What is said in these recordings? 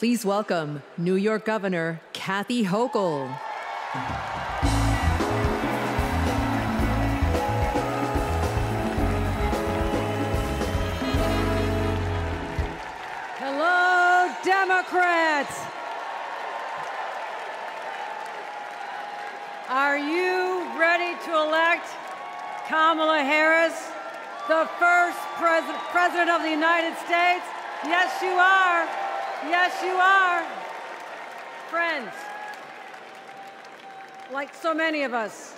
Please welcome New York Governor Kathy Hochul. Hello, Democrats. Are you ready to elect Kamala Harris, the first president of the United States? Yes, you are. Yes, you are. Friends, like so many of us,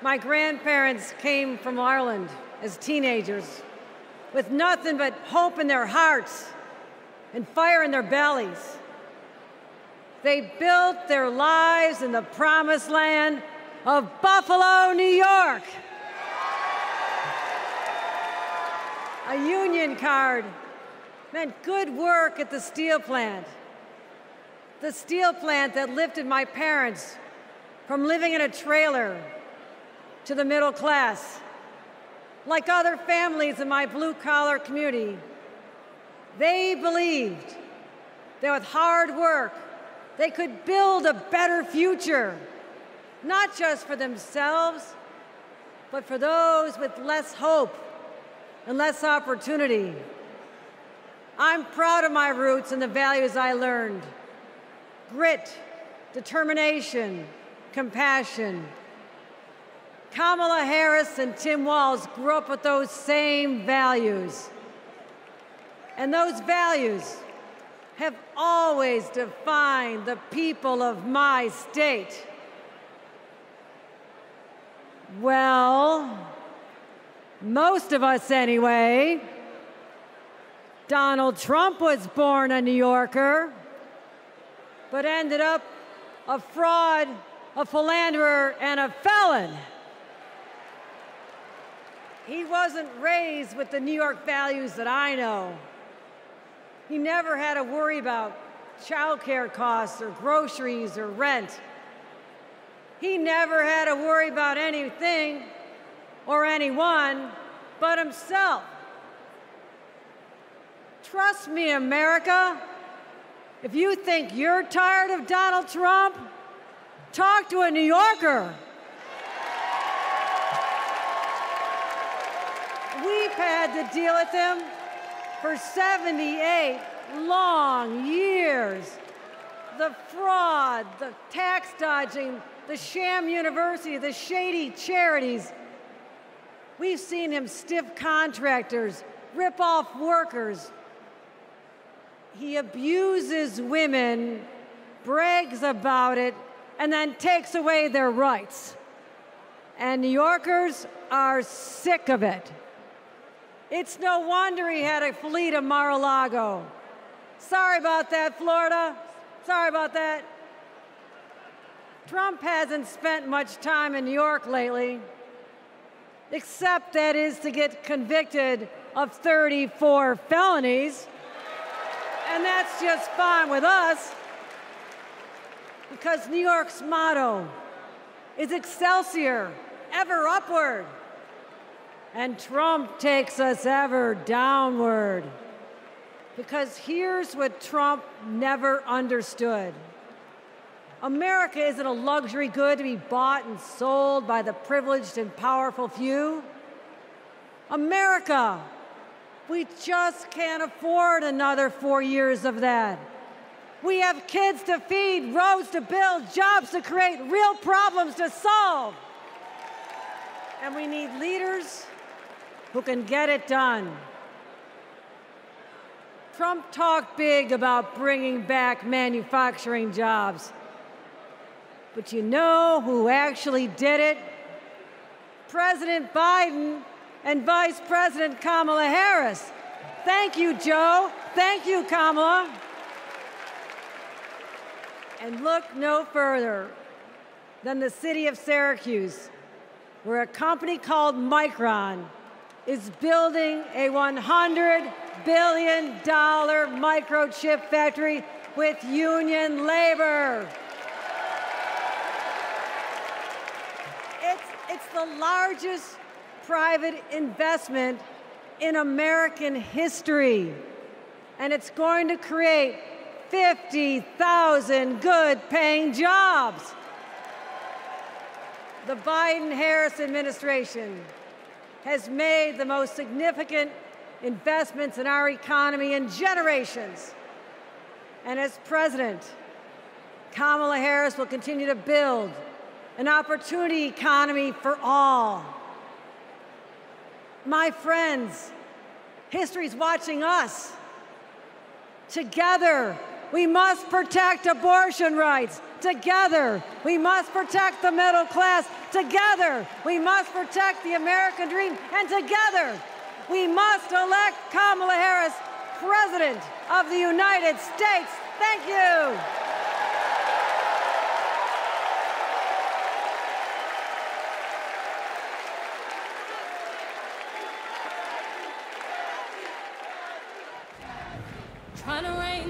my grandparents came from Ireland as teenagers with nothing but hope in their hearts and fire in their bellies. They built their lives in the promised land of Buffalo, New York. A union card meant good work at the steel plant. The steel plant that lifted my parents from living in a trailer to the middle class. Like other families in my blue-collar community, they believed that with hard work, they could build a better future, not just for themselves, but for those with less hope and less opportunity. I'm proud of my roots and the values I learned: grit, determination, compassion. Kamala Harris and Tim Walz grew up with those same values. And those values have always defined the people of my state. Well, most of us anyway. Donald Trump was born a New Yorker, but ended up a fraud, a philanderer, and a felon. He wasn't raised with the New York values that I know. He never had to worry about childcare costs or groceries or rent. He never had to worry about anything or anyone but himself. Trust me, America. If you think you're tired of Donald Trump, talk to a New Yorker. We've had to deal with him for 78 long years. The fraud, the tax dodging, the sham university, the shady charities. We've seen him stiff contractors, rip off workers. He abuses women, brags about it, and then takes away their rights. And New Yorkers are sick of it. It's no wonder he had to flee to Mar-a-Lago. Sorry about that, Florida. Sorry about that. Trump hasn't spent much time in New York lately, except that is to get convicted of 34 felonies. And that's just fine with us, because New York's motto is Excelsior, ever upward. And Trump takes us ever downward. Because here's what Trump never understood. America isn't a luxury good to be bought and sold by the privileged and powerful few. America, we just can't afford another 4 years of that. We have kids to feed, roads to build, jobs to create, real problems to solve. And we need leaders who can get it done. Trump talked big about bringing back manufacturing jobs. But you know who actually did it? President Biden and Vice President Kamala Harris. Thank you, Joe. Thank you, Kamala. And look no further than the city of Syracuse, where a company called Micron is building a $100 billion microchip factory with union labor. It's the largest private investment in American history, and it's going to create 50,000 good-paying jobs. The Biden-Harris administration has made the most significant investments in our economy in generations. And as president, Kamala Harris will continue to build an opportunity economy for all. My friends, history's watching us. Together, we must protect abortion rights. Together, we must protect the middle class. Together, we must protect the American dream. And together, we must elect Kamala Harris President of the United States. Thank you.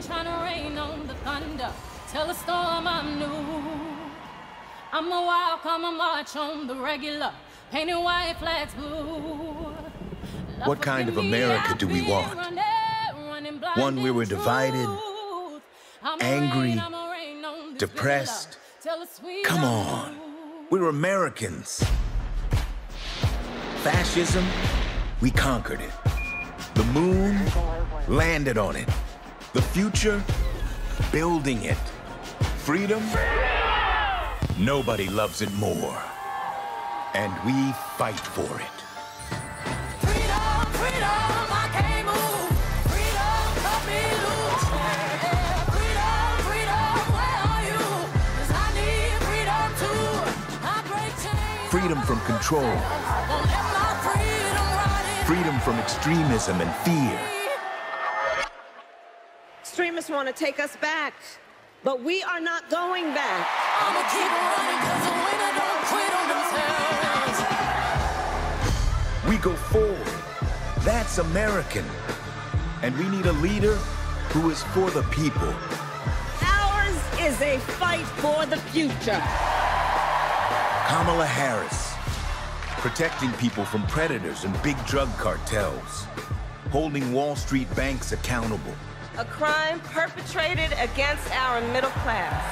Trying to rain on the thunder. Tell a storm I'm new. I'm a wild, come a march on the regular. Painted white flags blue. What kind of America do we want? One where we're divided, angry, depressed? Come on, we're Americans. Fascism, we conquered it. The moon, landed on it. The future, building it. Freedom, nobody loves it more. And we fight for it. Freedom, freedom, I can't move. Freedom, cut me loose. Freedom, freedom, where are you? 'Cause I need freedom too. I break chains. Freedom from control. Won't let my freedom rot in. Freedom from extremism and fear. Extremists want to take us back, but we are not going back. I'ma keep running 'cause the winner don't quit on themselves. We go forward. That's American. And we need a leader who is for the people. Ours is a fight for the future. Kamala Harris, protecting people from predators and big drug cartels, holding Wall Street banks accountable. A crime perpetrated against our middle class.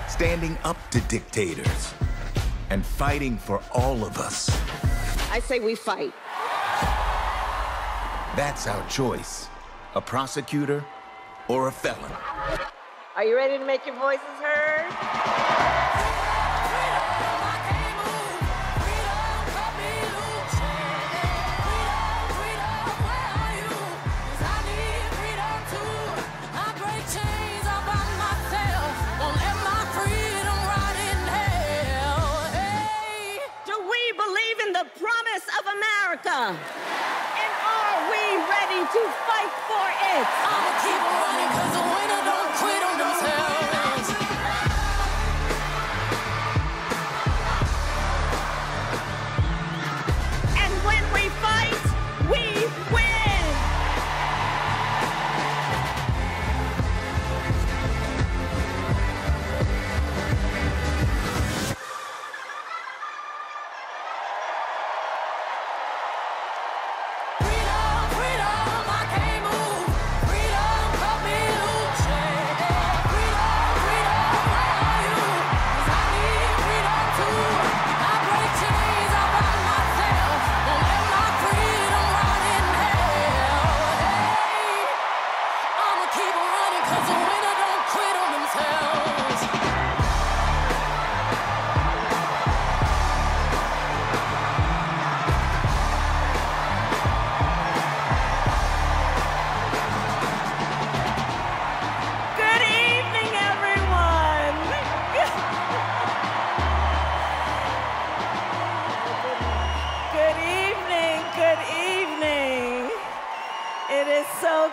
Standing up to dictators and fighting for all of us. I say we fight. That's our choice, a prosecutor or a felon. Are you ready to make your voices heard? Promise of America. And are we ready to fight for it? I'ma keep running 'cause the winner don't quit on themselves. And when we fight, we win.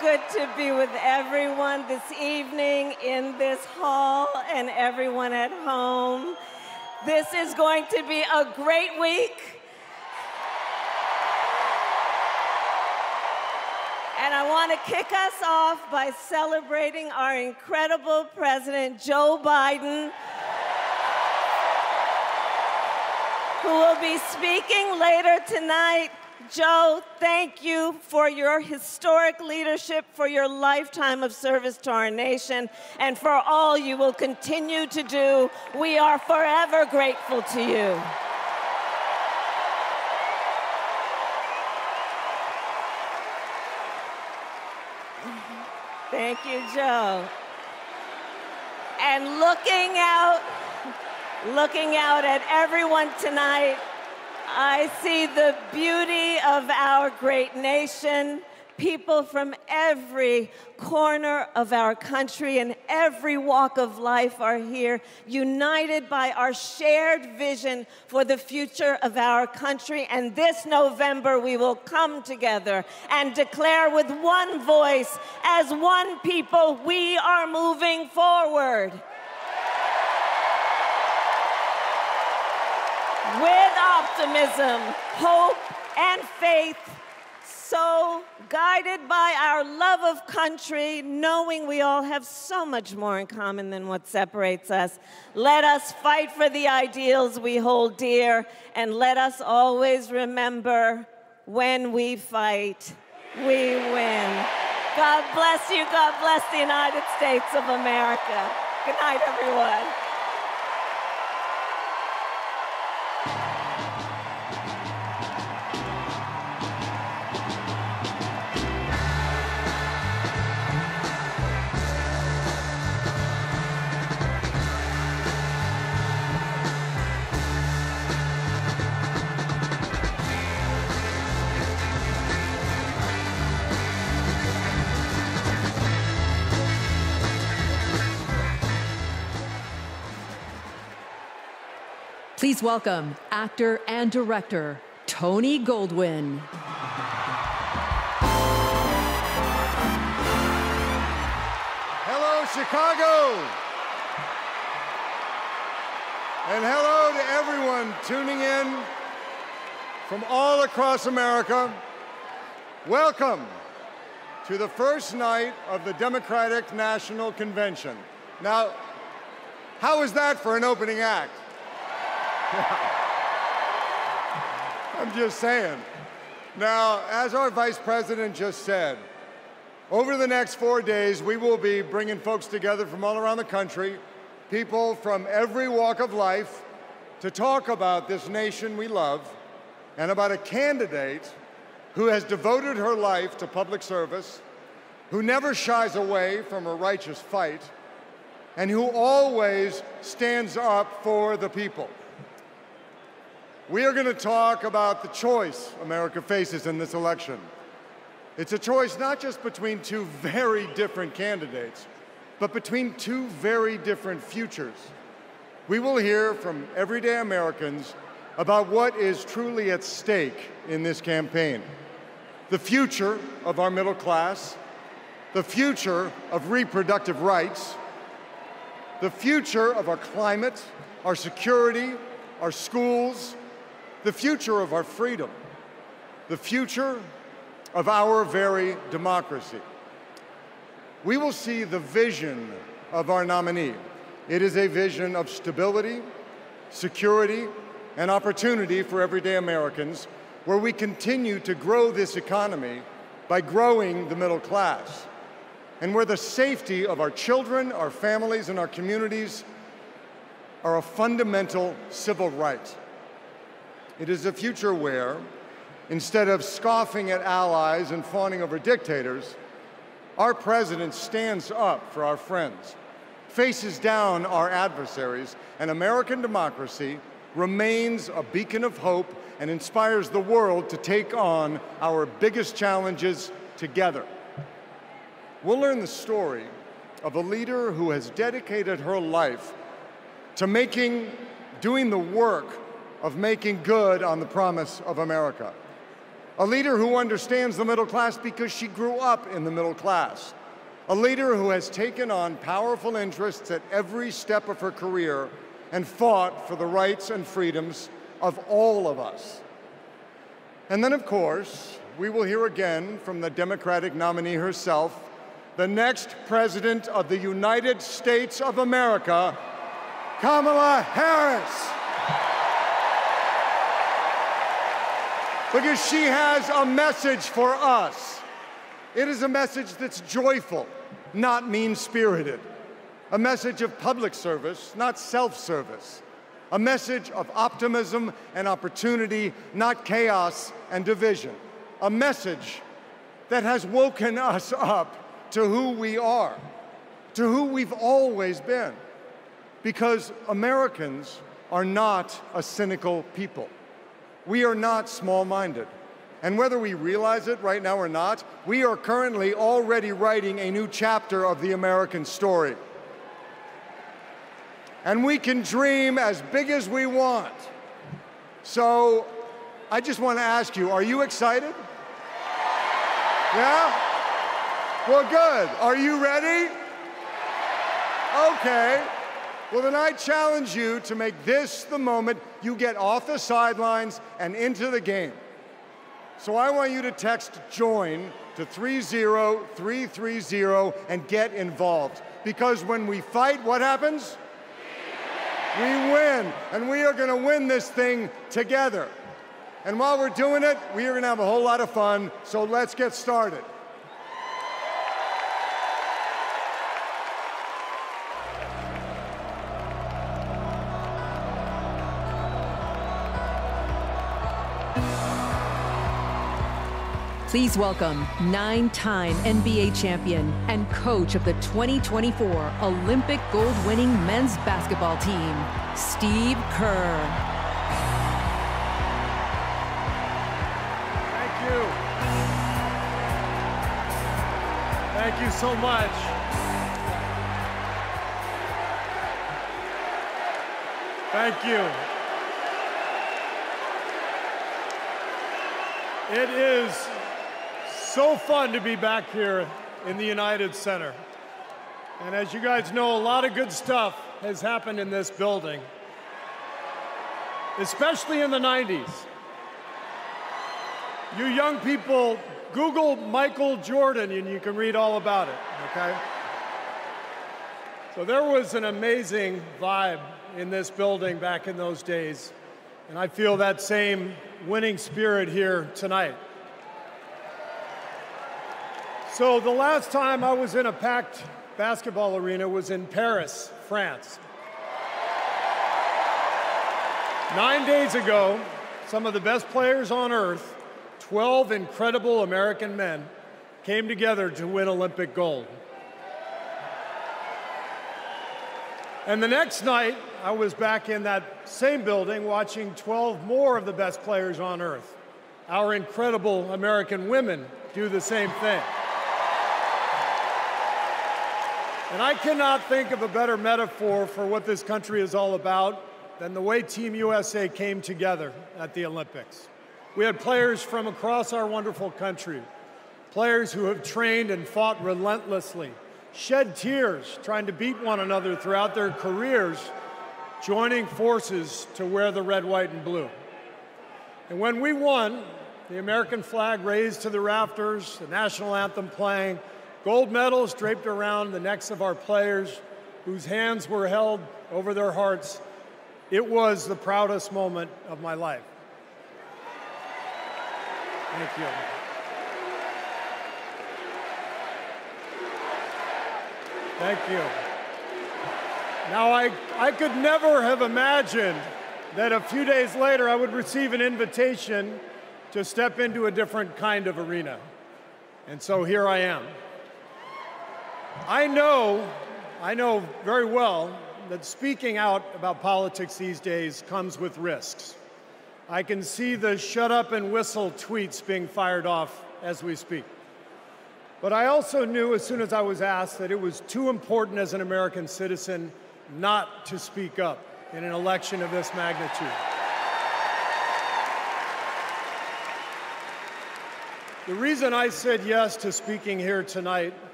Good to be with everyone this evening in this hall and everyone at home. This is going to be a great week. And I want to kick us off by celebrating our incredible President, Joe Biden, who will be speaking later tonight Joe, thank you for your historic leadership, for your lifetime of service to our nation, and for all you will continue to do. We are forever grateful to you. Thank you, Joe. And looking out at everyone tonight, I see the beauty of our great nation. People from every corner of our country and every walk of life are here, united by our shared vision for the future of our country. And this November, we will come together and declare with one voice, as one people, we are moving forward. With optimism, hope, and faith, so guided by our love of country, knowing we all have so much more in common than what separates us, let us fight for the ideals we hold dear, and let us always remember, when we fight, we win. God bless you. God bless the United States of America. Good night, everyone. Please welcome actor and director Tony Goldwyn. Hello, Chicago. And hello to everyone tuning in from all across America. Welcome to the first night of the Democratic National Convention. Now, how is that for an opening act? I'm just saying. Now, as our Vice President just said, over the next 4 days, we will be bringing folks together from all around the country, people from every walk of life, to talk about this nation we love and about a candidate who has devoted her life to public service, who never shies away from a righteous fight, and who always stands up for the people. We are going to talk about the choice America faces in this election. It's a choice not just between two very different candidates, but between two very different futures. We will hear from everyday Americans about what is truly at stake in this campaign. The future of our middle class, the future of reproductive rights, the future of our climate, our security, our schools, the future of our freedom, the future of our very democracy. We will see the vision of our nominee. It is a vision of stability, security, and opportunity for everyday Americans, where we continue to grow this economy by growing the middle class, and where the safety of our children, our families, and our communities are a fundamental civil right. It is a future where, instead of scoffing at allies and fawning over dictators, our president stands up for our friends, faces down our adversaries, and American democracy remains a beacon of hope and inspires the world to take on our biggest challenges together. We'll learn the story of a leader who has dedicated her life to doing the work of making good on the promise of America. A leader who understands the middle class because she grew up in the middle class. A leader who has taken on powerful interests at every step of her career and fought for the rights and freedoms of all of us. And then, of course, we will hear again from the Democratic nominee herself, the next President of the United States of America, Kamala Harris. because she has a message for us. It is a message that's joyful, not mean-spirited. A message of public service, not self-service. A message of optimism and opportunity, not chaos and division. A message that has woken us up to who we are, to who we've always been. Because Americans are not a cynical people. We are not small-minded. And whether we realize it right now or not, we are currently already writing a new chapter of the American story. And we can dream as big as we want. So I just want to ask you, are you excited? Yeah? Well, good. Are you ready? Okay. Well, then I challenge you to make this the moment you get off the sidelines and into the game. So I want you to text JOIN to 30330 and get involved. Because when we fight, what happens? We win. And we are going to win this thing together. And while we're doing it, we are going to have a whole lot of fun. So let's get started. Please welcome 9-time NBA champion and coach of the 2024 Olympic gold-winning men's basketball team, Steve Kerr. Thank you. Thank you so much. Thank you. It is so fun to be back here in the United Center. And as you guys know, a lot of good stuff has happened in this building, especially in the 90s. You young people, Google Michael Jordan and you can read all about it, okay? So there was an amazing vibe in this building back in those days, and I feel that same winning spirit here tonight. So the last time I was in a packed basketball arena was in Paris, France. 9 days ago, some of the best players on earth, 12 incredible American men, came together to win Olympic gold. And the next night, I was back in that same building watching 12 more of the best players on earth. Our incredible American women do the same thing. And I cannot think of a better metaphor for what this country is all about than the way Team USA came together at the Olympics. We had players from across our wonderful country, players who have trained and fought relentlessly, shed tears trying to beat one another throughout their careers, joining forces to wear the red, white, and blue. And when we won, the American flag raised to the rafters, the national anthem playing, gold medals draped around the necks of our players, whose hands were held over their hearts. It was the proudest moment of my life. Thank you. Thank you. Now, I could never have imagined that a few days later I would receive an invitation to step into a different kind of arena. And so here I am. I know very well that speaking out about politics these days comes with risks. I can see the shut up and whistle tweets being fired off as we speak. But I also knew as soon as I was asked that it was too important as an American citizen not to speak up in an election of this magnitude. The reason I said yes to speaking here tonight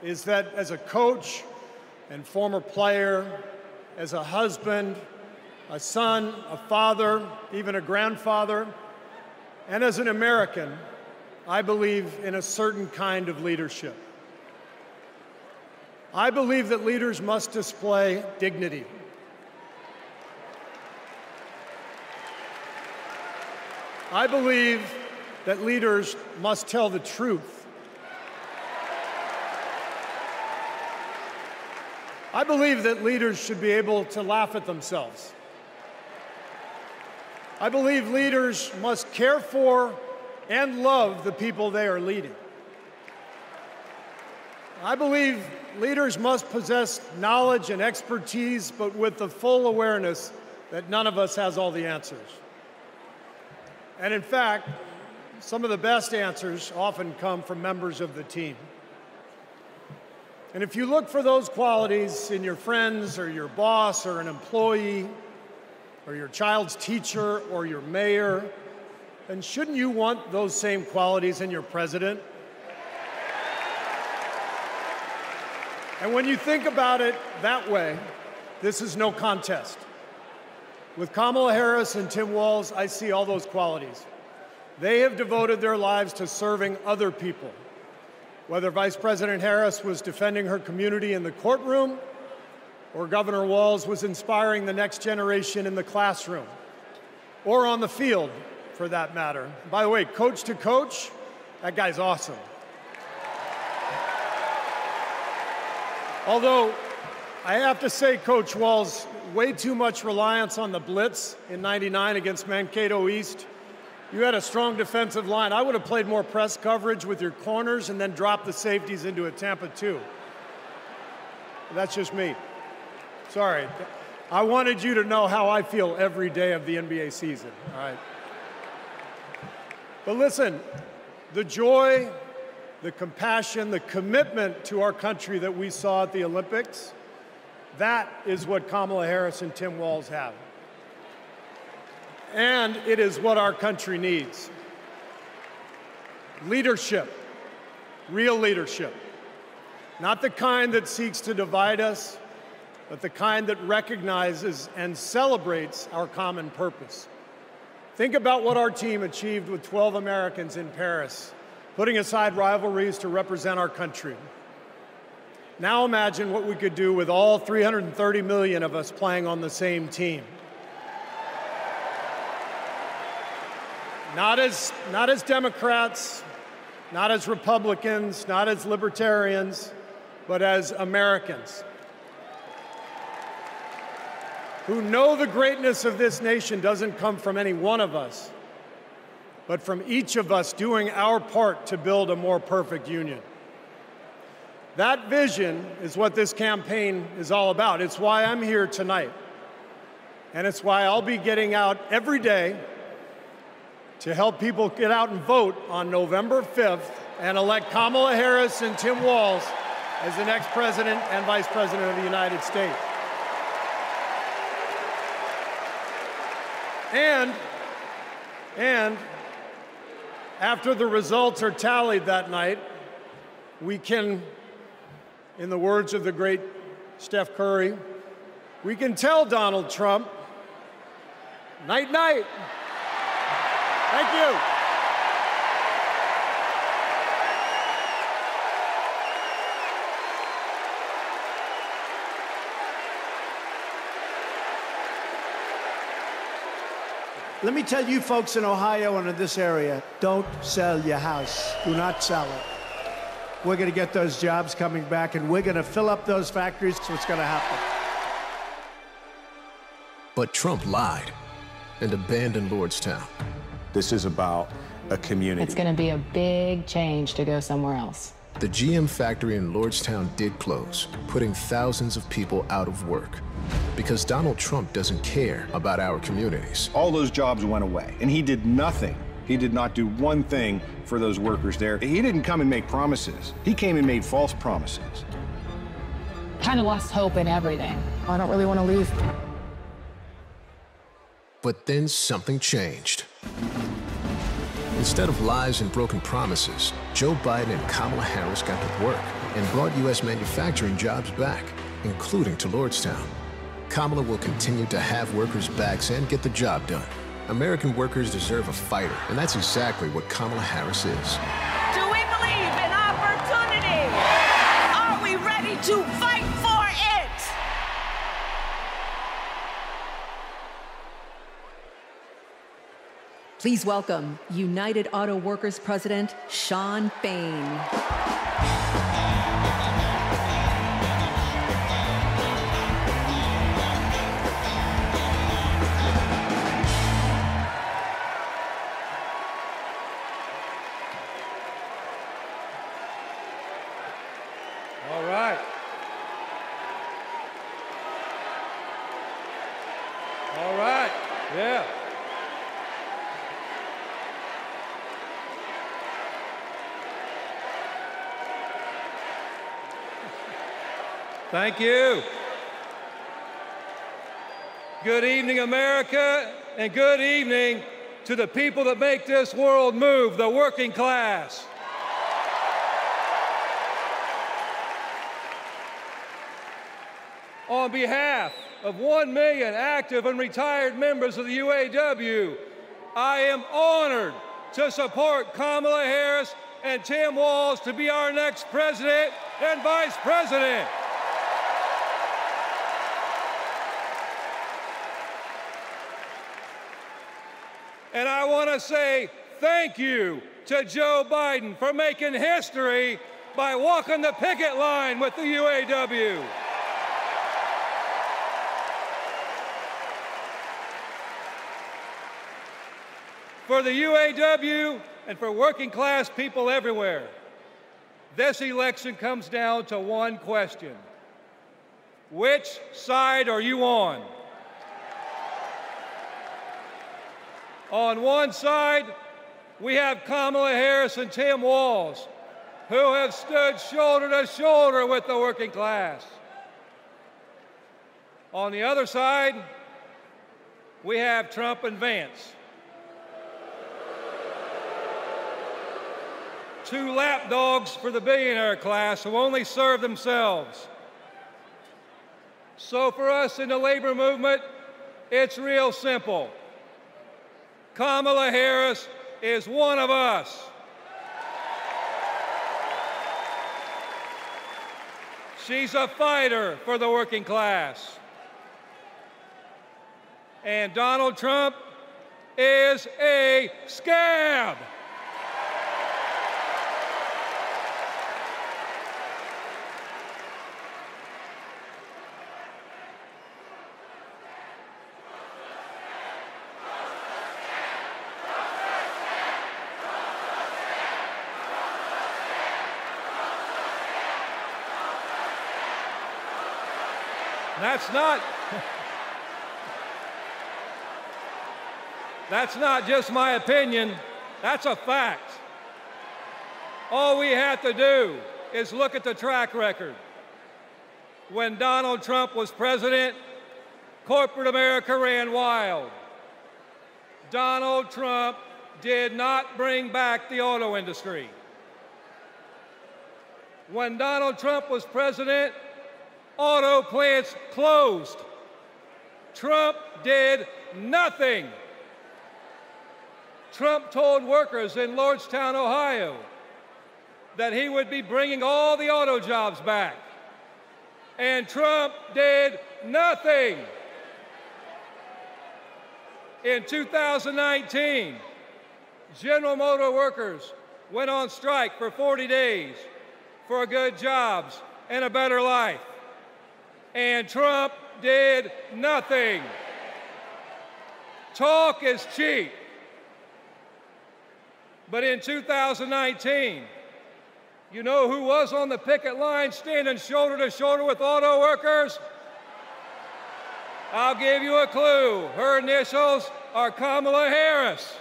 is that as a coach and former player, as a husband, a son, a father, even a grandfather, and as an American, I believe in a certain kind of leadership. I believe that leaders must display dignity. I believe that leaders must tell the truth. I believe that leaders should be able to laugh at themselves. I believe leaders must care for and love the people they are leading. I believe leaders must possess knowledge and expertise, but with the full awareness that none of us has all the answers. And in fact, some of the best answers often come from members of the team. And if you look for those qualities in your friends or your boss or an employee or your child's teacher or your mayor, then shouldn't you want those same qualities in your president? And when you think about it that way, this is no contest. With Kamala Harris and Tim Walz, I see all those qualities. They have devoted their lives to serving other people. Whether Vice President Harris was defending her community in the courtroom, or Governor Walz was inspiring the next generation in the classroom, or on the field, for that matter. By the way, coach to coach, that guy's awesome. Although, I have to say, Coach Walz, way too much reliance on the blitz in '99 against Mankato East. You had a strong defensive line. I would have played more press coverage with your corners and then dropped the safeties into a Tampa 2. That's just me. Sorry. I wanted you to know how I feel every day of the NBA season, all right? But listen, the joy, the compassion, the commitment to our country that we saw at the Olympics, that is what Kamala Harris and Tim Walz have. And it is what our country needs. Leadership, real leadership. Not the kind that seeks to divide us, but the kind that recognizes and celebrates our common purpose. Think about what our team achieved with 12 Americans in Paris, putting aside rivalries to represent our country. Now imagine what we could do with all 330 million of us playing on the same team. Not as Democrats, not as Republicans, not as libertarians, but as Americans who know the greatness of this nation doesn't come from any one of us, but from each of us doing our part to build a more perfect union. That vision is what this campaign is all about. It's why I'm here tonight. And it's why I'll be getting out every day to help people get out and vote on November 5th and elect Kamala Harris and Tim Walz as the next president and vice president of the United States. And after the results are tallied that night, we can, in the words of the great Steph Curry, we can tell Donald Trump, night, night. Thank you. Let me tell you folks in Ohio and in this area, don't sell your house. Do not sell it. We're going to get those jobs coming back, and we're going to fill up those factories, so it's going to happen. But Trump lied and abandoned Lordstown. This is about a community. It's going to be a big change to go somewhere else. The GM factory in Lordstown did close, putting thousands of people out of work. Because Donald Trump doesn't care about our communities. All those jobs went away, and he did nothing. He did not do one thing for those workers there. He didn't come and make promises. He came and made false promises. Kind of lost hope in everything. I don't really want to leave. But then something changed. Instead of lies and broken promises, Joe Biden and Kamala Harris got to work and brought U.S. manufacturing jobs back, including to Lordstown. Kamala will continue to have workers' backs and get the job done. American workers deserve a fighter, and that's exactly what Kamala Harris is. Do we believe in opportunity? Are we ready to fight for it? Please welcome United Auto Workers President Shawn Fain. All right. All right. Yeah. Thank you. Good evening, America, and good evening to the people that make this world move, the working class. On behalf of 1 million active and retired members of the UAW, I am honored to support Kamala Harris and Tim Walz to be our next president and vice president. And I want to say thank you to Joe Biden for making history by walking the picket line with the UAW. For the UAW and for working class people everywhere, this election comes down to one question. Which side are you on? On one side, we have Kamala Harris and Tim Walz, who have stood shoulder to shoulder with the working class. On the other side, we have Trump and Vance, two lapdogs for the billionaire class who only serve themselves. So for us in the labor movement, it's real simple. Kamala Harris is one of us. She's a fighter for the working class. And Donald Trump is a scab. That's not just my opinion, that's a fact. All we have to do is look at the track record. When Donald Trump was president, corporate America ran wild. Donald Trump did not bring back the auto industry. When Donald Trump was president, auto plants closed. Trump did nothing. Trump told workers in Lordstown, Ohio, that he would be bringing all the auto jobs back. And Trump did nothing. In 2019, General Motor workers went on strike for 40 days for good jobs and a better life. And Trump did nothing. Talk is cheap. But in 2019, you know who was on the picket line standing shoulder to shoulder with auto workers? I'll give you a clue. Her initials are Kamala Harris.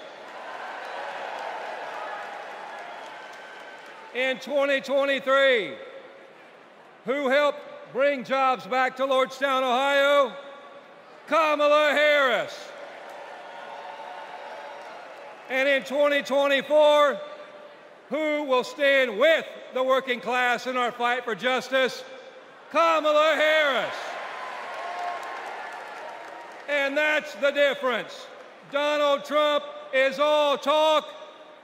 In 2023, who helped bring jobs back to Lordstown, Ohio? Kamala Harris. And in 2024, who will stand with the working class in our fight for justice? Kamala Harris. And that's the difference. Donald Trump is all talk,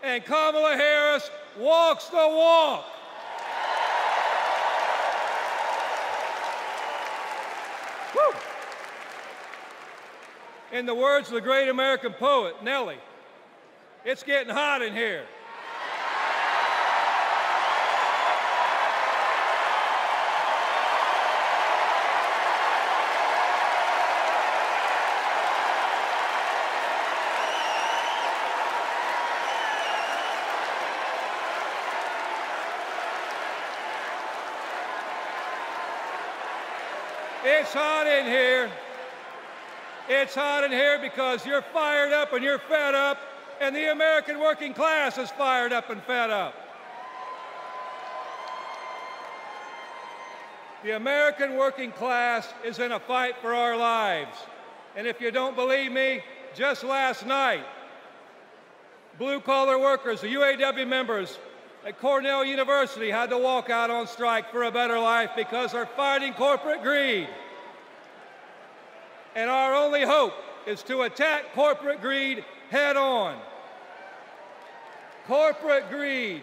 and Kamala Harris walks the walk. Woo. In the words of the great American poet, Nellie, It's getting hot in here. It's hot in here. It's hot in here because you're fired up and you're fed up, and the American working class is fired up and fed up. The American working class is in a fight for our lives. And if you don't believe me, just last night, blue-collar workers, the UAW members at Cornell University had to walk out on strike for a better life because they're fighting corporate greed. And our only hope is to attack corporate greed head on. Corporate greed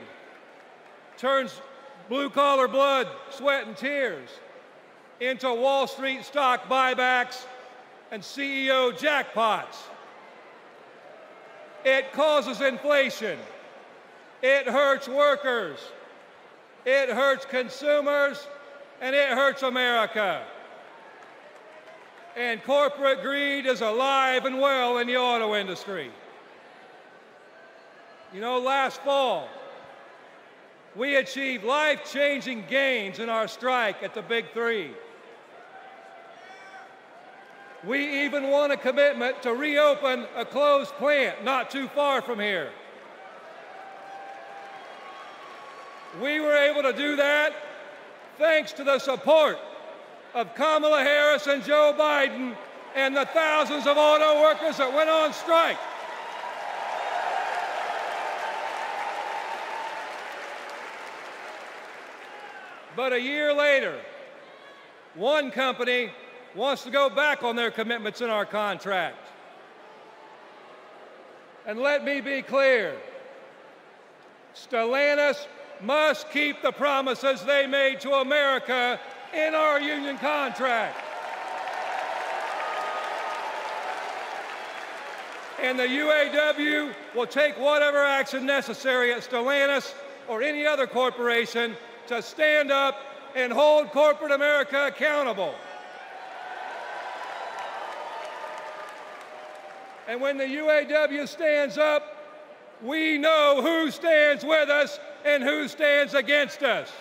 turns blue-collar blood, sweat, and tears into Wall Street stock buybacks and CEO jackpots. It causes inflation. It hurts workers. It hurts consumers, and it hurts America. And corporate greed is alive and well in the auto industry. You know, last fall, we achieved life-changing gains in our strike at the Big Three. We even won a commitment to reopen a closed plant not too far from here. We were able to do that thanks to the support of Kamala Harris and Joe Biden and the thousands of auto workers that went on strike. But a year later, one company wants to go back on their commitments in our contract. And let me be clear, Stellantis must keep the promises they made to America in our union contract. And the UAW will take whatever action necessary at Stellantis or any other corporation to stand up and hold corporate America accountable. And when the UAW stands up, we know who stands with us and who stands against us.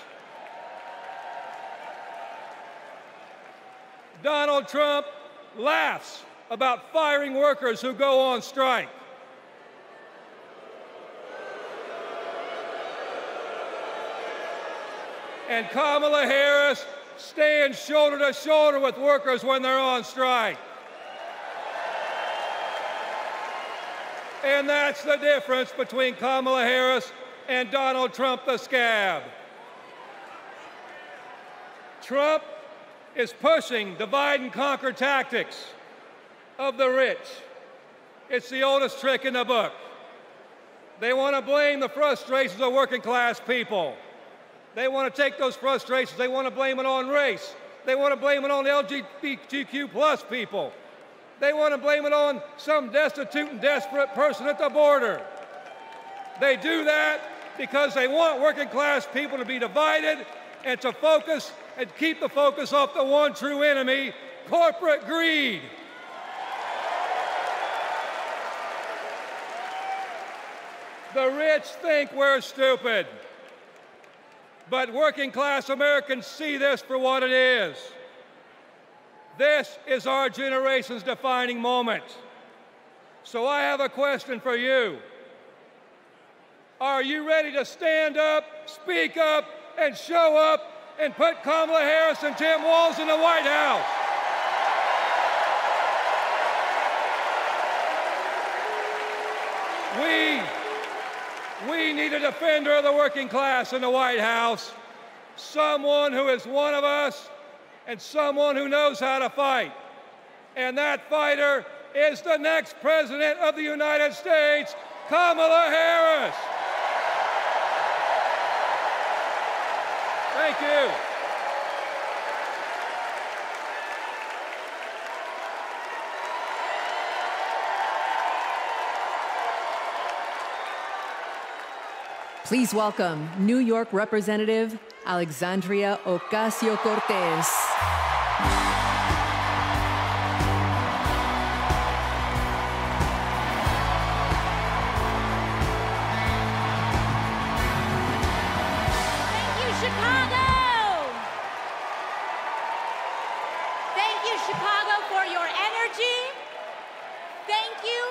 Donald Trump laughs about firing workers who go on strike. And Kamala Harris stands shoulder to shoulder with workers when they're on strike. And that's the difference between Kamala Harris and Donald Trump the scab. Trump is pushing divide and conquer tactics of the rich. It's the oldest trick in the book. They want to blame the frustrations of working class people. They want to take those frustrations, they want to blame it on race. They want to blame it on LGBTQ plus people. They want to blame it on some destitute and desperate person at the border. They do that because they want working class people to be divided and to focus and keep the focus off the one true enemy, corporate greed. The rich think we're stupid, but working class Americans see this for what it is. This is our generation's defining moment. So I have a question for you. Are you ready to stand up, speak up, and show up and put Kamala Harris and Tim Walz in the White House? We need a defender of the working class in the White House, someone who is one of us and someone who knows how to fight. And that fighter is the next President of the United States, Kamala Harris. Thank you. Please welcome New York Representative Alexandria Ocasio-Cortez. Chicago, for your energy. Thank you,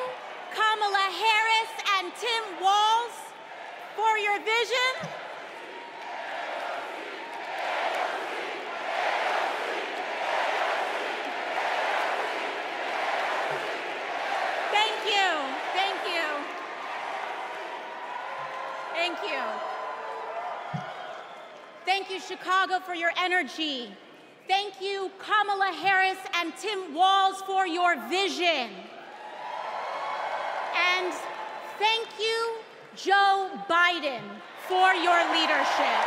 Kamala Harris and Tim Walz, for your vision. Thank you, thank you. Thank you. Thank you, Chicago, for your energy. Thank you, Kamala Harris and Tim Walz, for your vision. And thank you, Joe Biden, for your leadership.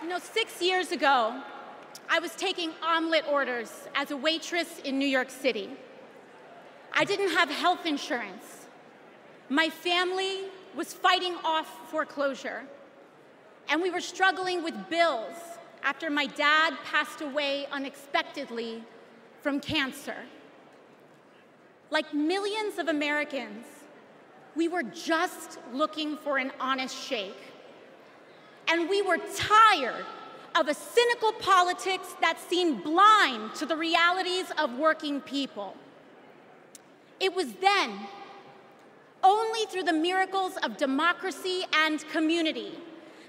You know, 6 years ago, I was taking omelet orders as a waitress in New York City. I didn't have health insurance. My family was fighting off foreclosure, and we were struggling with bills after my dad passed away unexpectedly from cancer. Like millions of Americans, we were just looking for an honest shake. And we were tired of a cynical politics that seemed blind to the realities of working people. It was then, only through the miracles of democracy and community,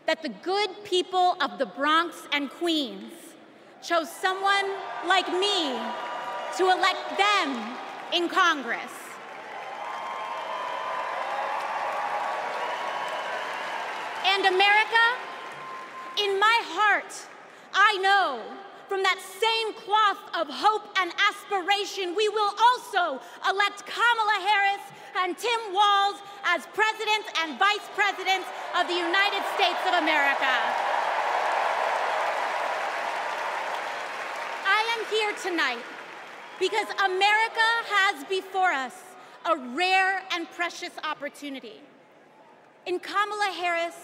that the good people of the Bronx and Queens chose someone like me to elect them in Congress. And America, in my heart, I know from that same cloth of hope and aspiration, we will also elect Kamala Harris and Tim Walz as President and Vice President of the United States of America. I am here tonight because America has before us a rare and precious opportunity. In Kamala Harris,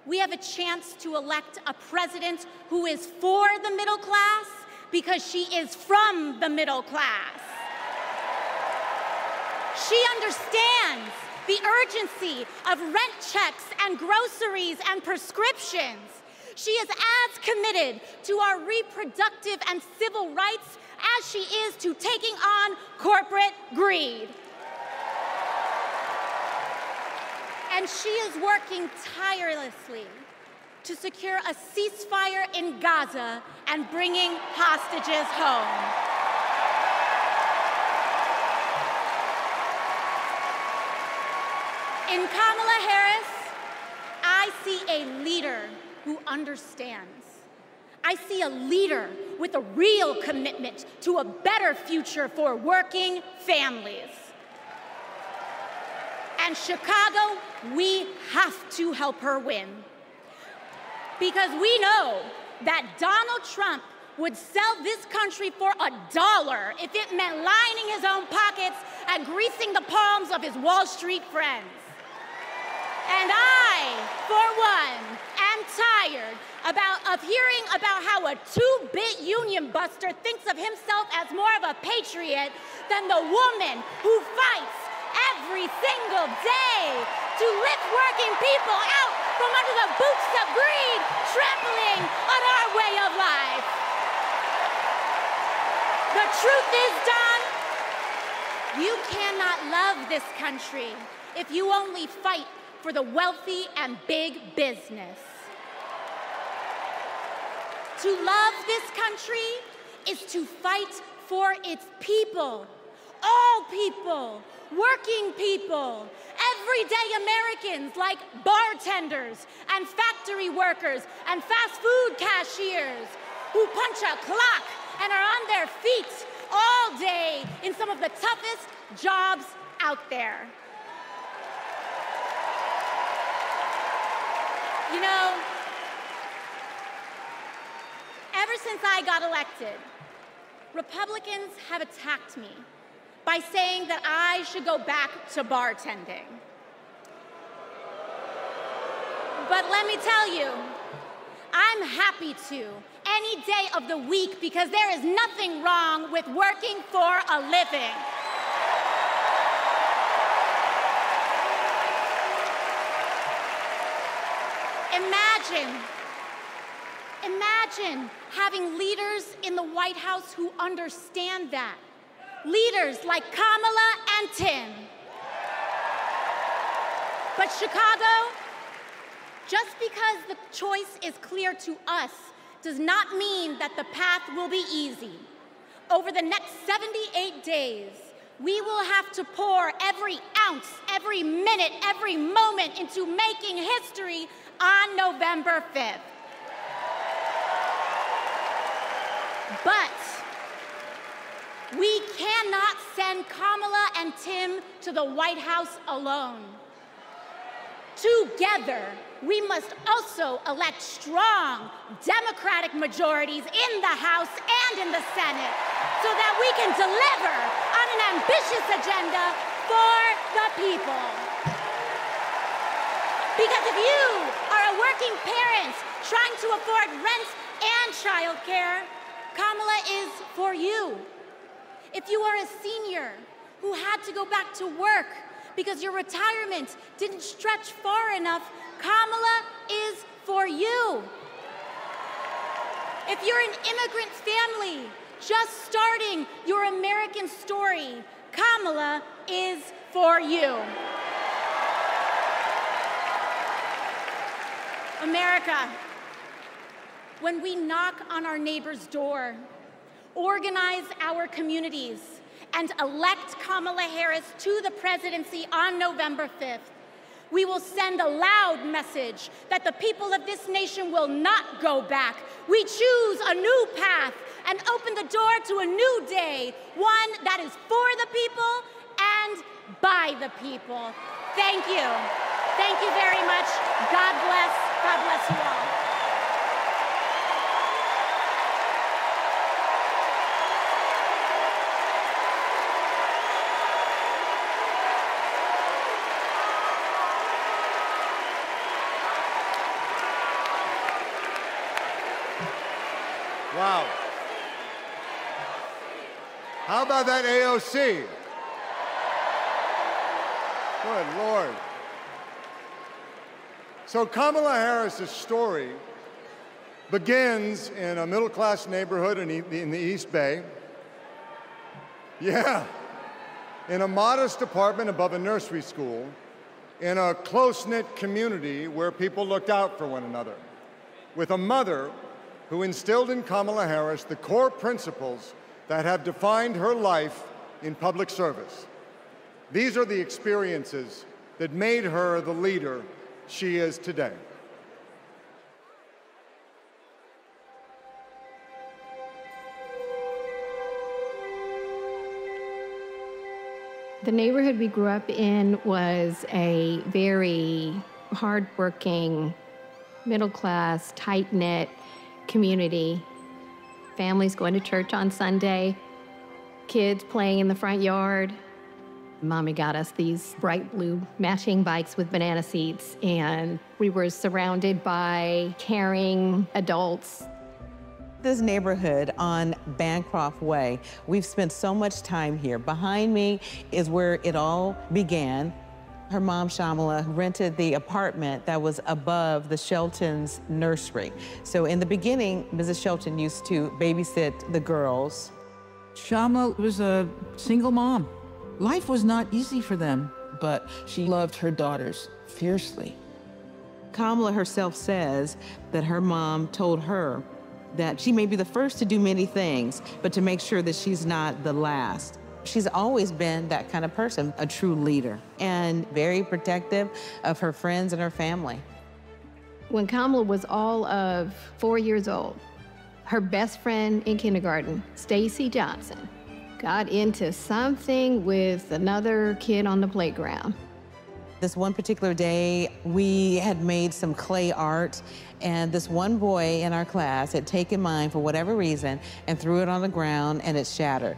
we have a chance to elect a president who is for the middle class because she is from the middle class. She understands the urgency of rent checks and groceries and prescriptions. She is as committed to our reproductive and civil rights as she is to taking on corporate greed. And she is working tirelessly to secure a ceasefire in Gaza and bringing hostages home. In Kamala Harris, I see a leader who understands. I see a leader with a real commitment to a better future for working families. And Chicago, we have to help her win. Because we know that Donald Trump would sell this country for $1 if it meant lining his own pockets and greasing the palms of his Wall Street friends. And I, for one, am tired of hearing about how a two-bit union buster thinks of himself as more of a patriot than the woman who fights every single day to lift working people out from under the boots of greed, trampling on our way of life. The truth is, Don, you cannot love this country if you only fight for the wealthy and big business. To love this country is to fight for its people, all people, working people, everyday Americans like bartenders and factory workers and fast food cashiers who punch a clock and are on their feet all day in some of the toughest jobs out there. You know, ever since I got elected, Republicans have attacked me by saying that I should go back to bartending. But let me tell you, I'm happy to any day of the week because there is nothing wrong with working for a living. Imagine having leaders in the White House who understand that. Leaders like Kamala and Tim. But Chicago, just because the choice is clear to us does not mean that the path will be easy. Over the next 78 days, we will have to pour every ounce, every minute, every moment into making history on November 5th. But we cannot send Kamala and Tim to the White House alone. Together, we must also elect strong Democratic majorities in the House and in the Senate so that we can deliver on an ambitious agenda for the people. Because if you are a working parent trying to afford rent and childcare, Kamala is for you. If you are a senior who had to go back to work because your retirement didn't stretch far enough, Kamala is for you. If you're an immigrant family just starting your American story, Kamala is for you. America, when we knock on our neighbor's door, organize our communities, and elect Kamala Harris to the presidency on November 5th, we will send a loud message that the people of this nation will not go back. We choose a new path and open the door to a new day, one that is for the people and by the people. Thank you. Thank you very much. God bless. God bless you all. Wow. How about that AOC? Good Lord. So Kamala Harris's story begins in a middle-class neighborhood in the East Bay. Yeah. In a modest apartment above a nursery school, in a close-knit community where people looked out for one another, with a mother who instilled in Kamala Harris the core principles that have defined her life in public service. These are the experiences that made her the leader she is today. The neighborhood we grew up in was a very hardworking, middle-class, tight-knit community. Families going to church on Sunday, kids playing in the front yard. Mommy got us these bright blue matching bikes with banana seats, and we were surrounded by caring adults. This neighborhood on Bancroft Way, we've spent so much time here. Behind me is where it all began. Her mom, Shamala, rented the apartment that was above the Shelton's nursery. So in the beginning, Mrs. Shelton used to babysit the girls. Shamala was a single mom. Life was not easy for them, but she loved her daughters fiercely. Kamala herself says that her mom told her that she may be the first to do many things, but to make sure that she's not the last. She's always been that kind of person, a true leader, and very protective of her friends and her family. When Kamala was all of 4 years old, her best friend in kindergarten, Stacy Johnson, got into something with another kid on the playground. This one particular day, we had made some clay art, and this one boy in our class had taken mine for whatever reason and threw it on the ground, and it shattered.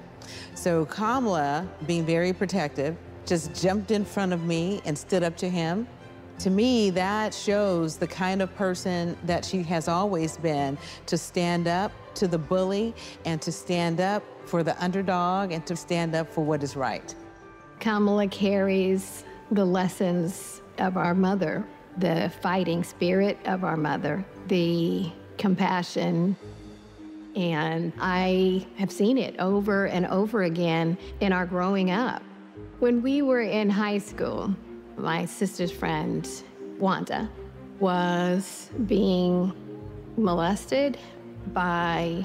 So Kamala, being very protective, just jumped in front of me and stood up to him. To me, that shows the kind of person that she has always been, to stand up to the bully and to stand up for the underdog and to stand up for what is right. Kamala carries the lessons of our mother, the fighting spirit of our mother, the compassion, and I have seen it over and over again in our growing up. When we were in high school, my sister's friend, Wanda, was being molested by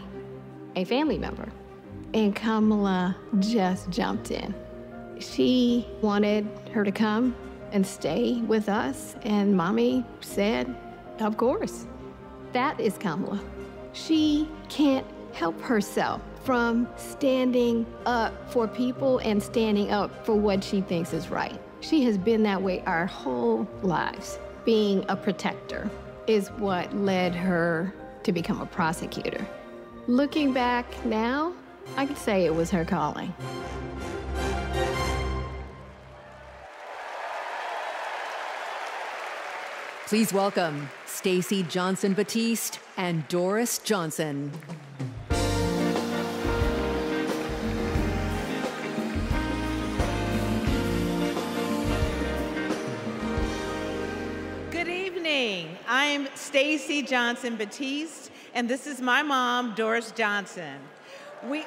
a family member, and Kamala just jumped in. She wanted her to come and stay with us, and Mommy said, of course. That is Kamala. She can't help herself from standing up for people and standing up for what she thinks is right. She has been that way our whole lives. Being a protector is what led her to become a prosecutor. Looking back now, I could say it was her calling. Please welcome Stacey Johnson Batiste and Doris Johnson. Good evening. I'm Stacey Johnson Batiste, and this is my mom, Doris Johnson. We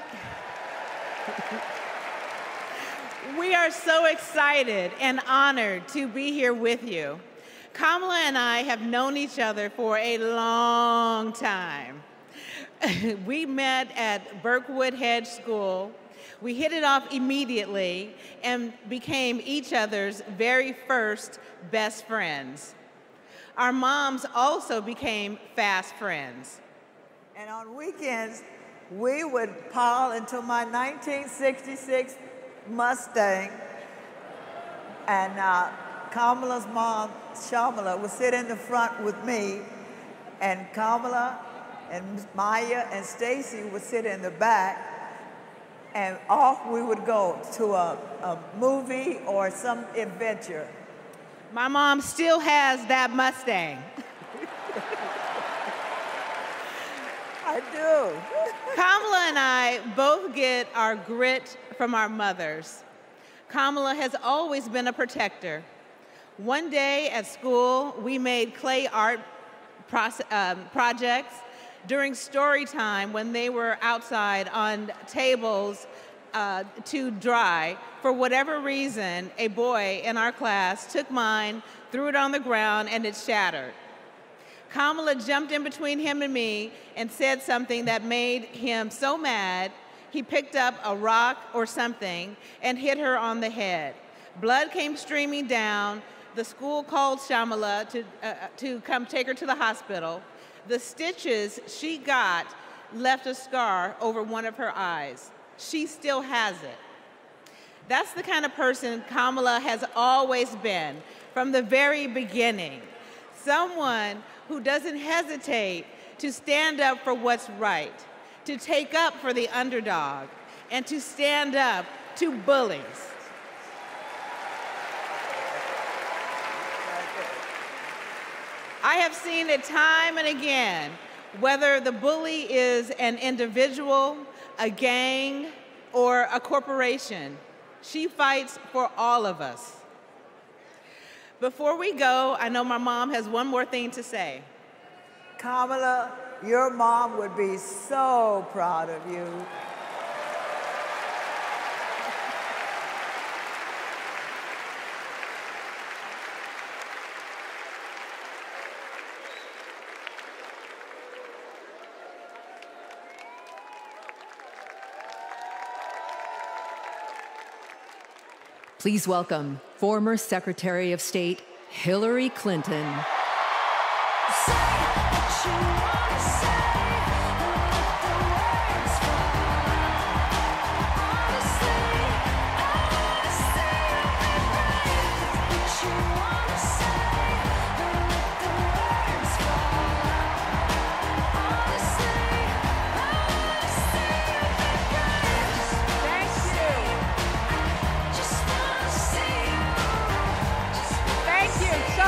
are so excited and honored to be here with you. Kamala and I have known each other for a long time. We met at Berkwood Hedge School. We hit it off immediately and became each other's very first best friends. Our moms also became fast friends. And on weekends, we would pile into my 1966 Mustang, and Kamala's mom, Shamala, would sit in the front with me, and Kamala and Maya and Stacy would sit in the back, and off we would go to a movie or some adventure. My mom still has that Mustang. I do. Kamala and I both get our grit from our mothers. Kamala has always been a protector. One day at school, we made clay art projects during story time when they were outside on tables to dry. For whatever reason, a boy in our class took mine, threw it on the ground, and it shattered. Kamala jumped in between him and me and said something that made him so mad, he picked up a rock or something and hit her on the head. Blood came streaming down. The school called Shamala to come take her to the hospital. The stitches she got left a scar over one of her eyes. She still has it. That's the kind of person Kamala has always been from the very beginning. Someone who doesn't hesitate to stand up for what's right, to take up for the underdog, and to stand up to bullies. I have seen it time and again, whether the bully is an individual, a gang, or a corporation. She fights for all of us. Before we go, I know my mom has one more thing to say. Kamala, your mom would be so proud of you. Please welcome former Secretary of State Hillary Clinton. Thank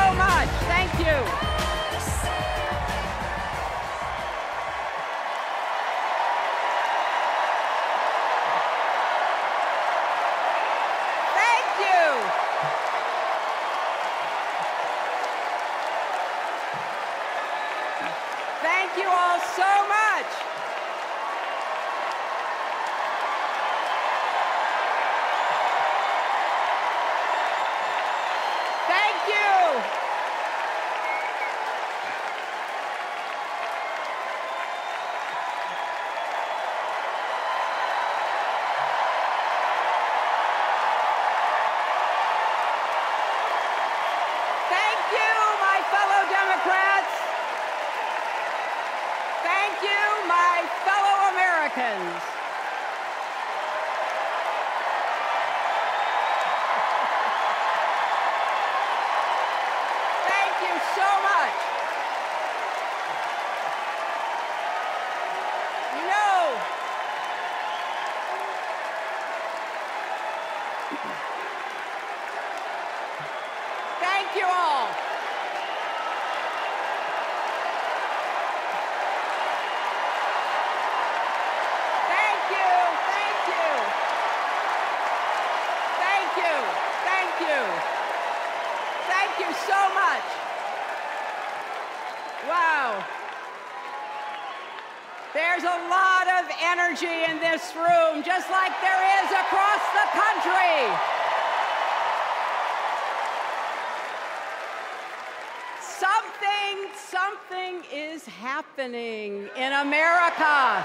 so much. Thank you. Thank you all so much. Thank you. Thank you, my fellow Democrats. Thank you, my fellow Americans. Thank you so much. You know, thank you all. Thank you so much. Wow. There's a lot of energy in this room, just like there is across the country. Something is happening in America.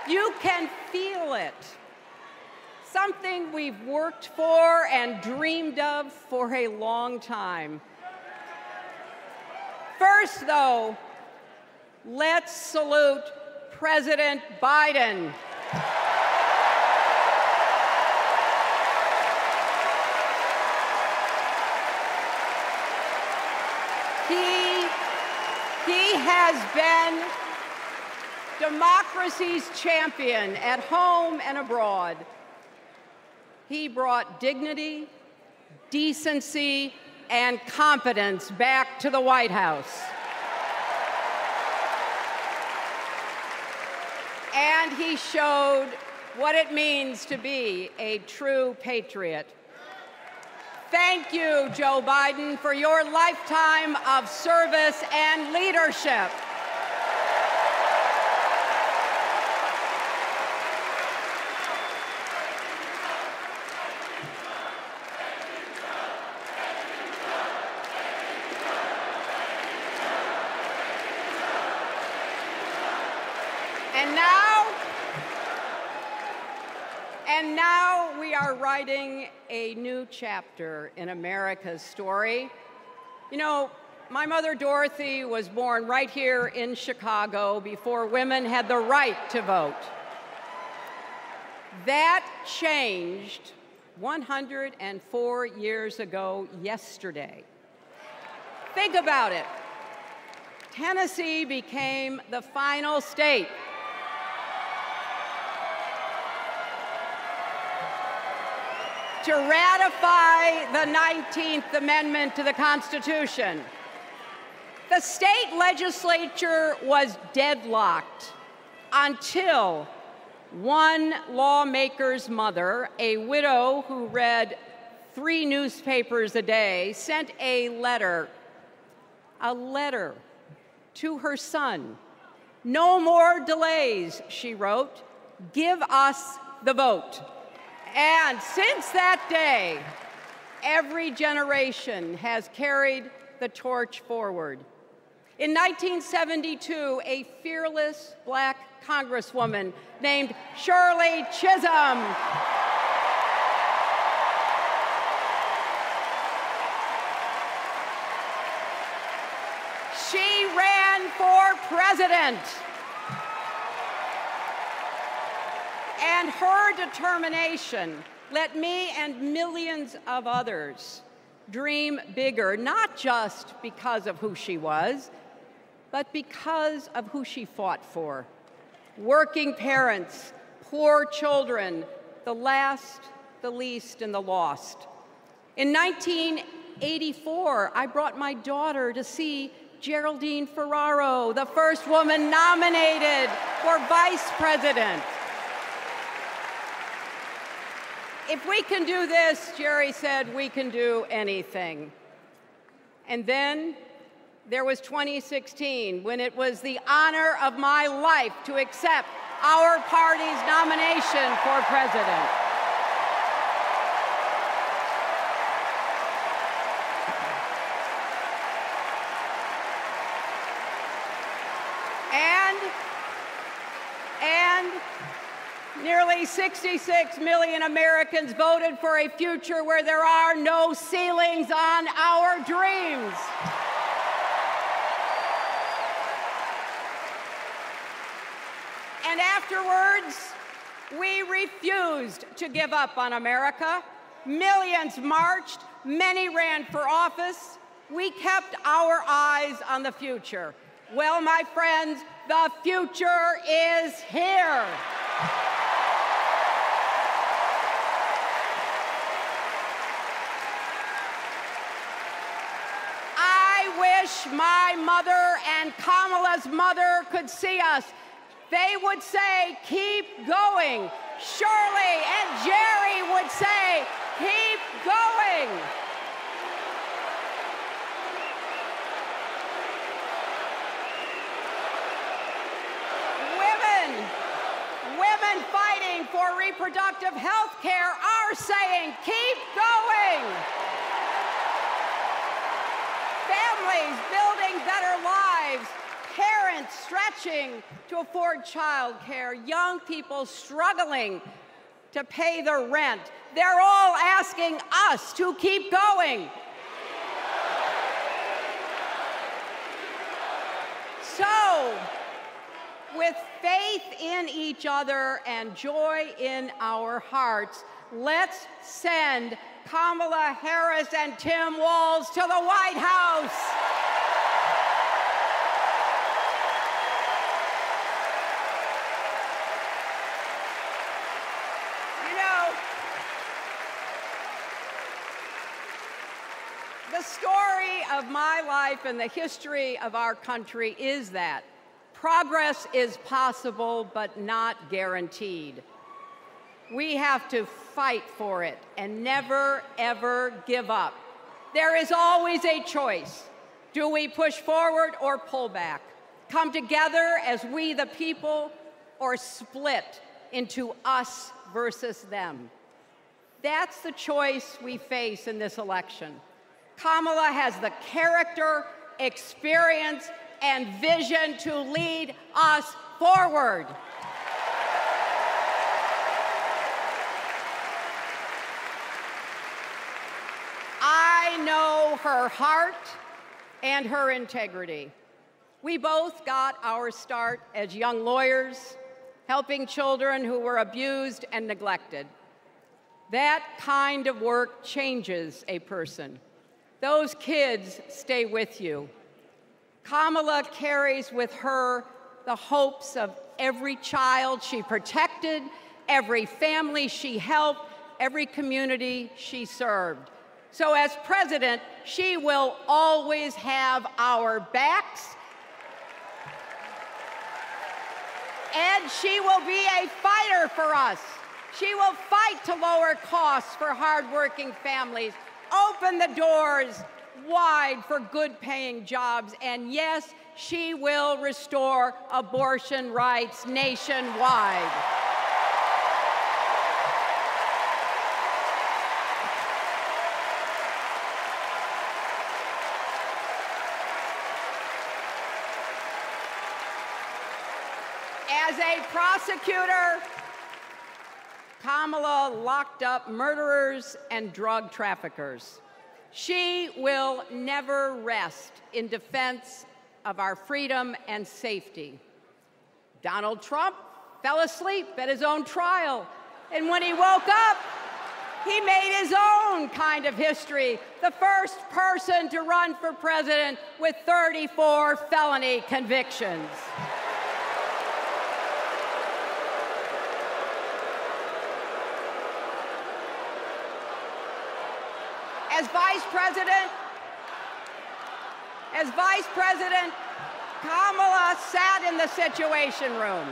You can feel it. Something we've worked for and dreamed of for a long time. First, though, let's salute President Biden. He has been democracy's champion at home and abroad. He brought dignity, decency, and competence back to the White House. And he showed what it means to be a true patriot. Thank you, Joe Biden, for your lifetime of service and leadership. And now we are writing a new chapter in America's story. You know, my mother Dorothy was born right here in Chicago before women had the right to vote. That changed 104 years ago yesterday. Think about it. Tennessee became the final state to ratify the 19th Amendment to the Constitution. The state legislature was deadlocked until one lawmaker's mother, a widow who read 3 newspapers a day, sent a letter to her son. "No more delays," she wrote. "Give us the vote." And since that day, every generation has carried the torch forward. In 1972, a fearless Black Congresswoman named Shirley Chisholm she ran for president. And her determination let me and millions of others dream bigger, not just because of who she was, but because of who she fought for. Working parents, poor children, the last, the least, and the lost. In 19 1984, I brought my daughter to see Geraldine Ferraro, the first woman nominated for vice president. If we can do this, Jerry said, we can do anything. And then there was 2016, when it was the honor of my life to accept our party's nomination for president. And nearly 66 million Americans voted for a future where there are no ceilings on our dreams. And afterwards, we refused to give up on America. Millions marched, many ran for office. We kept our eyes on the future. Well, my friends, the future is here. I wish my mother and Kamala's mother could see us. They would say, keep going. Shirley and Jerry would say, keep going. Women fighting for reproductive health care are saying, keep going. Families building better lives, parents stretching to afford child care, young people struggling to pay their rent. They're all asking us to keep going. So, with faith in each other and joy in our hearts, let's send Kamala Harris and Tim Walz to the White House. You know, the story of my life and the history of our country is that progress is possible, but not guaranteed. We have to fight for it and never, ever give up. There is always a choice. Do we push forward or pull back? Come together as we the people, or split into us versus them? That's the choice we face in this election. Kamala has the character, experience, and vision to lead us forward. I know her heart and her integrity. We both got our start as young lawyers, helping children who were abused and neglected. That kind of work changes a person. Those kids stay with you. Kamala carries with her the hopes of every child she protected, every family she helped, every community she served. So as president, she will always have our backs, and she will be a fighter for us. She will fight to lower costs for hardworking families, open the doors wide for good-paying jobs, and yes, she will restore abortion rights nationwide. As a prosecutor, Kamala locked up murderers and drug traffickers. She will never rest in defense of our freedom and safety. Donald Trump fell asleep at his own trial, and when he woke up, he made his own kind of history, the first person to run for president with 34 felony convictions. As Vice President, Kamala sat in the Situation Room.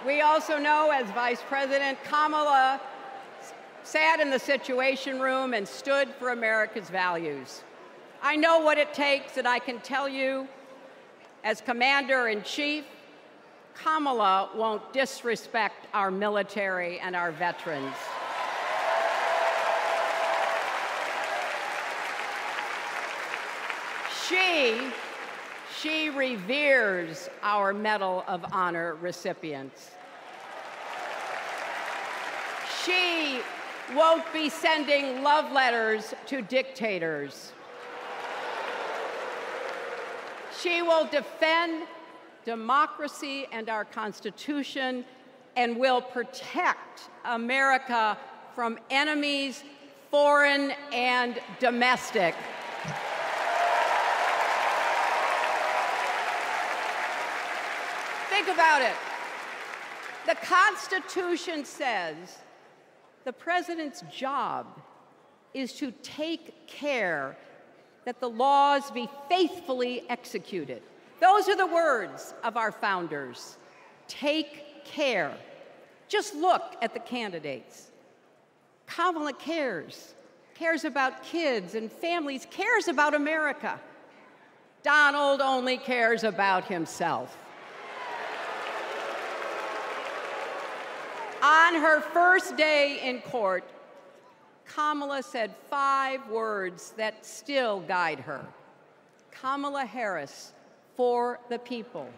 We also know, as Vice President, Kamala sat in the Situation Room and stood for America's values. I know what it takes, and I can tell you, as Commander-in-Chief, Kamala won't disrespect our military and our veterans. She reveres our Medal of Honor recipients. She won't be sending love letters to dictators. She will defend democracy and our Constitution and will protect America from enemies, foreign and domestic. Think about it. The Constitution says the president's job is to take care that the laws be faithfully executed. Those are the words of our founders. Take care. Just look at the candidates. Kamala cares about kids and families, cares about America. Donald only cares about himself. On her first day in court, Kamala said 5 words that still guide her. Kamala Harris, for the people.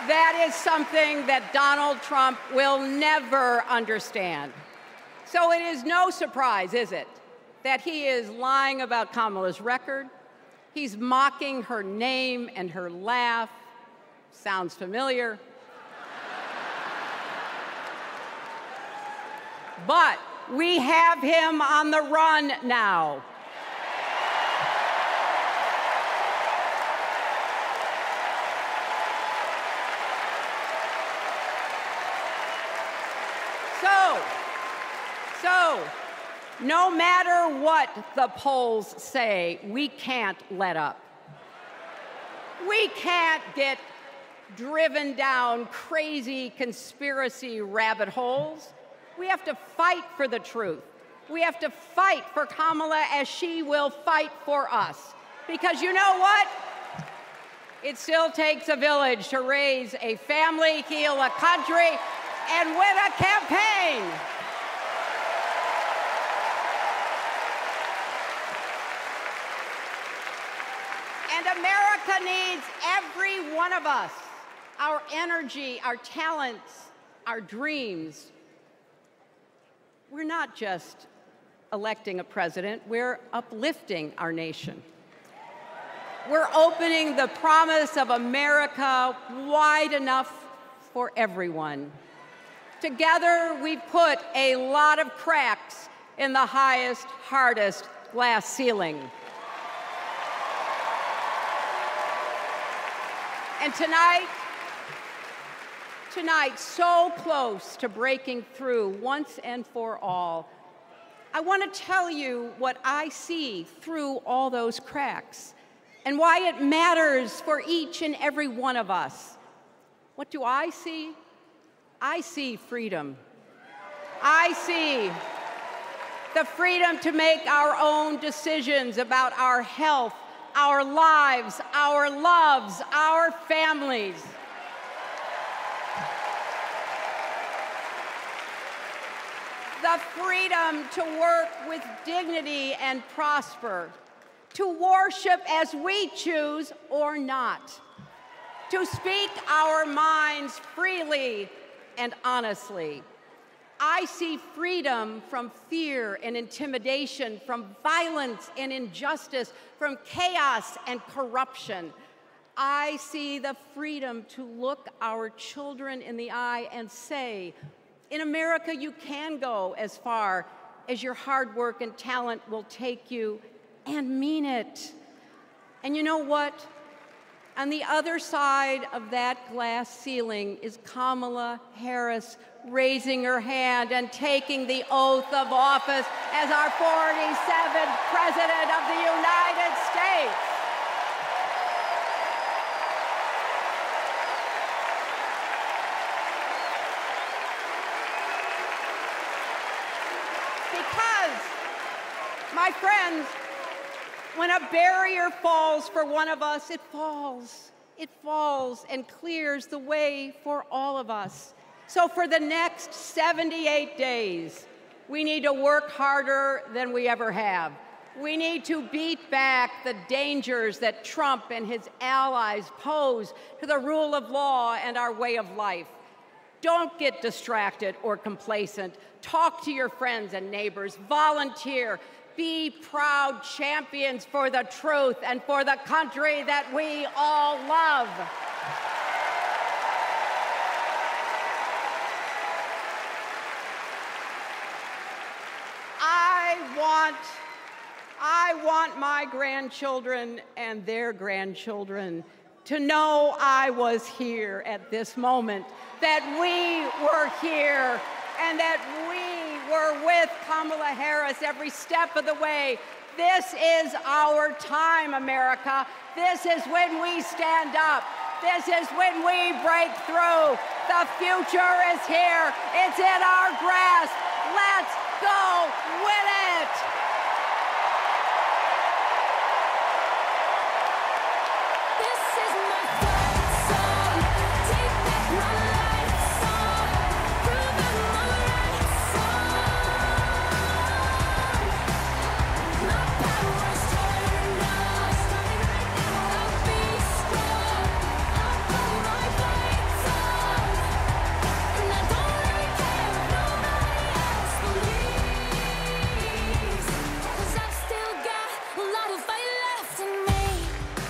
That is something that Donald Trump will never understand. So it is no surprise, is it, that he is lying about Kamala's record. He's mocking her name and her laugh. Sounds familiar. But we have him on the run now. So, no matter what the polls say, we can't let up. We can't get driven down crazy conspiracy rabbit holes. We have to fight for the truth. We have to fight for Kamala as she will fight for us. Because you know what? It still takes a village to raise a family, heal a country, and win a campaign. And America needs every one of us, our energy, our talents, our dreams. We're not just electing a president, we're uplifting our nation. We're opening the promise of America wide enough for everyone. Together, we put a lot of cracks in the highest, hardest glass ceiling. And tonight, so close to breaking through once and for all, I want to tell you what I see through all those cracks and why it matters for each and every one of us. What do I see? I see freedom. I see the freedom to make our own decisions about our health, our lives, our loves, our families. The freedom to work with dignity and prosper, to worship as we choose or not, to speak our minds freely and honestly. I see freedom from fear and intimidation, from violence and injustice, from chaos and corruption. I see the freedom to look our children in the eye and say, in America, you can go as far as your hard work and talent will take you, and mean it. And you know what? On the other side of that glass ceiling is Kamala Harris raising her hand and taking the oath of office as our 47th President of the United States. Because, my friends, when a barrier falls for one of us, it falls. It falls and clears the way for all of us. So for the next 78 days, we need to work harder than we ever have. We need to beat back the dangers that Trump and his allies pose to the rule of law and our way of life. Don't get distracted or complacent. Talk to your friends and neighbors. Volunteer. Be proud champions for the truth and for the country that we all love. I want my grandchildren and their grandchildren to know I was here at this moment, that we were here, and that we were with Kamala Harris every step of the way. This is our time, America. This is when we stand up. This is when we break through. The future is here. It's in our grasp. Let's go win it.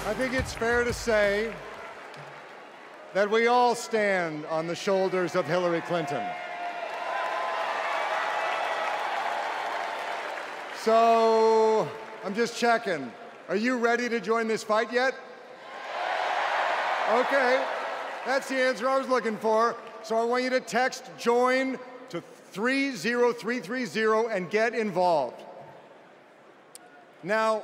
I think it's fair to say that we all stand on the shoulders of Hillary Clinton. So, I'm just checking. Are you ready to join this fight yet? Okay, that's the answer I was looking for. So I want you to text JOIN to 30330 and get involved. Now,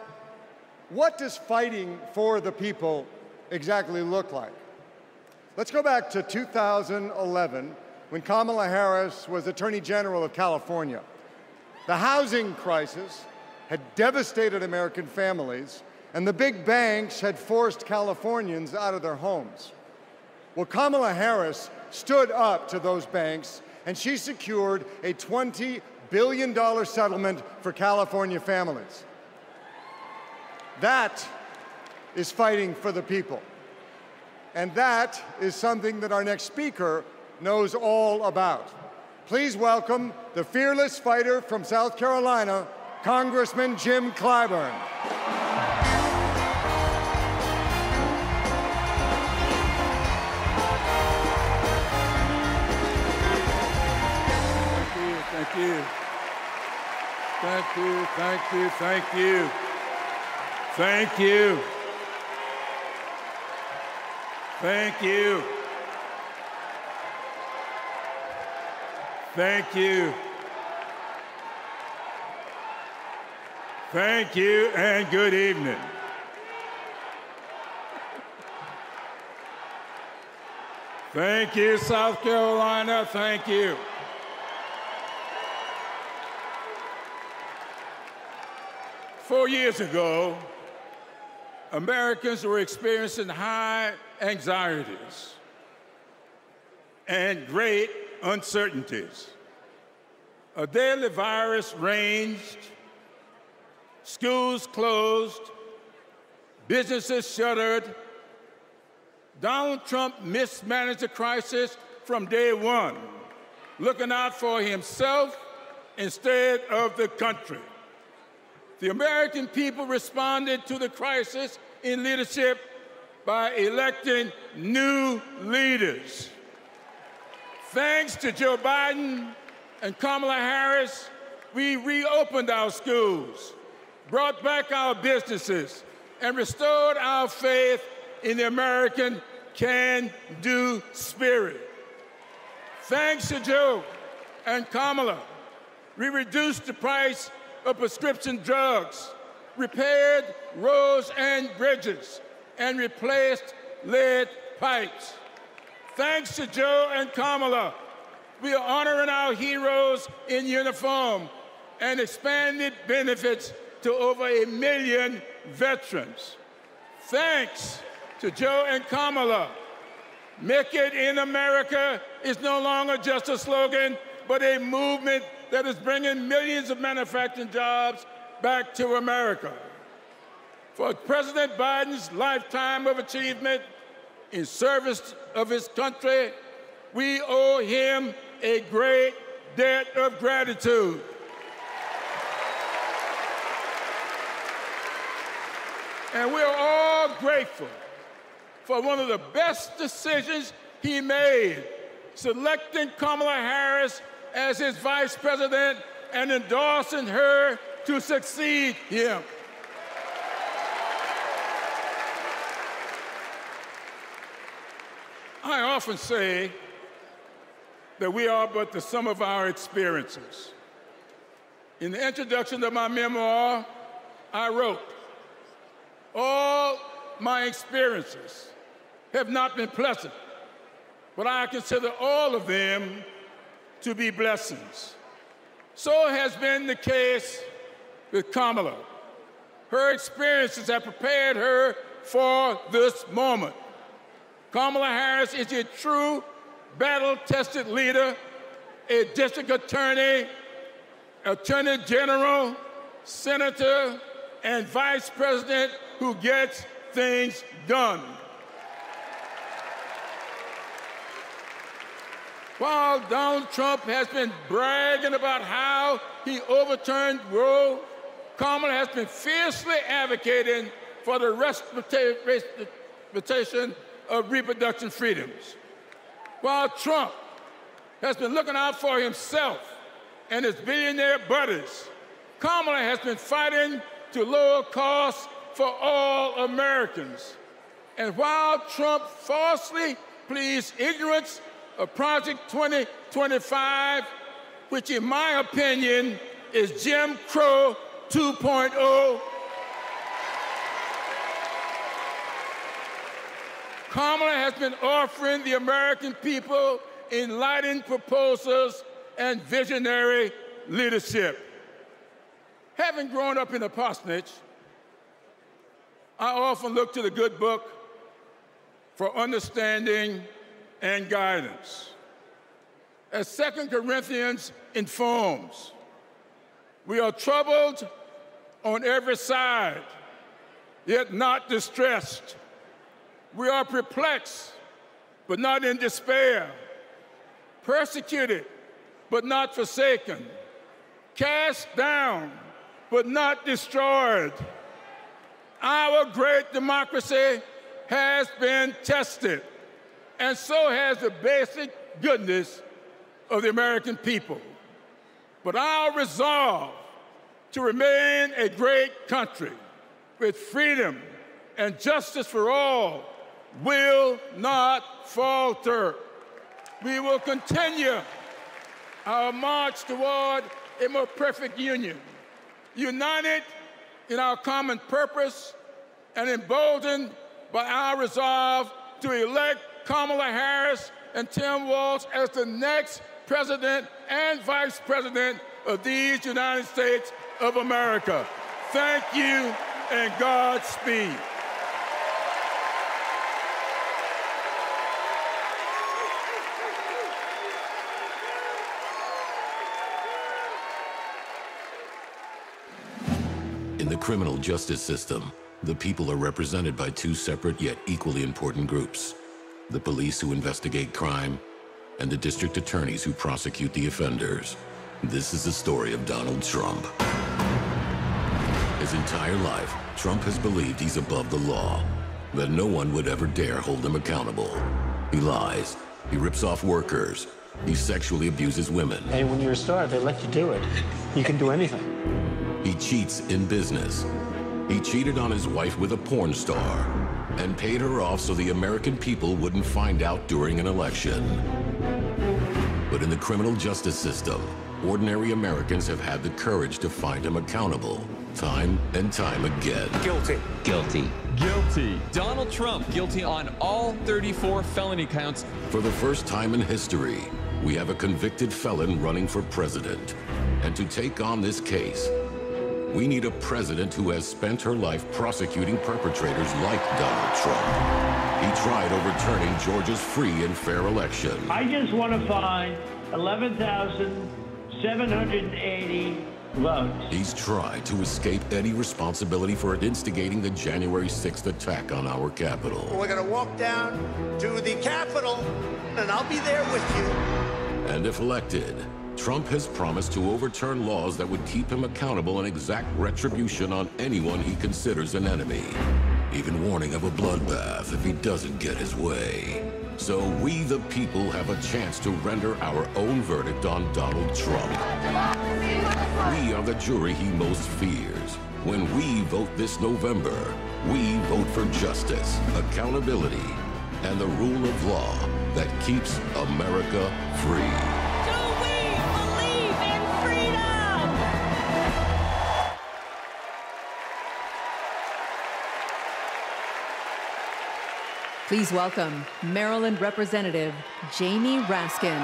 what does fighting for the people exactly look like? Let's go back to 2011 when Kamala Harris was Attorney General of California. The housing crisis had devastated American families, and the big banks had forced Californians out of their homes. Well, Kamala Harris stood up to those banks, and she secured a $20 billion settlement for California families. That is fighting for the people. And that is something that our next speaker knows all about. Please welcome the fearless fighter from South Carolina, Congressman Jim Clyburn. Thank you. Thank you, thank you, thank you. Thank you. Thank you. Thank you. Thank you, and good evening. Thank you, South Carolina. Thank you. Four years ago, Americans were experiencing high anxieties and great uncertainties. A deadly virus raged, schools closed, businesses shuttered. Donald Trump mismanaged the crisis from day one, looking out for himself instead of the country. The American people responded to the crisis in leadership by electing new leaders. Thanks to Joe Biden and Kamala Harris, we reopened our schools, brought back our businesses, and restored our faith in the American can-do spirit. Thanks to Joe and Kamala, we reduced the price of prescription drugs, repaired roads and bridges, and replaced lead pipes. Thanks to Joe and Kamala, we are honoring our heroes in uniform and expanded benefits to over 1 million veterans. Thanks to Joe and Kamala, Make It in America is no longer just a slogan, but a movement that is bringing millions of manufacturing jobs back to America. For President Biden's lifetime of achievement in service of his country, we owe him a great debt of gratitude. And we're all grateful for one of the best decisions he made, selecting Kamala Harris as his vice president and endorsing her to succeed him. I often say that we are but the sum of our experiences. In the introduction of my memoir, I wrote, "All my experiences have not been pleasant, but I consider all of them to be blessings." So has been the case with Kamala. Her experiences have prepared her for this moment. Kamala Harris is a true battle-tested leader, a district attorney, attorney general, senator, and vice president who gets things done. While Donald Trump has been bragging about how he overturned Roe, Kamala has been fiercely advocating for the respectation of reproduction freedoms. While Trump has been looking out for himself and his billionaire buddies, Kamala has been fighting to lower costs for all Americans. And while Trump falsely pleads ignorance of Project 2025, which in my opinion is Jim Crow 2.0, Kamala has been offering the American people enlightened proposals and visionary leadership. Having grown up in a parsonage, I often look to the good book for understanding and guidance. As 2 Corinthians informs, we are troubled on every side, yet not distressed. We are perplexed, but not in despair, persecuted, but not forsaken, cast down, but not destroyed. Our great democracy has been tested, and so has the basic goodness of the American people. But our resolve to remain a great country with freedom and justice for all will not falter. We will continue our march toward a more perfect union, united in our common purpose and emboldened by our resolve to elect Kamala Harris and Tim Walz as the next president and vice president of these United States of America. Thank you and Godspeed. In the criminal justice system, the people are represented by two separate yet equally important groups: the police who investigate crime and the district attorneys who prosecute the offenders. This is the story of Donald Trump. His entire life, Trump has believed he's above the law. that no one would ever dare hold him accountable. He lies. He rips off workers. He sexually abuses women. Hey, when you're a star, they let you do it. You can do anything. He cheats in business. He cheated on his wife with a porn star and paid her off so the American people wouldn't find out during an election. But in the criminal justice system, ordinary Americans have had the courage to find him accountable, time and time again. Guilty. Guilty. Guilty. Donald Trump guilty on all 34 felony counts. For the first time in history, we have a convicted felon running for president. And to take on this case, we need a president who has spent her life prosecuting perpetrators like Donald Trump. He tried overturning Georgia's free and fair election. I just want to find 11,780 votes. He's tried to escape any responsibility for instigating the January 6th attack on our Capitol. We're going to walk down to the Capitol, and I'll be there with you. And if elected, Trump has promised to overturn laws that would keep him accountable and exact retribution on anyone he considers an enemy, even warning of a bloodbath if he doesn't get his way. So we, the people, have a chance to render our own verdict on Donald Trump. We are the jury he most fears. When we vote this November, we vote for justice, accountability, and the rule of law that keeps America free. Please welcome Maryland Representative Jamie Raskin.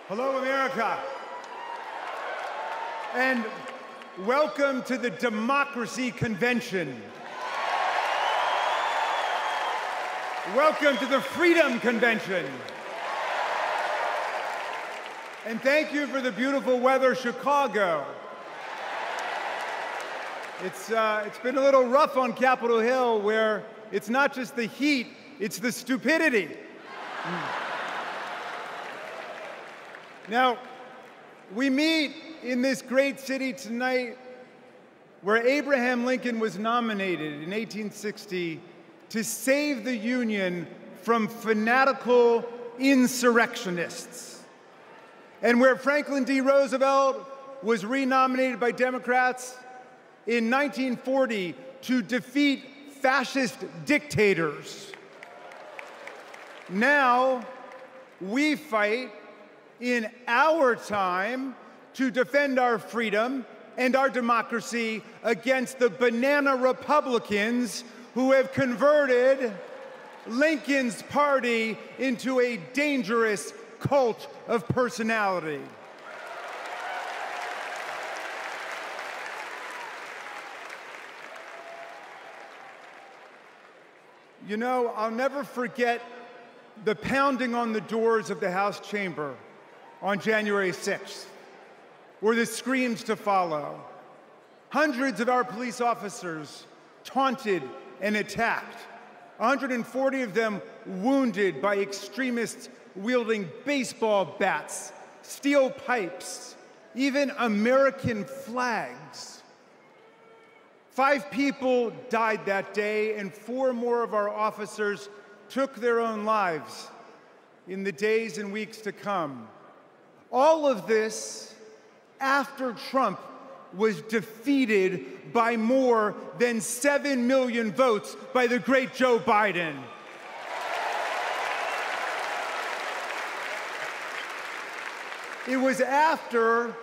Hello, America. And welcome to the Democracy Convention. Welcome to the Freedom Convention. And thank you for the beautiful weather, Chicago. It's been a little rough on Capitol Hill, where it's not just the heat, it's the stupidity. Now, we meet in this great city tonight where Abraham Lincoln was nominated in 1860 to save the Union from fanatical insurrectionists, and where Franklin D. Roosevelt was renominated by Democrats in 1940 to defeat fascist dictators. Now, we fight in our time to defend our freedom and our democracy against the banana Republicans who have converted Lincoln's party into a dangerous cult of personality. You know, I'll never forget the pounding on the doors of the House chamber on January 6th, were the screams to follow. Hundreds of our police officers taunted and attacked, 140 of them wounded by extremists wielding baseball bats, steel pipes, even American flags. 5 people died that day, and 4 more of our officers took their own lives in the days and weeks to come. All of this after Trump was defeated by more than 7 million votes by the great Joe Biden. It was after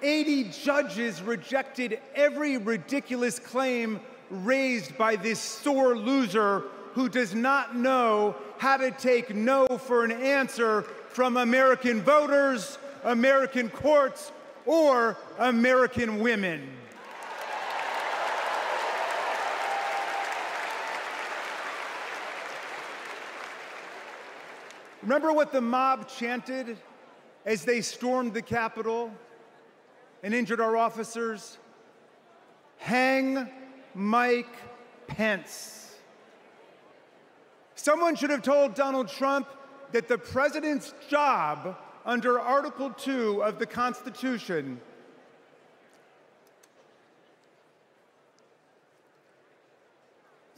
80 judges rejected every ridiculous claim raised by this sore loser who does not know how to take no for an answer from American voters, American courts, or American women. Remember what the mob chanted as they stormed the Capitol and injured our officers? Hang Mike Pence. Someone should have told Donald Trump that the president's job under Article 2 of the Constitution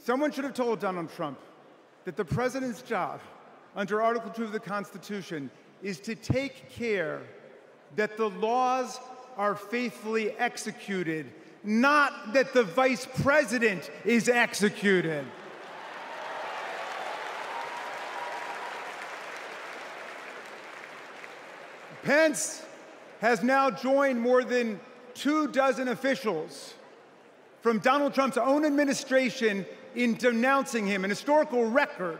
Someone should have told Donald Trump that the president's job under Article 2 of the Constitution is to take care that the laws are faithfully executed, not that the vice president is executed. Pence has now joined more than 24 officials from Donald Trump's own administration in denouncing him, an historical record.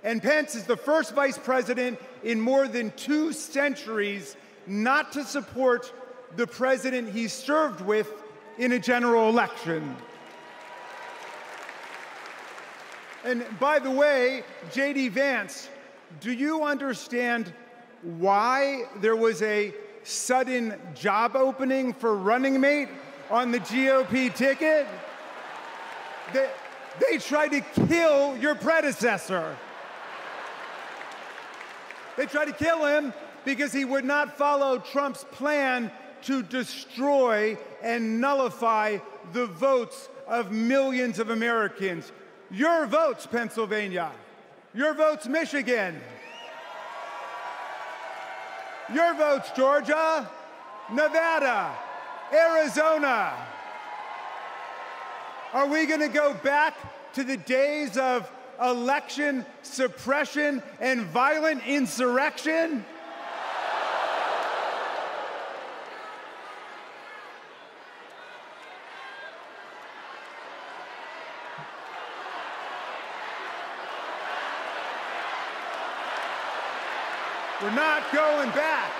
And Pence is the first vice president in more than 2 centuries not to support the president he served with in a general election. And by the way, J.D. Vance, do you understand why there was a sudden job opening for running mate on the GOP ticket? They tried to kill your predecessor. They tried to kill him because he would not follow Trump's plan to destroy and nullify the votes of millions of Americans. Your votes, Pennsylvania. Your votes, Michigan. Your votes, Georgia, Nevada, Arizona. Are we going to go back to the days of election suppression and violent insurrection? We're not going back.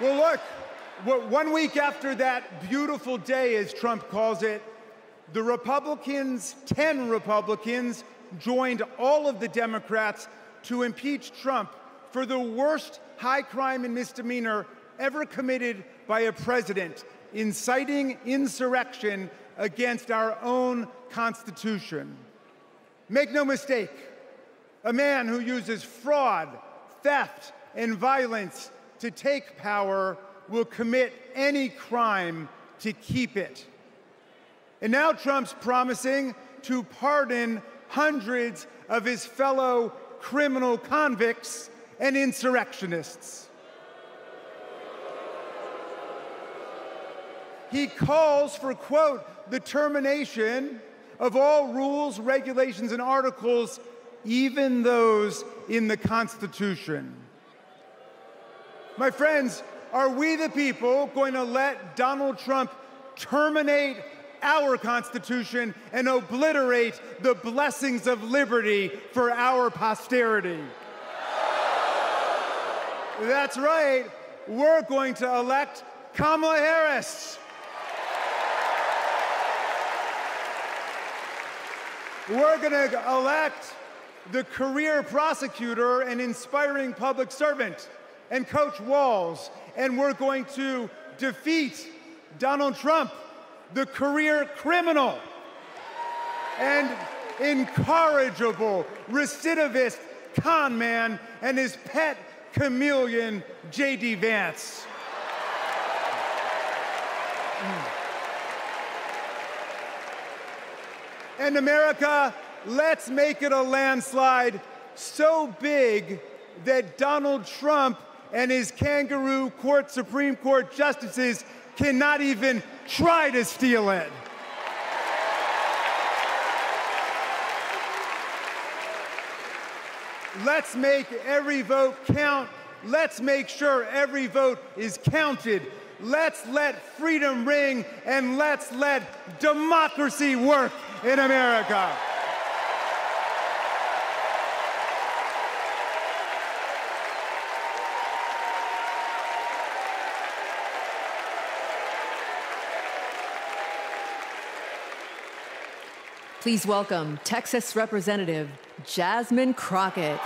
Well, look, 1 week after that beautiful day, as Trump calls it, the Republicans, 10 Republicans, joined all of the Democrats to impeach Trump for the worst high crime and misdemeanor ever committed by a president, inciting insurrection against our own Constitution. Make no mistake, a man who uses fraud, theft, and violence to take power will commit any crime to keep it. And now Trump's promising to pardon hundreds of his fellow criminal convicts and insurrectionists. He calls for, quote, the termination of all rules, regulations, and articles, even those in the Constitution. My friends, are we the people going to let Donald Trump terminate our Constitution and obliterate the blessings of liberty for our posterity? That's right, we're going to elect Kamala Harris. We're going to elect the career prosecutor and inspiring public servant and Coach Walz, and we're going to defeat Donald Trump, the career criminal and incorrigible recidivist con man, and his pet chameleon, J.D. Vance. And America, let's make it a landslide so big that Donald Trump and his kangaroo court Supreme Court justices cannot even try to steal it. Let's make every vote count. Let's make sure every vote is counted. Let's let freedom ring, and let's let democracy work in America. Please welcome Texas Representative Jasmine Crockett.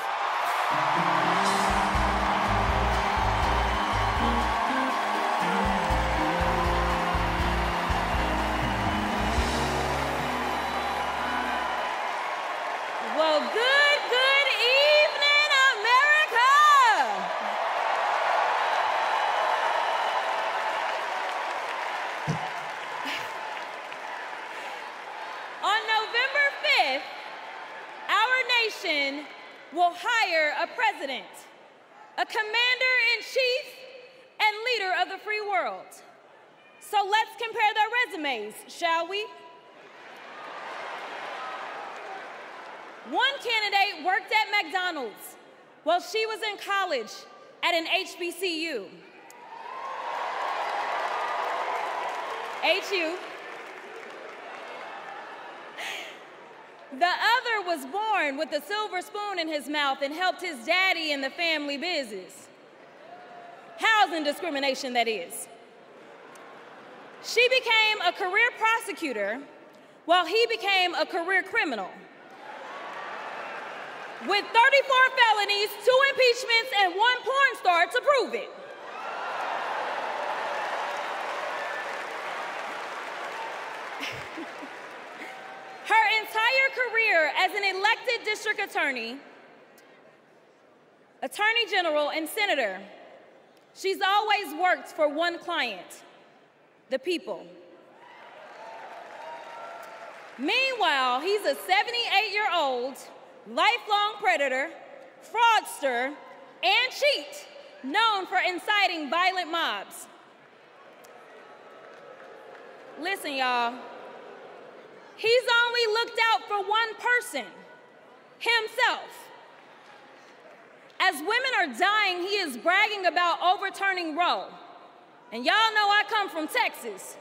Well, good evening, America! On November 5th, our nation will hire a president, a commander-in-chief, and leader of the free world. So let's compare their resumes, shall we? One candidate worked at McDonald's while she was in college at an HBCU. HU. The other was born with a silver spoon in his mouth and helped his daddy in the family business. Housing discrimination, that is. She became a career prosecutor while he became a career criminal. With 34 felonies, 2 impeachments, and 1 porn star to prove it. Her entire career as an elected district attorney, attorney general, and senator, she's always worked for one client, the people. Meanwhile, he's a 78-year-old, lifelong predator, fraudster, and cheat, known for inciting violent mobs. Listen, y'all, he's only looked out for one person, himself. As women are dying, he is bragging about overturning Roe. And y'all know I come from Texas.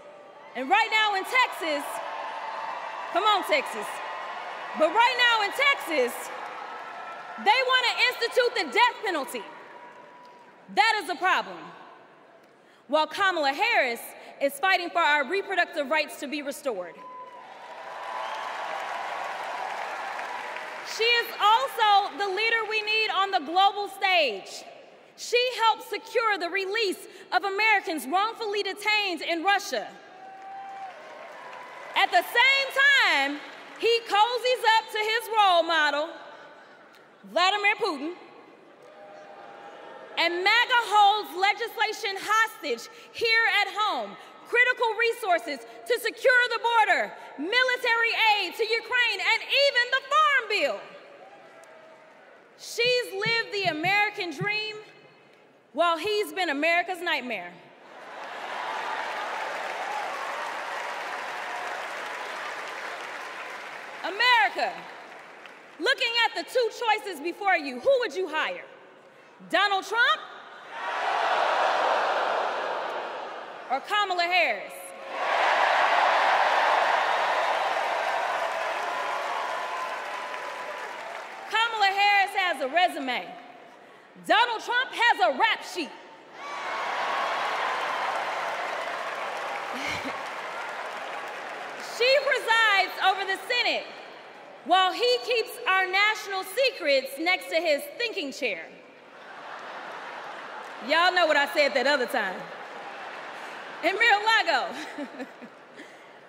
And right now in Texas, come on, Texas. But right now in Texas, they want to institute the death penalty. That is a problem. While Kamala Harris is fighting for our reproductive rights to be restored. She is also the leader we need on the global stage. She helped secure the release of Americans wrongfully detained in Russia. At the same time, he cozies up to his role model, Vladimir Putin, and MAGA holds legislation hostage here at home, critical resources to secure the border, military aid to Ukraine, and even the Farm Bill. She's lived the American dream while he's been America's nightmare. America, looking at the 2 choices before you, who would you hire? Donald Trump or Kamala Harris? Kamala Harris has a resume. Donald Trump has a rap sheet. She presides over the Senate while he keeps our national secrets next to his thinking chair. Y'all know what I said that other time. In Mar-a-Lago.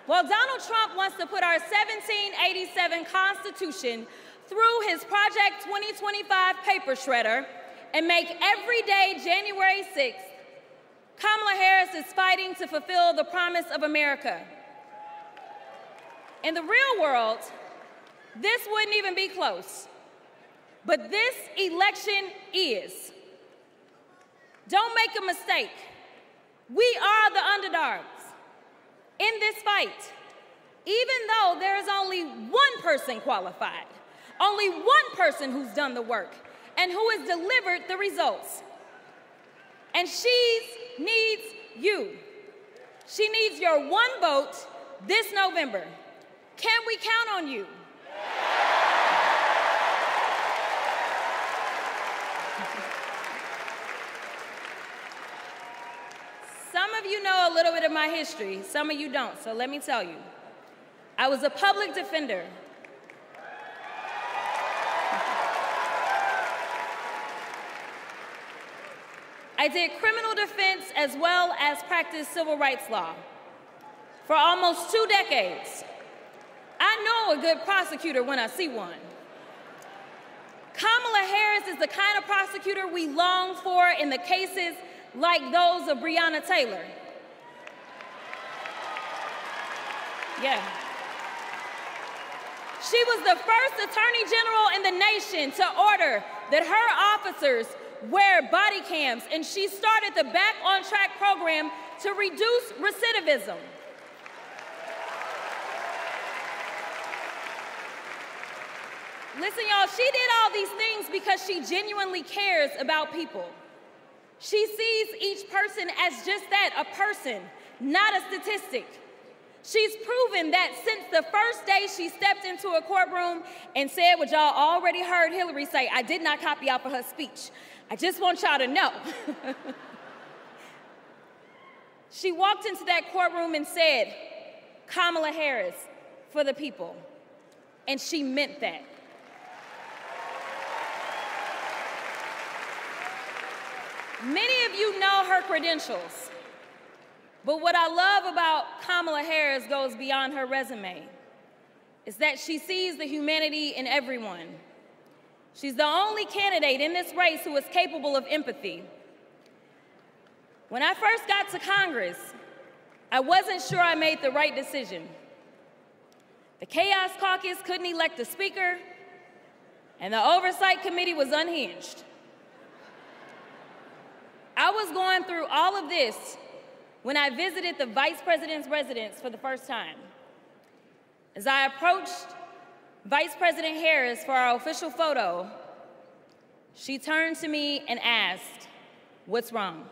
Well, Donald Trump wants to put our 1787 Constitution through his Project 2025 paper shredder and make every day January 6th. Kamala Harris is fighting to fulfill the promise of America. In the real world, this wouldn't even be close. But this election is. Don't make a mistake. We are the underdogs in this fight, even though there is only one person qualified, only one person who's done the work, and who has delivered the results. And she needs you. She needs your one vote this November. Can we count on you? Some of you know a little bit of my history, some of you don't, so let me tell you. I was a public defender. I did criminal defense as well as practiced civil rights law for almost 2 decades. I know a good prosecutor when I see one. Kamala Harris is the kind of prosecutor we long for in the cases like those of Breonna Taylor. Yeah. She was the first Attorney General in the nation to order that her officers wear body cams, and she started the Back on Track program to reduce recidivism. Listen, y'all, she did all these things because she genuinely cares about people. She sees each person as just that, a person, not a statistic. She's proven that since the first day she stepped into a courtroom and said what y'all already heard Hillary say, I did not copy off of her speech. I just want y'all to know. She walked into that courtroom and said, Kamala Harris for the people. And she meant that. Many of you know her credentials, but what I love about Kamala Harris goes beyond her resume, is that she sees the humanity in everyone. She's the only candidate in this race who is capable of empathy. When I first got to Congress, I wasn't sure I made the right decision. The Chaos Caucus couldn't elect a speaker, and the Oversight Committee was unhinged. I was going through all of this when I visited the Vice President's residence for the first time. As I approached Vice President Harris for our official photo, she turned to me and asked, "What's wrong?"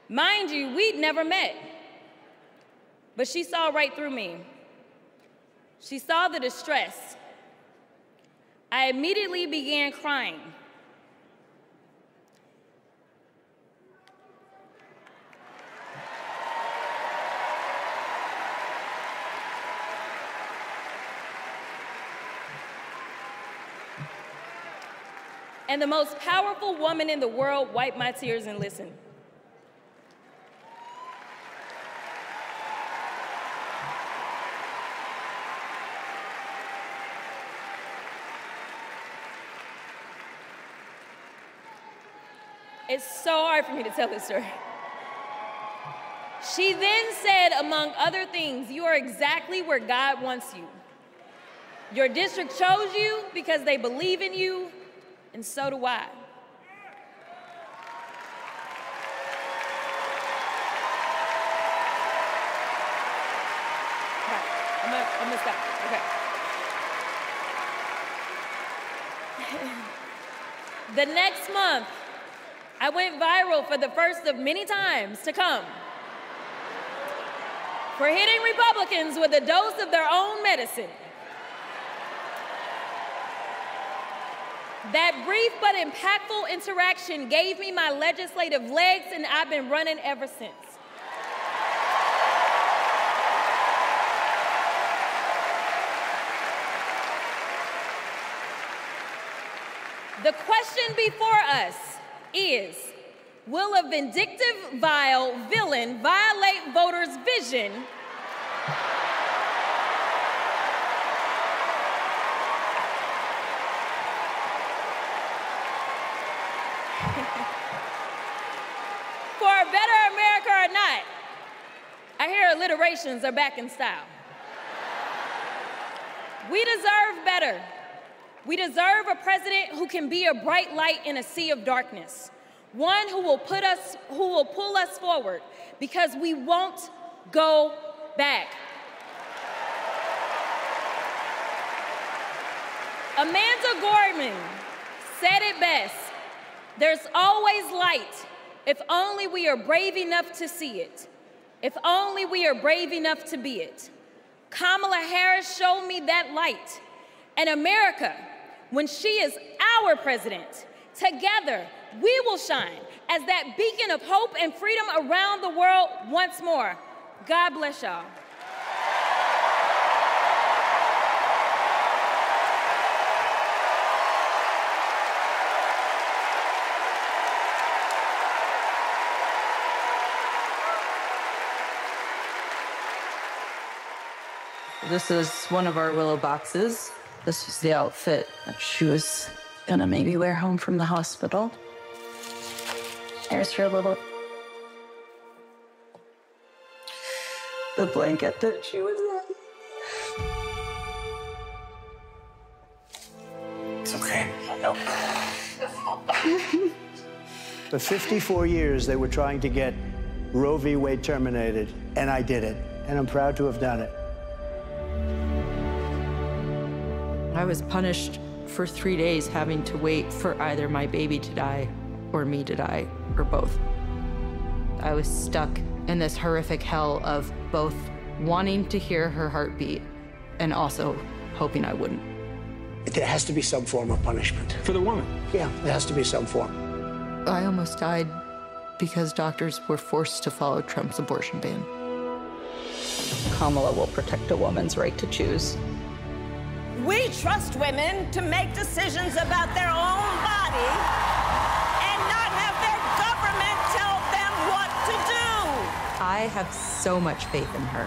Mind you, we'd never met, but she saw right through me. She saw the distress. I immediately began crying. And the most powerful woman in the world wiped my tears and listened. It's so hard for me to tell this story. She then said, among other things, "You are exactly where God wants you. Your district chose you because they believe in you, and so do I." I'm gonna stop. Okay. The next month, I went viral for the first of many times to come for hitting Republicans with a dose of their own medicine. That brief but impactful interaction gave me my legislative legs, and I've been running ever since. The question before us is, will a vindictive, vile villain violate voters' vision for a better America or not? I hear alliterations are back in style. We deserve better. We deserve a president who can be a bright light in a sea of darkness, one who will pull us forward, because we won't go back. Amanda Gorman said it best: "There's always light if only we are brave enough to see it, if only we are brave enough to be it." Kamala Harris showed me that light. And America, when she is our president, together we will shine as that beacon of hope and freedom around the world once more. God bless y'all. This is one of our Willow boxes. This was the outfit that she was gonna maybe wear home from the hospital. Here's her little... the blanket that she was in. It's okay. No. For 54 years, they were trying to get Roe v. Wade terminated, and I did it, and I'm proud to have done it. I was punished for 3 days having to wait for either my baby to die or me to die, or both. I was stuck in this horrific hell of both wanting to hear her heartbeat and also hoping I wouldn't. There has to be some form of punishment. For the woman? Yeah, there has to be some form. I almost died because doctors were forced to follow Trump's abortion ban. Kamala will protect a woman's right to choose. We trust women to make decisions about their own body and not have their government tell them what to do. I have so much faith in her.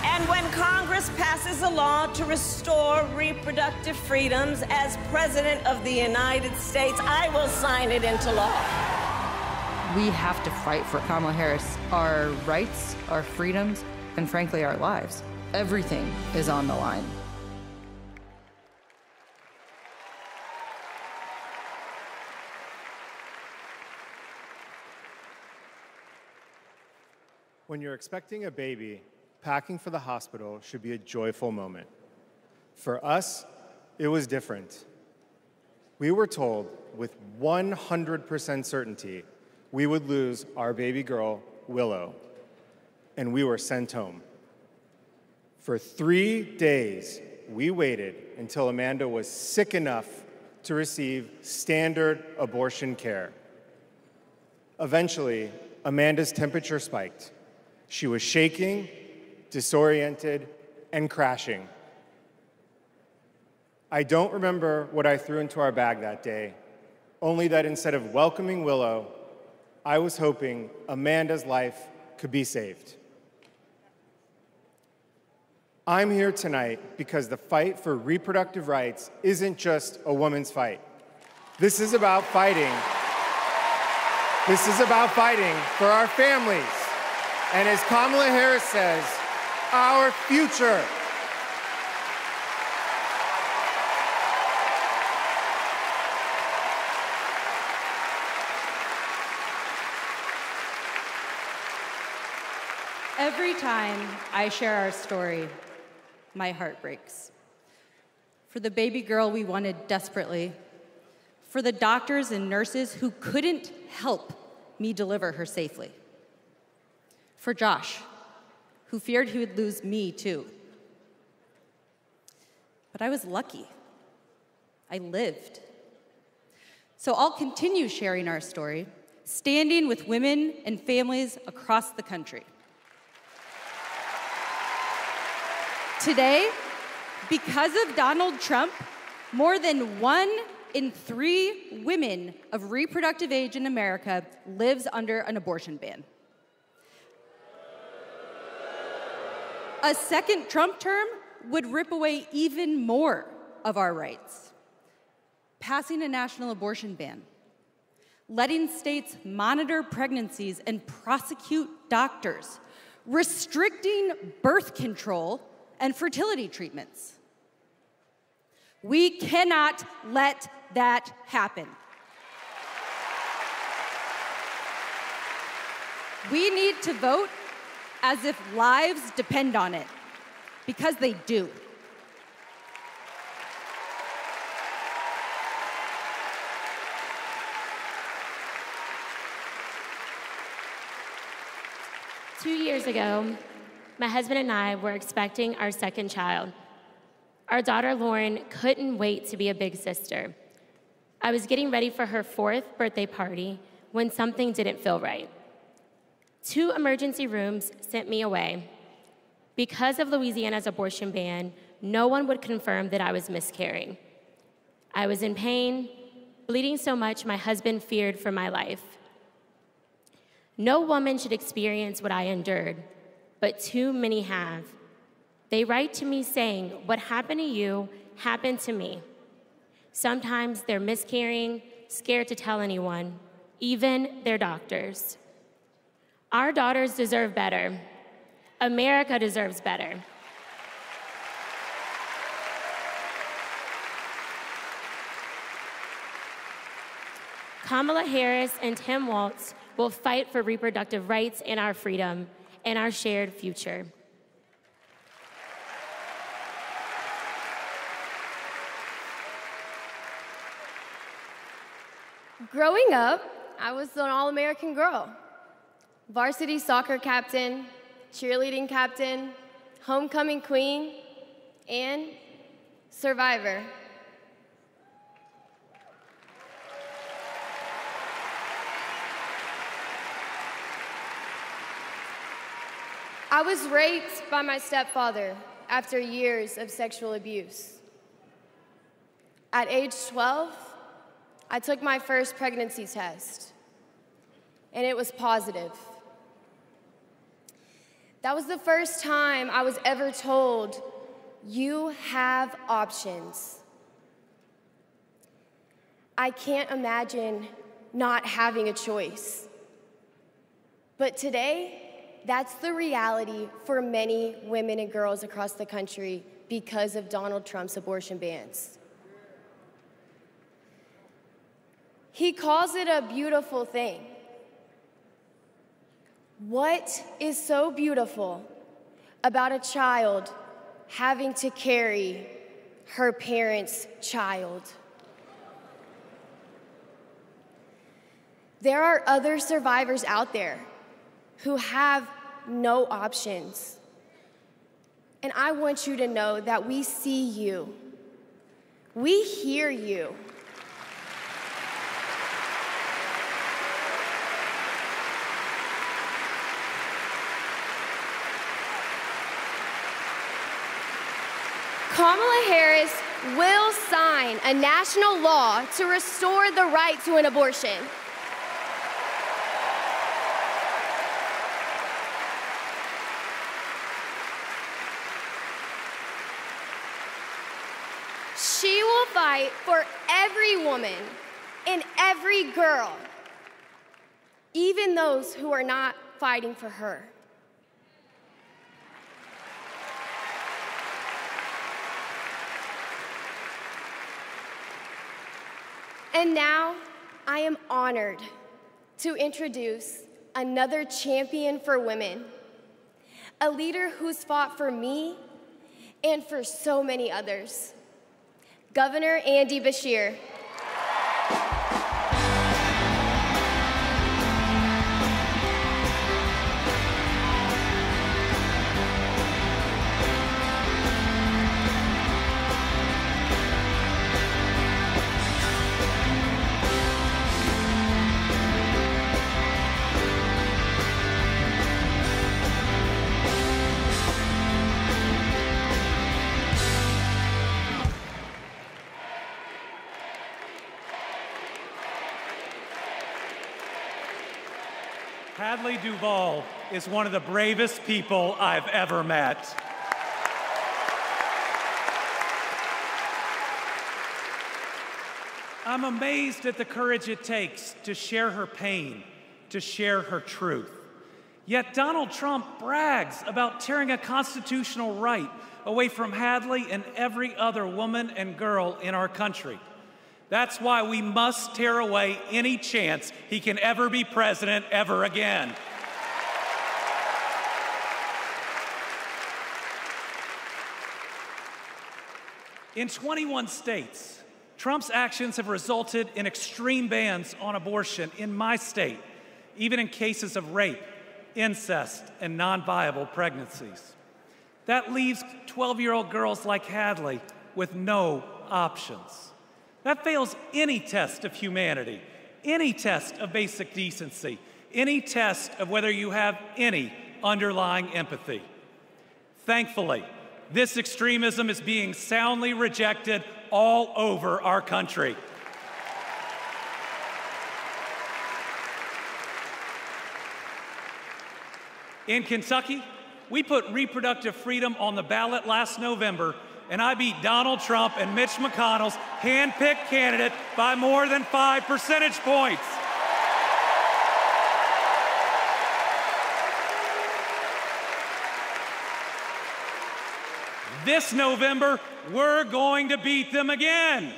And when Congress passes a law to restore reproductive freedoms as President of the United States, I will sign it into law. We have to fight for Kamala Harris. Our rights, our freedoms, and frankly, our lives. Everything is on the line. When you're expecting a baby, packing for the hospital should be a joyful moment. For us, it was different. We were told with 100% certainty we would lose our baby girl, Willow, and we were sent home. For 3 days, we waited until Amanda was sick enough to receive standard abortion care. Eventually, Amanda's temperature spiked. She was shaking, disoriented, and crashing. I don't remember what I threw into our bag that day, only that instead of welcoming Willow, I was hoping Amanda's life could be saved. I'm here tonight because the fight for reproductive rights isn't just a woman's fight. This is about fighting. This is about fighting for our families. And as Kamala Harris says, our future. Every time I share our story, my heart breaks. For the baby girl we wanted desperately, for the doctors and nurses who couldn't help me deliver her safely, for Josh, who feared he would lose me too. But I was lucky. I lived. So I'll continue sharing our story, standing with women and families across the country. Today, because of Donald Trump, more than 1 in 3 women of reproductive age in America lives under an abortion ban. A second Trump term would rip away even more of our rights. Passing a national abortion ban, letting states monitor pregnancies and prosecute doctors, restricting birth control and fertility treatments. We cannot let that happen. We need to vote as if lives depend on it, because they do. Two years ago, my husband and I were expecting our second child. Our daughter, Lauren, couldn't wait to be a big sister. I was getting ready for her 4th birthday party when something didn't feel right. 2 emergency rooms sent me away. Because of Louisiana's abortion ban, no one would confirm that I was miscarrying. I was in pain, bleeding so much my husband feared for my life. No woman should experience what I endured, but too many have. They write to me saying, what happened to you happened to me. Sometimes they're miscarrying, scared to tell anyone, even their doctors. Our daughters deserve better. America deserves better. Kamala Harris and Tim Walz will fight for reproductive rights and our freedom and our shared future. Growing up, I was an all-American girl. Varsity soccer captain, cheerleading captain, homecoming queen, and survivor. I was raped by my stepfather after years of sexual abuse. At age 12, I took my first pregnancy test, and it was positive. That was the first time I was ever told, you have options. I can't imagine not having a choice. But today, that's the reality for many women and girls across the country because of Donald Trump's abortion bans. He calls it a beautiful thing. What is so beautiful about a child having to carry her parent's child? There are other survivors out there who have no options. And I want you to know that we see you. We hear you. Kamala Harris will sign a national law to restore the right to an abortion. She will fight for every woman and every girl, even those who are not fighting for her. And now, I am honored to introduce another champion for women, a leader who's fought for me and for so many others, Governor Andy Beshear. Hadley Duvall is one of the bravest people I've ever met. I'm amazed at the courage it takes to share her pain, to share her truth. Yet Donald Trump brags about tearing a constitutional right away from Hadley and every other woman and girl in our country. That's why we must tear away any chance he can ever be president ever again. In 21 states, Trump's actions have resulted in extreme bans on abortion in my state, even in cases of rape, incest, and non-viable pregnancies. That leaves 12-year-old girls like Hadley with no options. That fails any test of humanity, any test of basic decency, any test of whether you have any underlying empathy. Thankfully, this extremism is being soundly rejected all over our country. In Kentucky, We put reproductive freedom on the ballot last November, and I beat Donald Trump and Mitch McConnell's hand-picked candidate by more than 5 percentage points. This November, we're going to beat them again.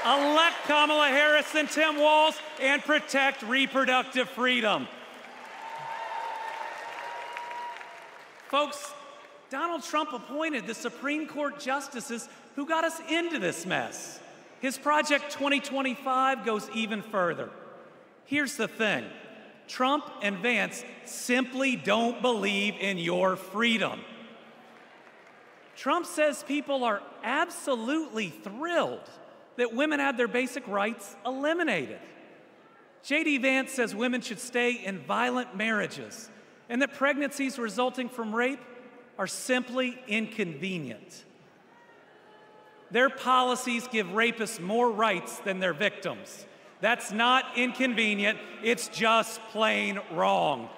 Elect Kamala Harris and Tim Walz and protect reproductive freedom. Folks, Donald Trump appointed the Supreme Court justices who got us into this mess. His Project 2025 goes even further. Here's the thing. Trump and Vance simply don't believe in your freedom. Trump says people are absolutely thrilled that women had their basic rights eliminated. J.D. Vance says women should stay in violent marriages and that pregnancies resulting from rape are simply inconvenient. Their policies give rapists more rights than their victims. That's not inconvenient, it's just plain wrong.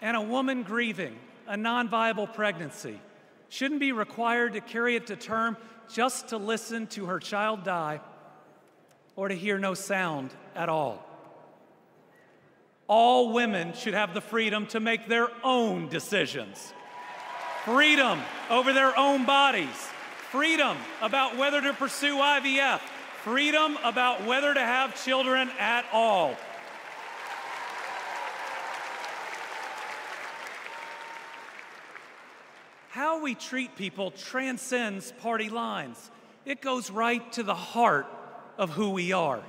And a woman grieving a non-viable pregnancy shouldn't be required to carry it to term just to listen to her child die or to hear no sound at all. All women should have the freedom to make their own decisions. Freedom over their own bodies. Freedom about whether to pursue IVF. Freedom about whether to have children at all. How we treat people transcends party lines. It goes right to the heart of who we are.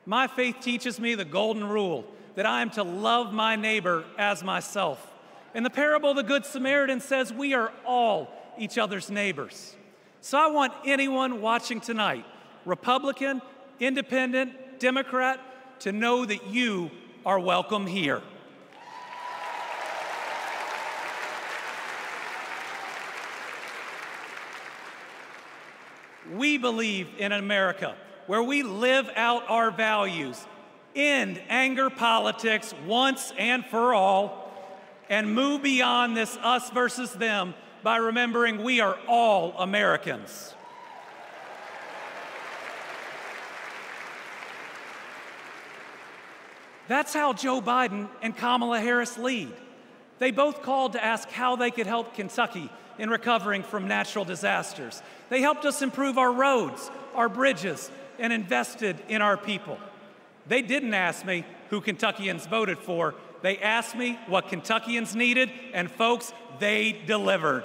My faith teaches me the golden rule that I am to love my neighbor as myself. And the parable of the Good Samaritan says we are all each other's neighbors. So I want anyone watching tonight, Republican, Independent, Democrat, to know that you are welcome here. We believe in America where we live out our values, end anger politics once and for all, and move beyond this us versus them by remembering we are all Americans. That's how Joe Biden and Kamala Harris lead. They both called to ask how they could help Kentucky in recovering from natural disasters. They helped us improve our roads, our bridges, and invested in our people. They didn't ask me who Kentuckians voted for. They asked me what Kentuckians needed, and folks, they delivered.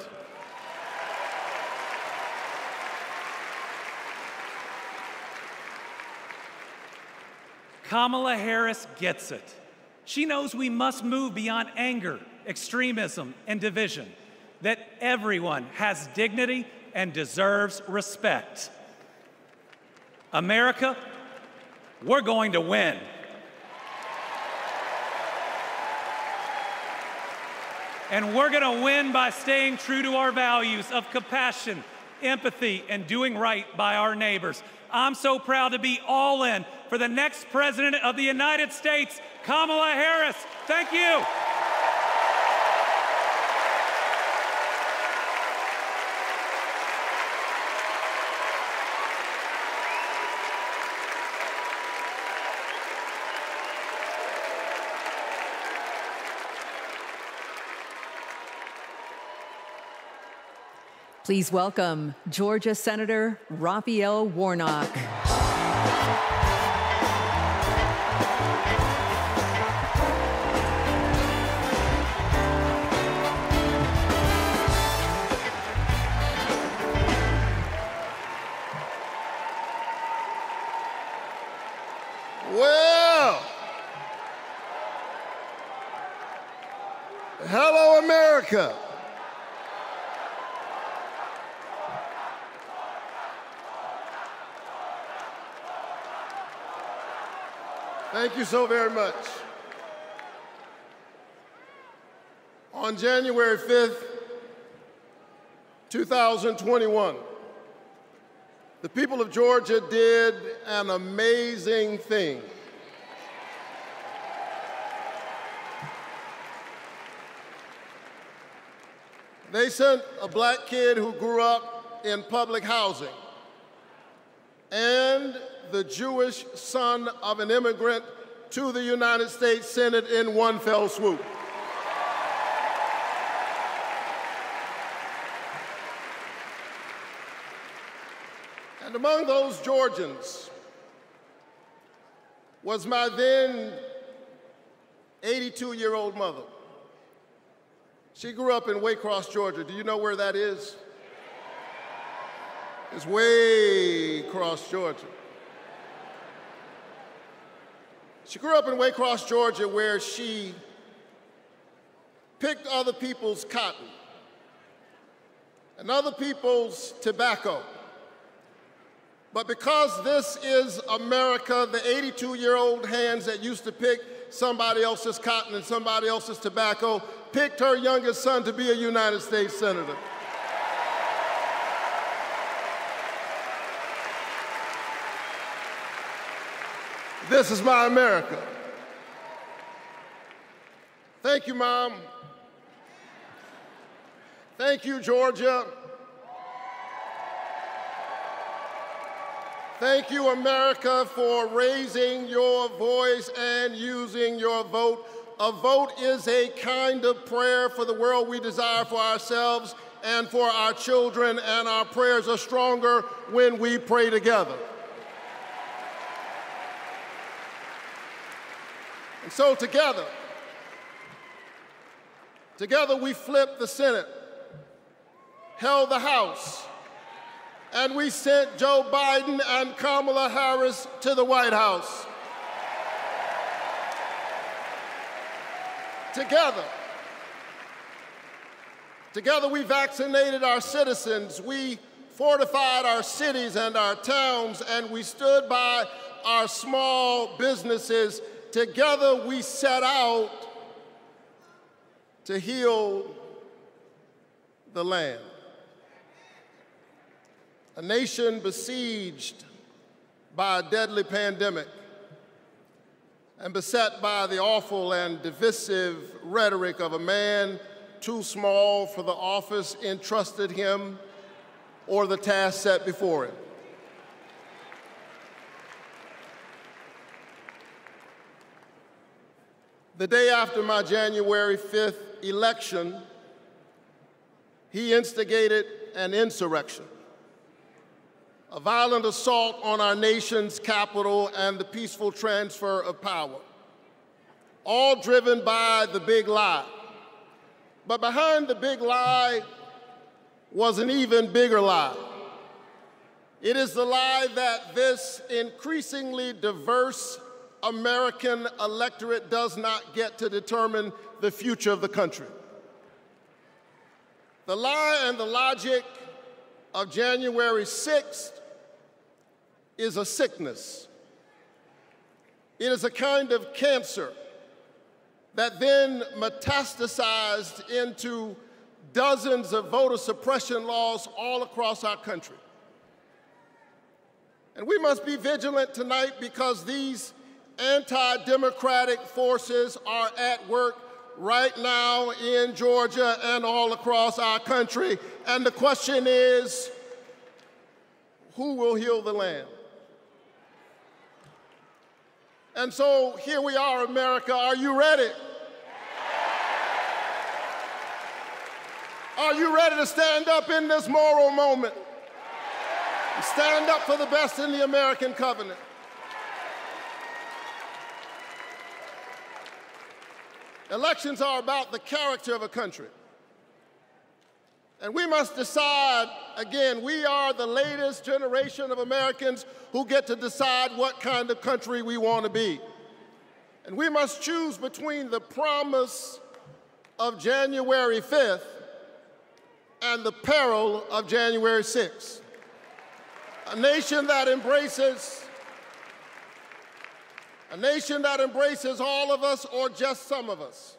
Kamala Harris gets it. She knows we must move beyond anger, extremism, and division, that everyone has dignity and deserves respect. America, we're going to win. And we're going to win by staying true to our values of compassion, empathy, and doing right by our neighbors. I'm so proud to be all in for the next President of the United States, Kamala Harris. Thank you. Please welcome Georgia Senator Raphael Warnock. Well, hello, America. Thank you so very much. On January 5th, 2021, The people of Georgia did an amazing thing. They sent a black kid who grew up in public housing and the Jewish son of an immigrant to the United States Senate in one fell swoop. And among those Georgians was my then 82-year-old mother. She grew up in Waycross, Georgia. Do you know where that is? It's way across Georgia. She grew up in Waycross, Georgia, where she picked other people's cotton and other people's tobacco. But because this is America, the 82-year-old hands that used to pick somebody else's cotton and somebody else's tobacco picked her youngest son to be a United States Senator. This is my America. Thank you, Mom. Thank you, Georgia. Thank you, America, for raising your voice and using your vote. A vote is a kind of prayer for the world we desire for ourselves and for our children, and our prayers are stronger when we pray together. And so together we flipped the Senate, held the House, and we sent Joe Biden and Kamala Harris to the White House. Together we vaccinated our citizens, we fortified our cities and our towns, and we stood by our small businesses. Together we set out to heal the land. A nation besieged by a deadly pandemic and beset by the awful and divisive rhetoric of a man too small for the office entrusted him or the task set before him. The day after my January 5th election, he instigated an insurrection, a violent assault on our nation's capital and the peaceful transfer of power, all driven by the big lie. But behind the big lie was an even bigger lie. It is the lie that this increasingly diverse American electorate does not get to determine the future of the country. The lie and the logic of January 6th is a sickness. It is a kind of cancer that then metastasized into dozens of voter suppression laws all across our country. And we must be vigilant tonight because these anti-democratic forces are at work right now in Georgia and all across our country. And the question is, who will heal the land? And so here we are, America. Are you ready? Are you ready to stand up in this moral moment? Stand up for the best in the American covenant. Elections are about the character of a country. And we must decide, again, we are the latest generation of Americans who get to decide what kind of country we want to be. And we must choose between the promise of January 5th and the peril of January 6th. A nation that embraces all of us or just some of us.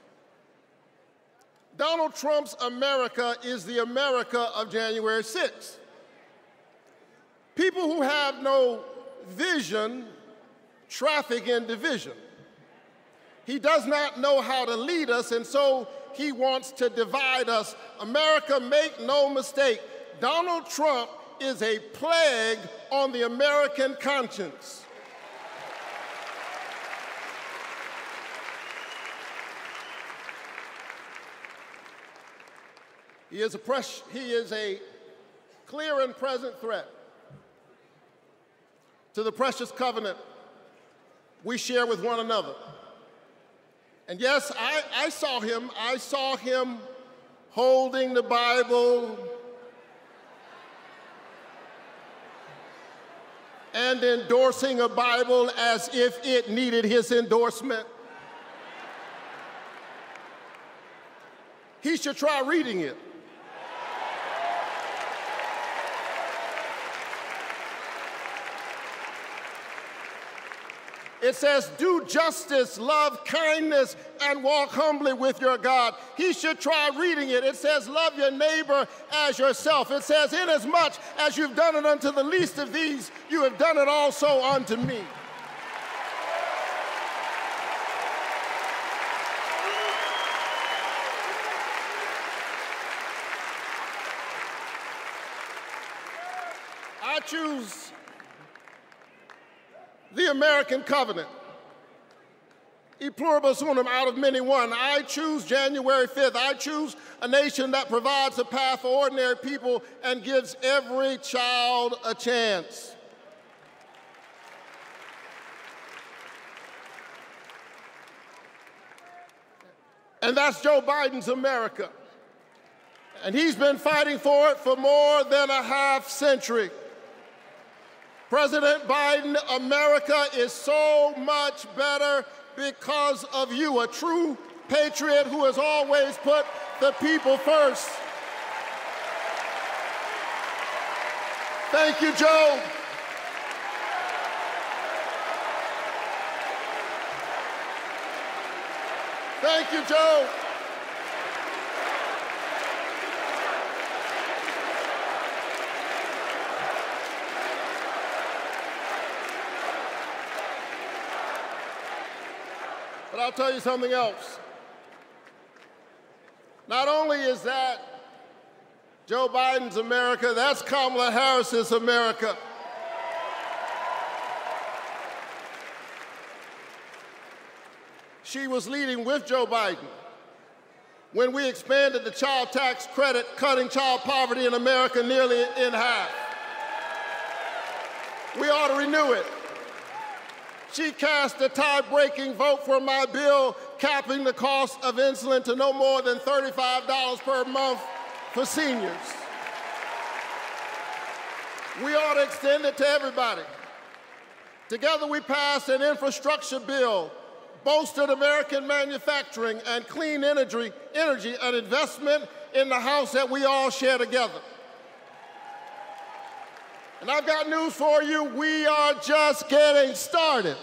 Donald Trump's America is the America of January 6th. People who have no vision traffic in division. He does not know how to lead us, and so he wants to divide us. America, make no mistake, Donald Trump is a plague on the American conscience. He is a clear and present threat to the precious covenant we share with one another. And yes, I saw him holding the Bible and endorsing a Bible as if it needed his endorsement. He should try reading it. It says, do justice, love kindness, and walk humbly with your God. He should try reading it. It says, love your neighbor as yourself. It says, inasmuch as you've done it unto the least of these, you have done it also unto me. I choose the American covenant. E pluribus unum, out of many one. I choose January 5th. I choose a nation that provides a path for ordinary people and gives every child a chance. And that's Joe Biden's America. And he's been fighting for it for more than a half century. President Biden, America is so much better because of you, a true patriot who has always put the people first. Thank you, Joe. Thank you, Joe. But I'll tell you something else. Not only is that Joe Biden's America, that's Kamala Harris's America. She was leading with Joe Biden when we expanded the child tax credit, cutting child poverty in America nearly in half. We ought to renew it. She cast a tie-breaking vote for my bill capping the cost of insulin to no more than $35 per month for seniors. We ought to extend it to everybody. Together we passed an infrastructure bill, bolstered American manufacturing and clean energy, an investment in the house that we all share together. And I've got news for you, we are just getting started.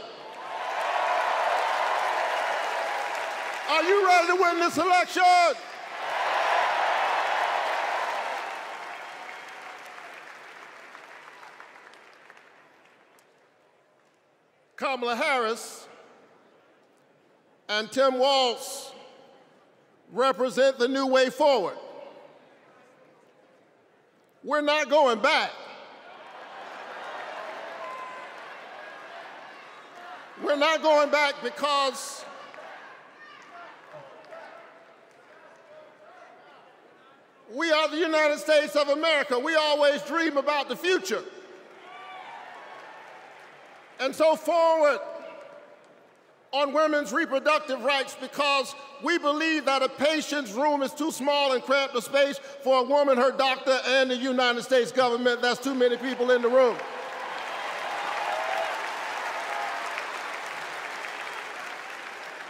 Are you ready to win this election? Kamala Harris and Tim Walz represent the new way forward. We're not going back. We're not going back because we are the United States of America. We always dream about the future. And so forward on women's reproductive rights, because we believe that a patient's room is too small and cramped a space for a woman, her doctor, and the United States government. That's too many people in the room.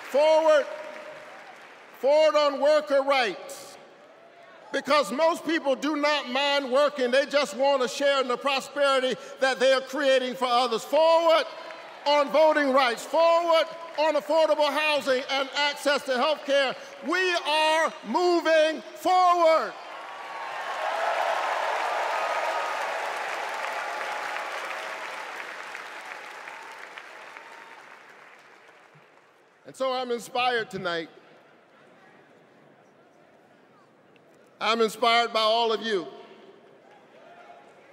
Forward on worker rights, because most people do not mind working. They just want to share in the prosperity that they are creating for others. Forward on voting rights, forward on affordable housing and access to health care. We are moving forward. And so I'm inspired tonight. I'm inspired by all of you.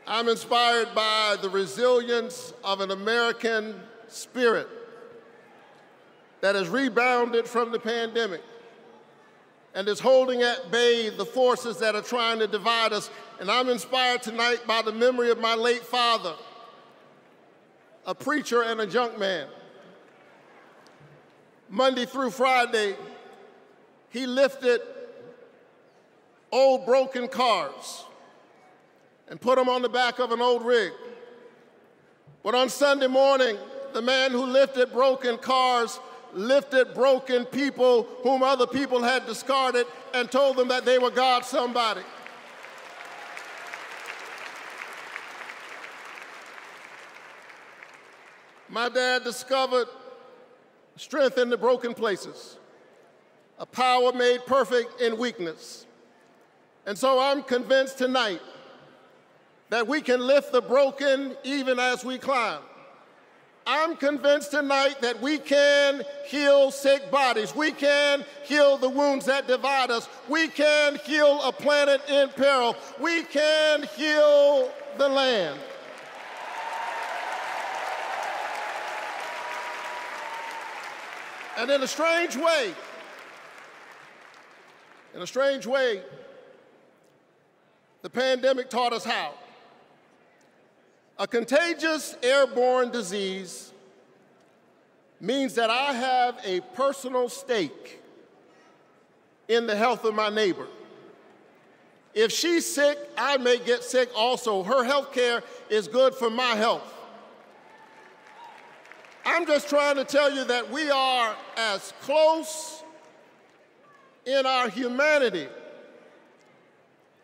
I'm inspired by the resilience of an American spirit that has rebounded from the pandemic and is holding at bay the forces that are trying to divide us. And I'm inspired tonight by the memory of my late father, a preacher and a junk man. Monday through Friday, he lifted old broken cars and put them on the back of an old rig. But on Sunday morning, the man who lifted broken cars lifted broken people whom other people had discarded and told them that they were God's somebody. My dad discovered strength in the broken places, a power made perfect in weakness. And so I'm convinced tonight that we can lift the broken even as we climb. I'm convinced tonight that we can heal sick bodies. We can heal the wounds that divide us. We can heal a planet in peril. We can heal the land. And in a strange way, the pandemic taught us how. A contagious airborne disease means that I have a personal stake in the health of my neighbor. If she's sick, I may get sick also. Her health care is good for my health. I'm just trying to tell you that we are as close in our humanity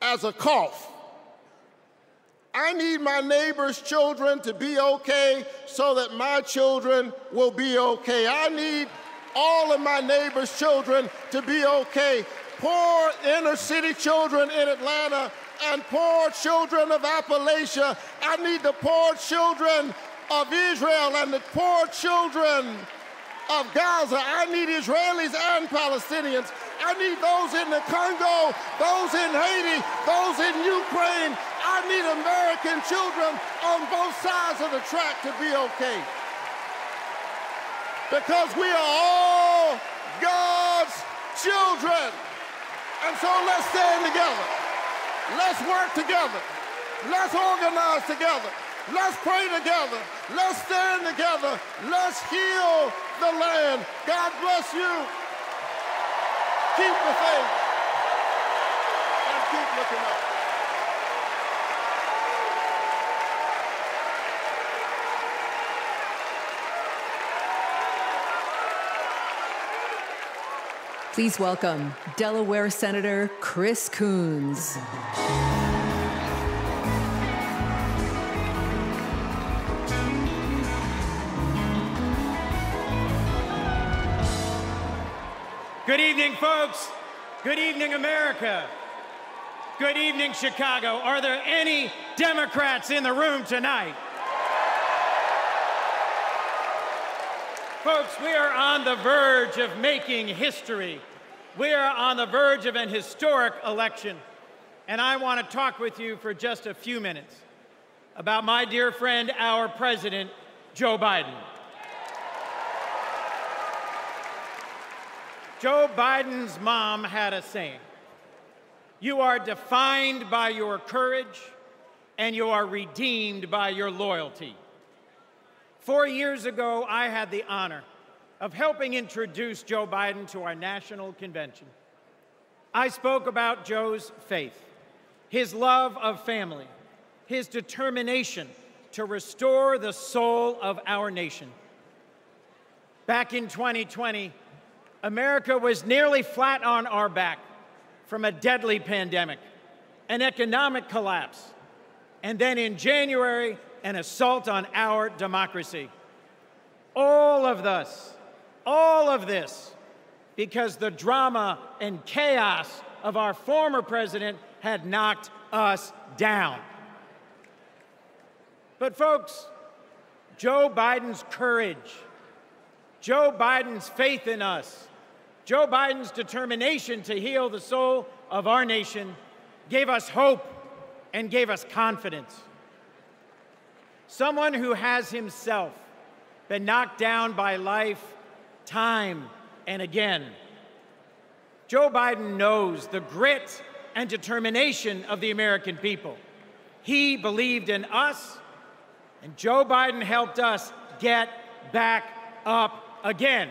as a cough. I need my neighbor's children to be okay so that my children will be okay. I need all of my neighbor's children to be okay. Poor inner city children in Atlanta and poor children of Appalachia. I need the poor children of Israel and the poor children of Gaza. I need Israelis and Palestinians. I need those in the Congo, those in Haiti, those in Ukraine. I need American children on both sides of the track to be okay. Because we are all God's children. And so let's stand together. Let's work together. Let's organize together. Let's pray together. Let's stand together. Let's heal the land. God bless you. Keep the faith and keep looking up. Please welcome Delaware Senator Chris Coons. Good evening, folks. Good evening, America. Good evening, Chicago. Are there any Democrats in the room tonight? Folks, we are on the verge of making history. We are on the verge of an historic election. And I want to talk with you for just a few minutes about my dear friend, our president, Joe Biden. Joe Biden's mom had a saying: "You are defined by your courage, and you are redeemed by your loyalty." 4 years ago, I had the honor of helping introduce Joe Biden to our national convention. I spoke about Joe's faith, his love of family, his determination to restore the soul of our nation. Back in 2020, America was nearly flat on our back from a deadly pandemic, an economic collapse, and then in January, an assault on our democracy. All of this, because the drama and chaos of our former president had knocked us down. But folks, Joe Biden's courage, Joe Biden's faith in us, Joe Biden's determination to heal the soul of our nation gave us hope and gave us confidence. Someone who has himself been knocked down by life time and again. Joe Biden knows the grit and determination of the American people. He believed in us, and Joe Biden helped us get back up again.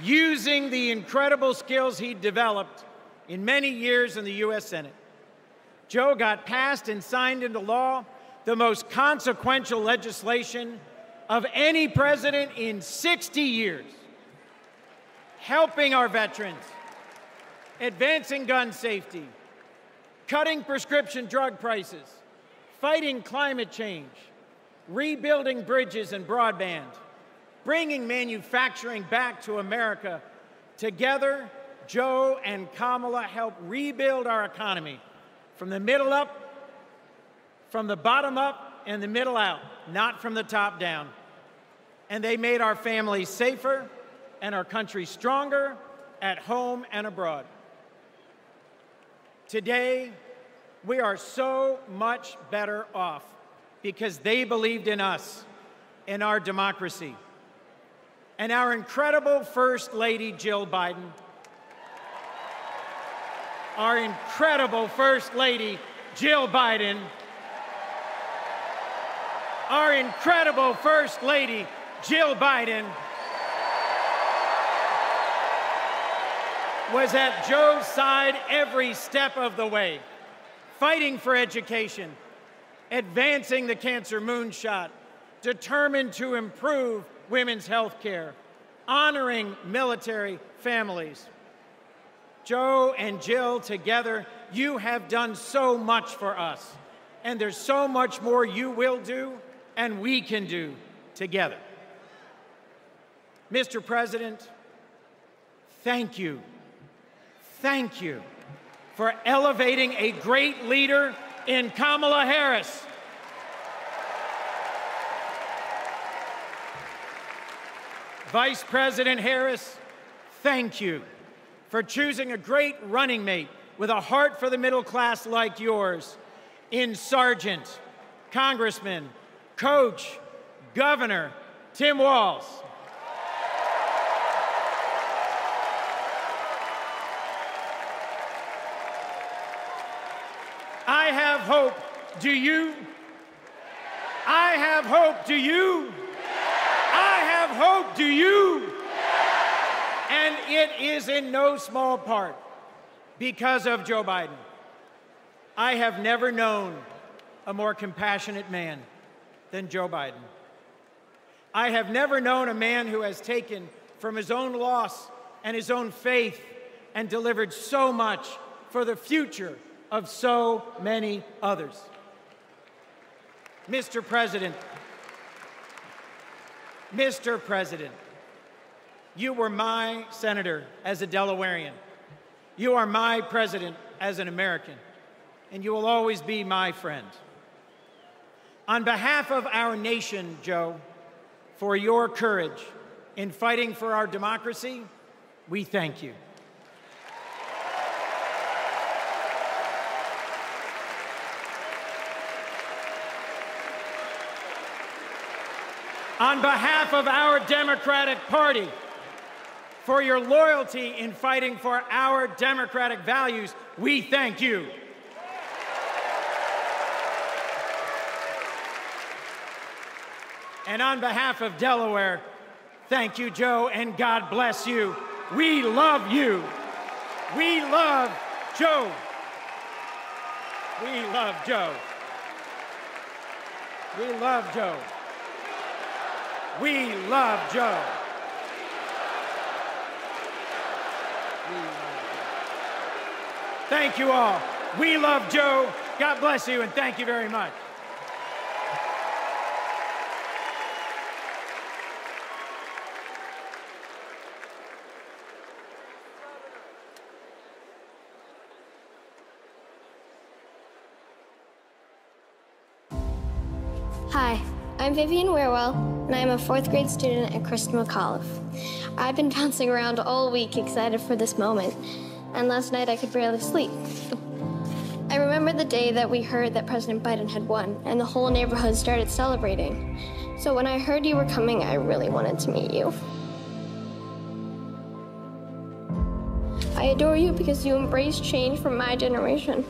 Using the incredible skills he developed in many years in the U.S. Senate, Joe got passed and signed into law the most consequential legislation of any president in 60 years, helping our veterans, advancing gun safety, cutting prescription drug prices, fighting climate change, rebuilding bridges and broadband, bringing manufacturing back to America. Together, Joe and Kamala helped rebuild our economy from the middle up, from the bottom up, and the middle out, not from the top down. And they made our families safer and our country stronger at home and abroad. Today, we are so much better off because they believed in us, in our democracy. And our incredible First Lady, Jill Biden, our incredible First Lady, Jill Biden, our incredible First Lady, Jill Biden, was at Joe's side every step of the way, fighting for education, advancing the cancer moonshot, determined to improve women's health care, honoring military families. Joe and Jill, together, you have done so much for us, and there's so much more you will do and we can do together. Mr. President, thank you. Thank you for elevating a great leader in Kamala Harris. Vice President Harris, thank you for choosing a great running mate with a heart for the middle class like yours in Sergeant, Congressman, Coach, Governor Tim Walz. I have hope. Do you? I have hope. Do you? I have hope. Do you? And it is in no small part because of Joe Biden. I have never known a more compassionate man than Joe Biden. I have never known a man who has taken from his own loss and his own faith and delivered so much for the future of so many others. Mr. President, you were my senator as a Delawarean. You are my president as an American, and you will always be my friend. On behalf of our nation, Joe, for your courage in fighting for our democracy, we thank you. On behalf of our Democratic Party, for your loyalty in fighting for our democratic values, we thank you. And on behalf of Delaware, thank you, Joe, and God bless you. We love you. We love Joe. We love Joe. We love Joe. We love Joe. Thank you all. We love Joe. God bless you, and thank you very much. Hi, I'm Vivian Werewell, and I'm a 4th grade student at Christian McAuliffe. I've been bouncing around all week excited for this moment, and last night I could barely sleep. I remember the day that we heard that President Biden had won, and the whole neighborhood started celebrating. So when I heard you were coming, I really wanted to meet you. I adore you because you embrace change from my generation.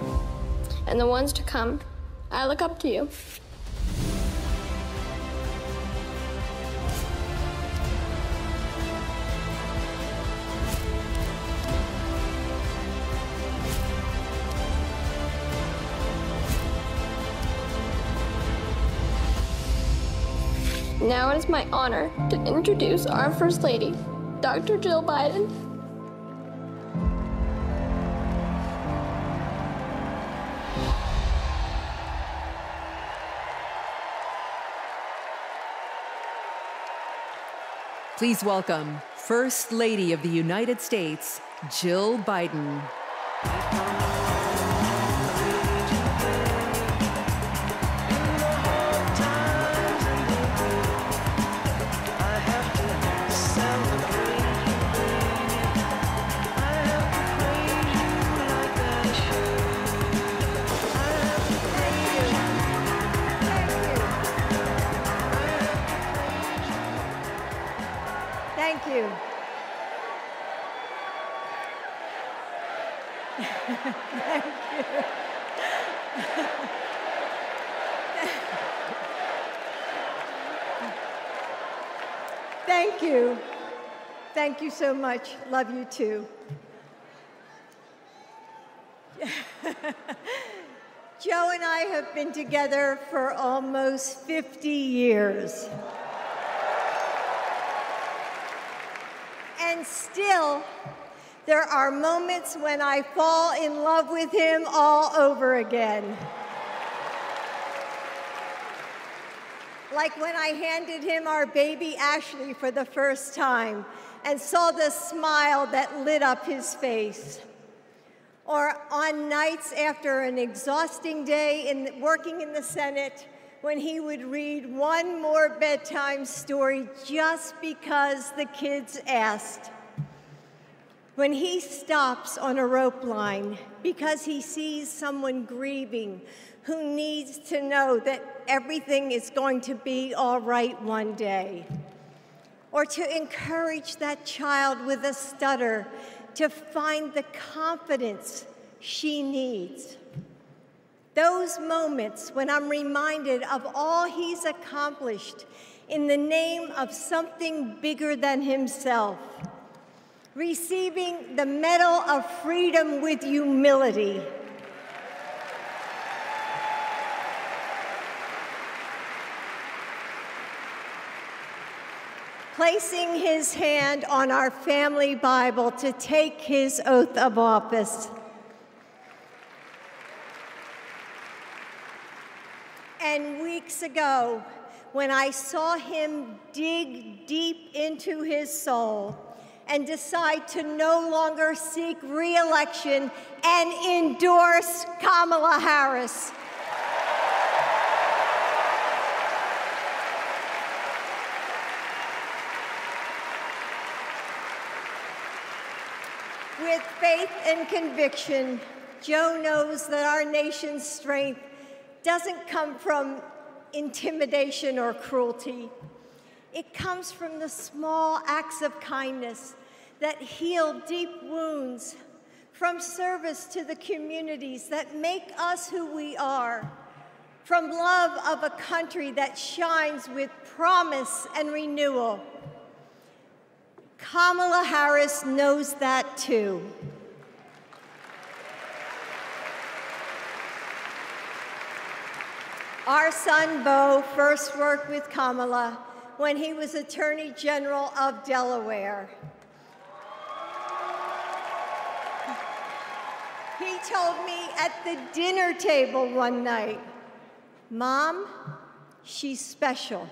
And the ones to come, I look up to you. Now it is my honor to introduce our First Lady, Dr. Jill Biden. Please welcome First Lady of the United States, Jill Biden. Thank you. Thank you. Thank you. Thank you so much. Love you too. Joe and I have been together for almost 50 years. And still, there are moments when I fall in love with him all over again. Like when I handed him our baby Ashley for the first time and saw the smile that lit up his face. Or on nights after an exhausting day working in the Senate, when he would read one more bedtime story just because the kids asked. When he stops on a rope line because he sees someone grieving who needs to know that everything is going to be all right one day. Or to encourage that child with a stutter to find the confidence she needs. Those moments when I'm reminded of all he's accomplished in the name of something bigger than himself. Receiving the Medal of Freedom with humility. Placing his hand on our family Bible to take his oath of office. And weeks ago, when I saw him dig deep into his soul and decide to no longer seek re-election and endorse Kamala Harris. With faith and conviction, Joe knows that our nation's strength doesn't come from intimidation or cruelty. It comes from the small acts of kindness that heal deep wounds, from service to the communities that make us who we are, from love of a country that shines with promise and renewal. Kamala Harris knows that too. Our son, Beau, first worked with Kamala when he was Attorney General of Delaware. He told me at the dinner table one night, "Mom, she's special,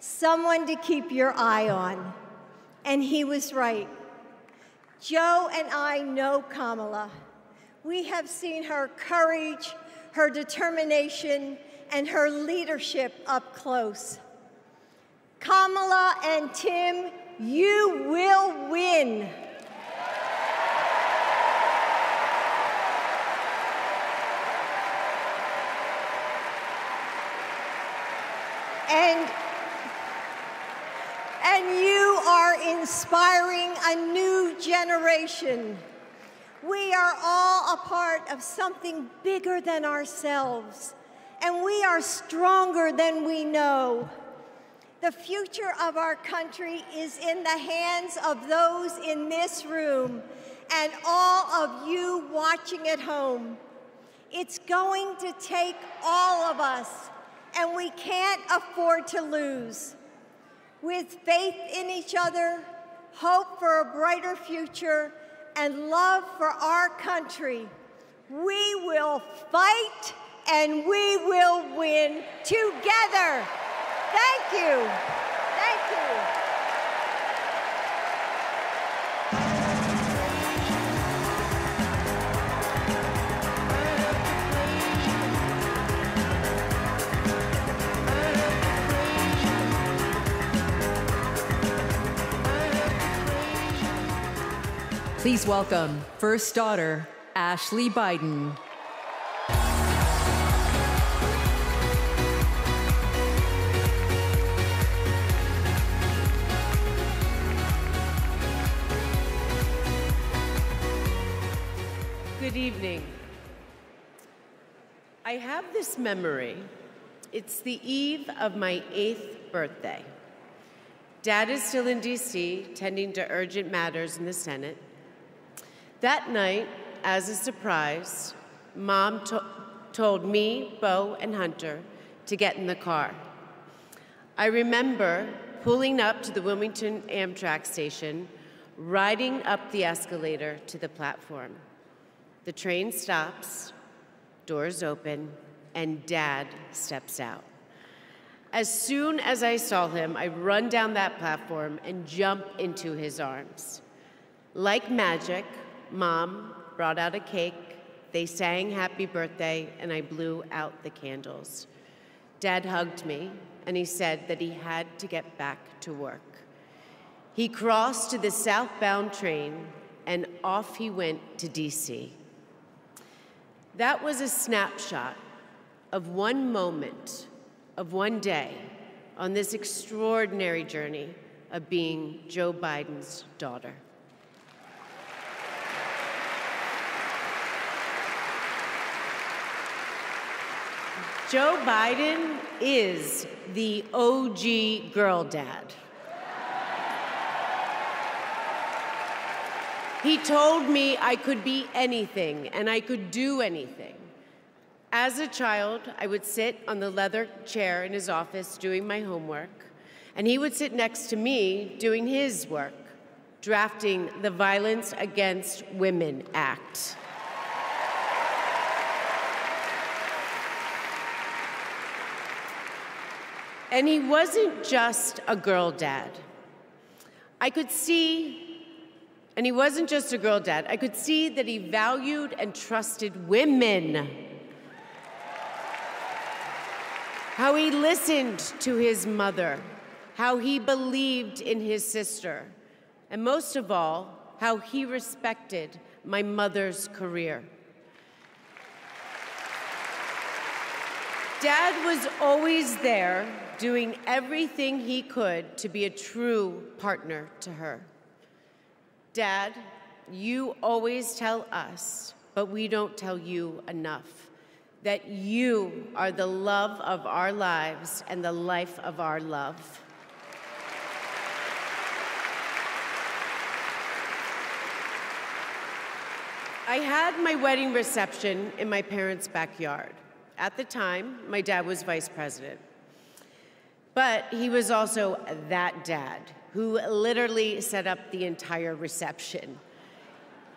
someone to keep your eye on." And he was right. Joe and I know Kamala. We have seen her courage, her determination, and her leadership up close. Kamala and Tim, you will win. And you are inspiring a new generation. We are all a part of something bigger than ourselves, and we are stronger than we know. The future of our country is in the hands of those in this room and all of you watching at home. It's going to take all of us, and we can't afford to lose. With faith in each other, hope for a brighter future, and love for our country, we will fight and we will win together. Thank you. Thank you. Please welcome first daughter, Ashley Biden. Good evening. I have this memory. It's the eve of my 8th birthday. Dad is still in D.C., tending to urgent matters in the Senate. That night, as a surprise, Mom told me, Bo, and Hunter to get in the car. I remember pulling up to the Wilmington Amtrak station, riding up the escalator to the platform. The train stops, doors open, and Dad steps out. As soon as I saw him, I run down that platform and jump into his arms. Like magic, Mom brought out a cake, they sang happy birthday, and I blew out the candles. Dad hugged me, and he said that he had to get back to work. He crossed to the southbound train, and off he went to D.C. That was a snapshot of one moment, of one day, on this extraordinary journey of being Joe Biden's daughter. Joe Biden is the OG girl dad. He told me I could be anything and I could do anything. As a child, I would sit on the leather chair in his office doing my homework, and he would sit next to me doing his work, drafting the Violence Against Women Act. And he wasn't just a girl dad. I could see, and he wasn't just a girl dad, I could see that he valued and trusted women. How he listened to his mother, how he believed in his sister, and most of all, how he respected my mother's career. Dad was always there, doing everything he could to be a true partner to her. Dad, you always tell us, but we don't tell you enough, that you are the love of our lives and the life of our love. I had my wedding reception in my parents' backyard. At the time, my dad was vice president. But he was also that dad who literally set up the entire reception.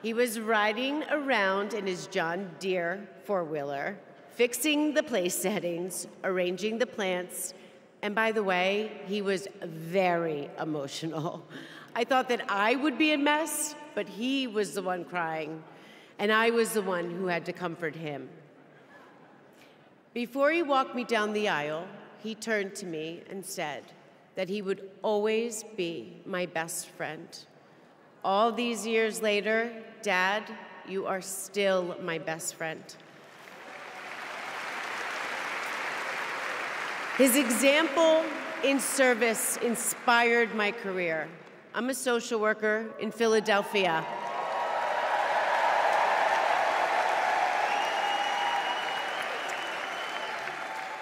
He was riding around in his John Deere four-wheeler, fixing the place settings, arranging the plants, and by the way, he was very emotional. I thought that I would be a mess, but he was the one crying, and I was the one who had to comfort him. Before he walked me down the aisle, he turned to me and said that he would always be my best friend. All these years later, Dad, you are still my best friend. His example in service inspired my career. I'm a social worker in Philadelphia.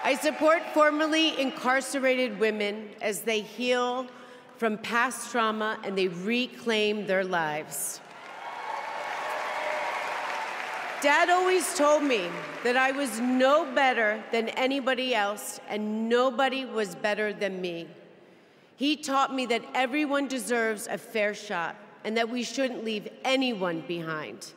I support formerly incarcerated women as they heal from past trauma and they reclaim their lives. Dad always told me that I was no better than anybody else and nobody was better than me. He taught me that everyone deserves a fair shot and that we shouldn't leave anyone behind.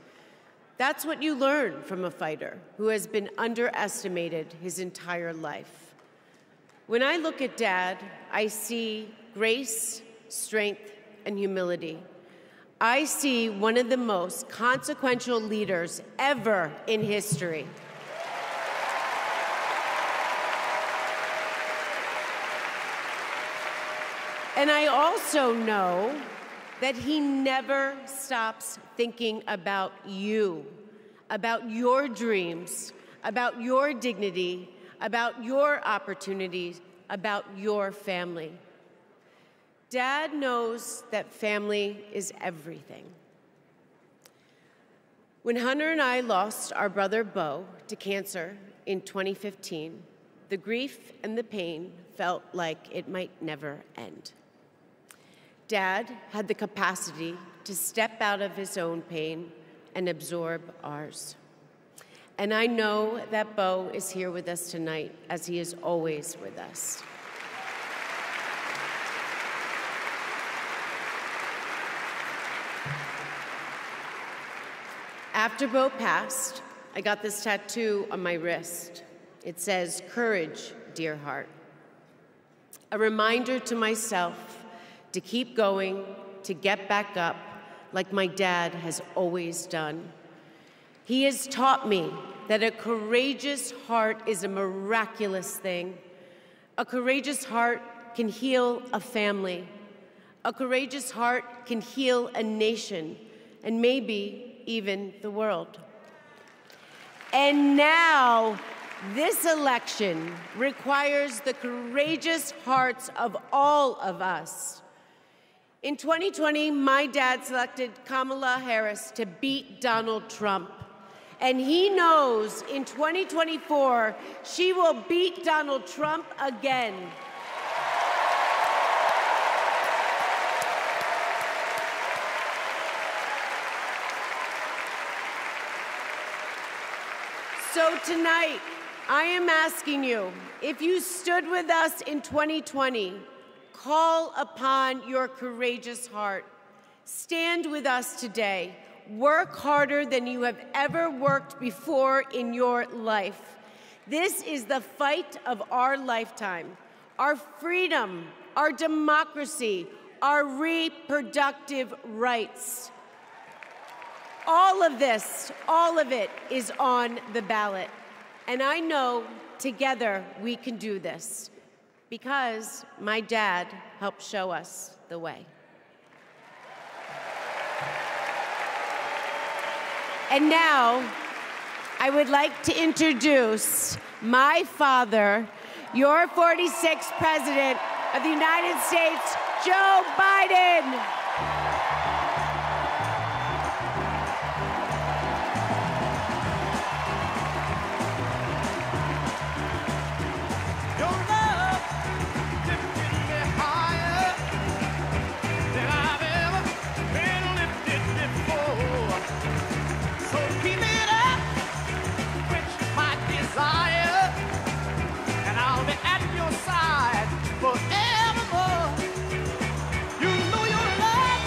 That's what you learn from a fighter who has been underestimated his entire life. When I look at Dad, I see grace, strength, and humility. I see one of the most consequential leaders ever in history. And I also know that he never stops thinking about you, about your dreams, about your dignity, about your opportunities, about your family. Dad knows that family is everything. When Hunter and I lost our brother Bo to cancer in 2015, the grief and the pain felt like it might never end. Dad had the capacity to step out of his own pain and absorb ours. And I know that Bo is here with us tonight, as he is always with us. After Bo passed, I got this tattoo on my wrist. It says, "Courage, dear heart." A reminder to myself to keep going, to get back up, like my dad has always done. He has taught me that a courageous heart is a miraculous thing. A courageous heart can heal a family. A courageous heart can heal a nation, and maybe even the world. And now, this election requires the courageous hearts of all of us. In 2020, my dad selected Kamala Harris to beat Donald Trump. And he knows in 2024, she will beat Donald Trump again. So tonight, I am asking you, if you stood with us in 2020, call upon your courageous heart. Stand with us today. Work harder than you have ever worked before in your life. This is the fight of our lifetime. Our freedom, our democracy, our reproductive rights. All of this, all of it is on the ballot. And I know together we can do this because my dad helped show us the way. And now, I would like to introduce my father, your 46th President of the United States, Joe Biden. Forevermore, you know your love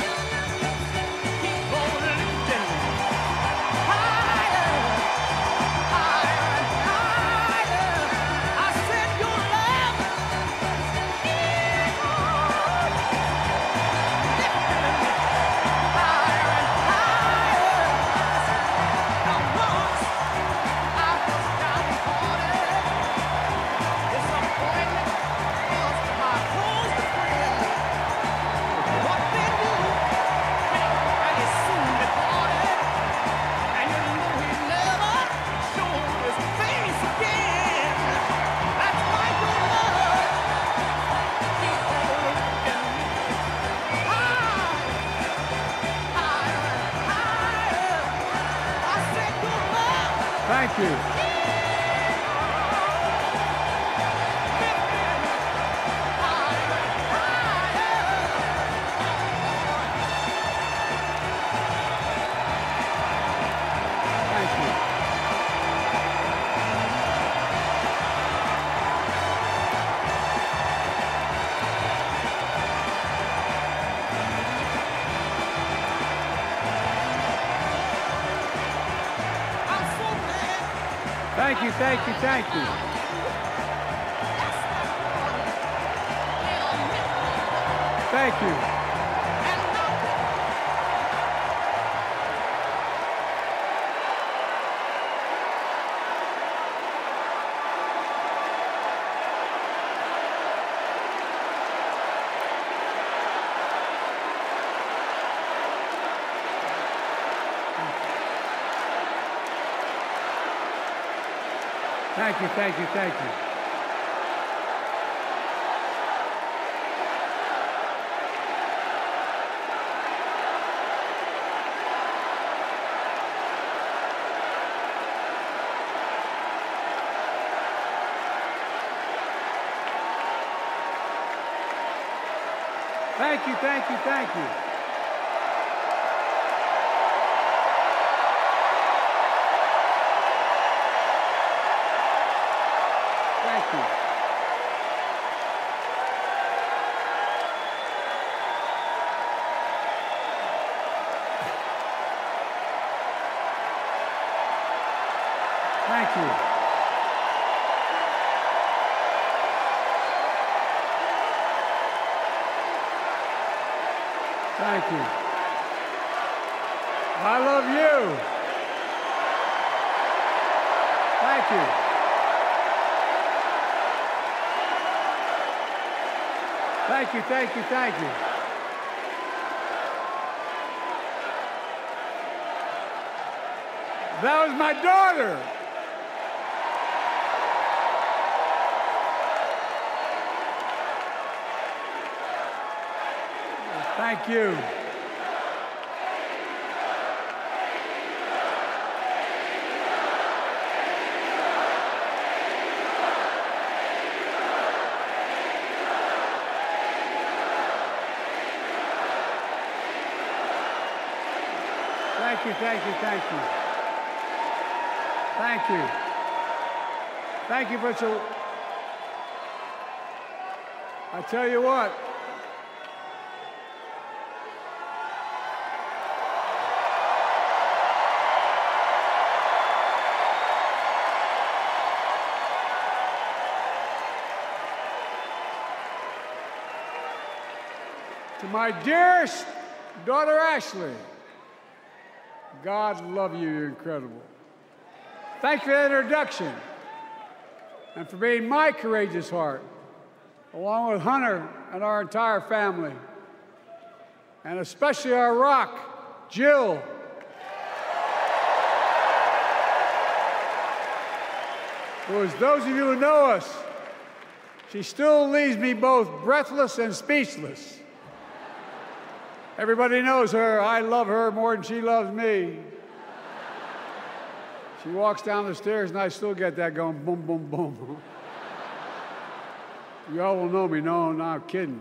Thank you, thank you, thank you. Thank you. Thank you, thank you, thank you. Thank you, thank you, thank you. Thank you. Thank you. Thank you. I love you. Thank you. Thank you, thank you, thank you. That was my daughter. Thank you. Thank you, thank you, thank you. Thank you. Thank you for so. I tell you what. To my dearest daughter, Ashley, God love you, you're incredible. Thank you for that introduction and for being my courageous heart, along with Hunter and our entire family, and especially our rock, Jill. Who, as those of you who know us, she still leaves me both breathless and speechless. Everybody knows her. I love her more than she loves me. She walks down the stairs and I still get that going boom, boom, boom. You all will know me. No, not kidding.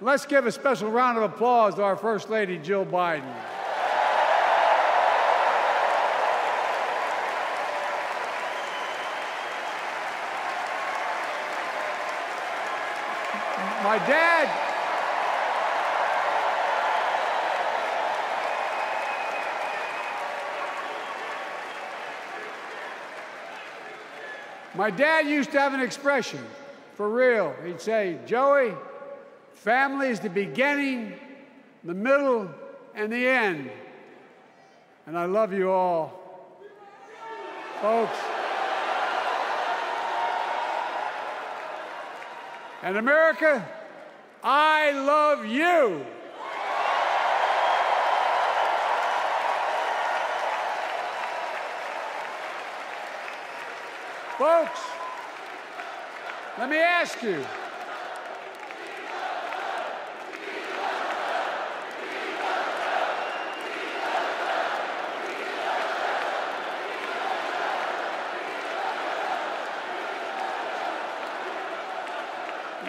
Let's give a special round of applause to our First Lady, Jill Biden. My dad used to have an expression, for real. He'd say, Joey, family is the beginning, the middle, and the end. And I love you all. Folks. And America, I love you. Folks, let me ask you.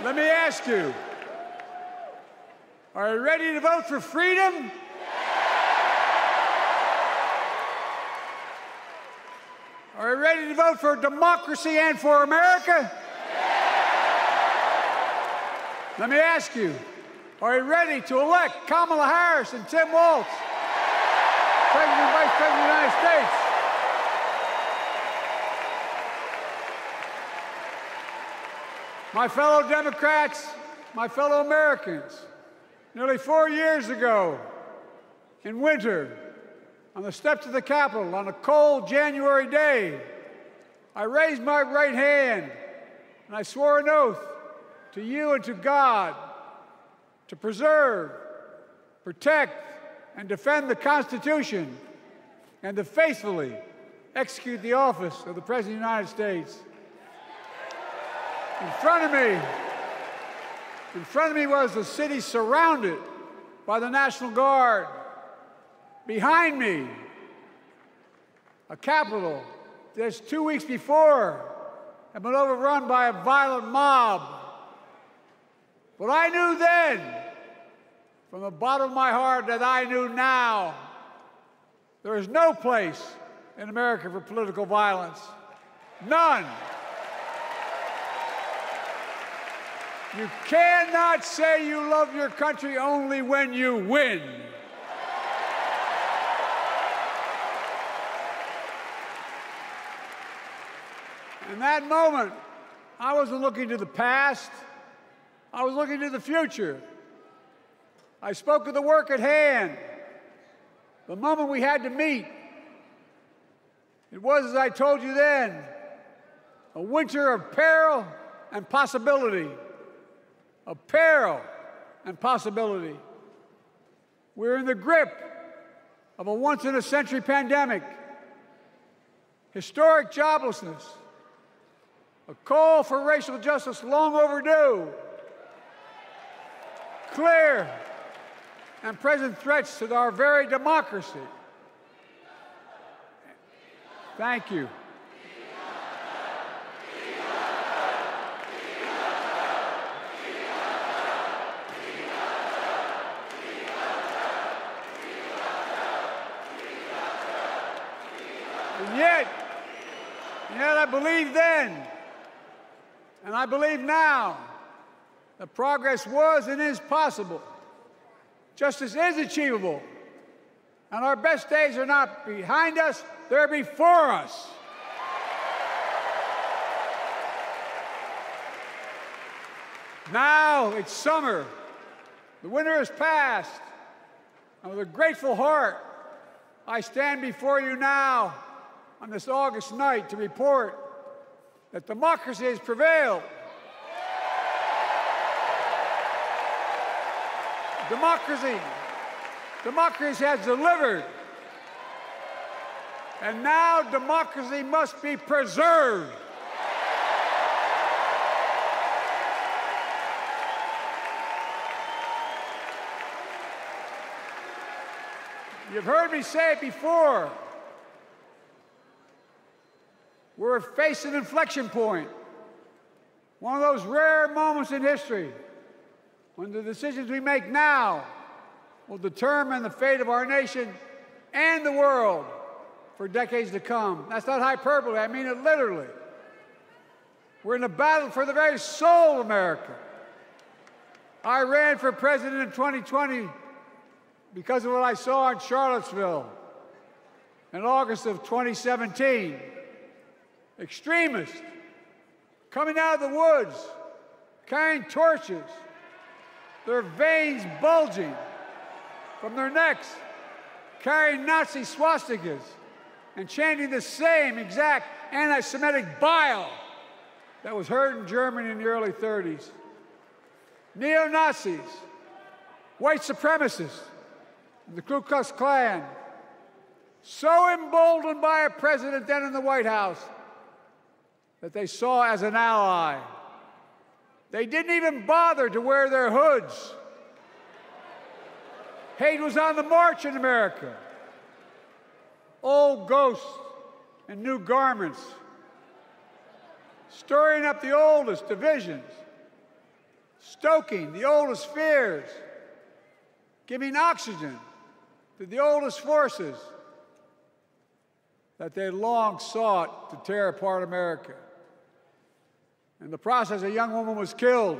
Let me ask you, are you ready to vote for freedom? Are you ready to vote for democracy and for America? Let me ask you, are you ready to elect Kamala Harris and Tim Walz, President and Vice President of the United States? My fellow Democrats, my fellow Americans, nearly 4 years ago, in winter, on the steps of the Capitol, on a cold January day, I raised my right hand and I swore an oath to you and to God to preserve, protect, and defend the Constitution and to faithfully execute the office of the President of the United States. In front of me was the city surrounded by the National Guard. Behind me, a Capitol that 2 weeks before had been overrun by a violent mob. But I knew then, from the bottom of my heart, that I knew now, there is no place in America for political violence. None. You cannot say you love your country only when you win. In that moment, I wasn't looking to the past. I was looking to the future. I spoke of the work at hand, the moment we had to meet. It was, as I told you then, a winter of peril and possibility. Of peril and possibility. We're in the grip of a once-in-a-century pandemic, historic joblessness, a call for racial justice long overdue, clear and present threats to our very democracy. Thank you. And yet I believed then, and I believe now, that progress was and is possible. Justice is achievable. And our best days are not behind us, they're before us. Now it's summer. The winter has passed. And with a grateful heart, I stand before you now on this August night to report that democracy has prevailed. Democracy has delivered. And now democracy must be preserved. You've heard me say it before. We're facing an inflection point. One of those rare moments in history when the decisions we make now will determine the fate of our nation and the world for decades to come. That's not hyperbole, I mean it literally. We're in a battle for the very soul of America. I ran for president in 2020 because of what I saw in Charlottesville in August of 2017. Extremists coming out of the woods, carrying torches, their veins bulging from their necks, carrying Nazi swastikas, and chanting the same exact anti-Semitic bile that was heard in Germany in the early 30s. Neo-Nazis, white supremacists, and the Ku Klux Klan, so emboldened by a president then in the White House that they saw as an ally. They didn't even bother to wear their hoods. Hate was on the march in America. Old ghosts and new garments, stirring up the oldest divisions, stoking the oldest fears, giving oxygen to the oldest forces that they long sought to tear apart America. In the process, a young woman was killed.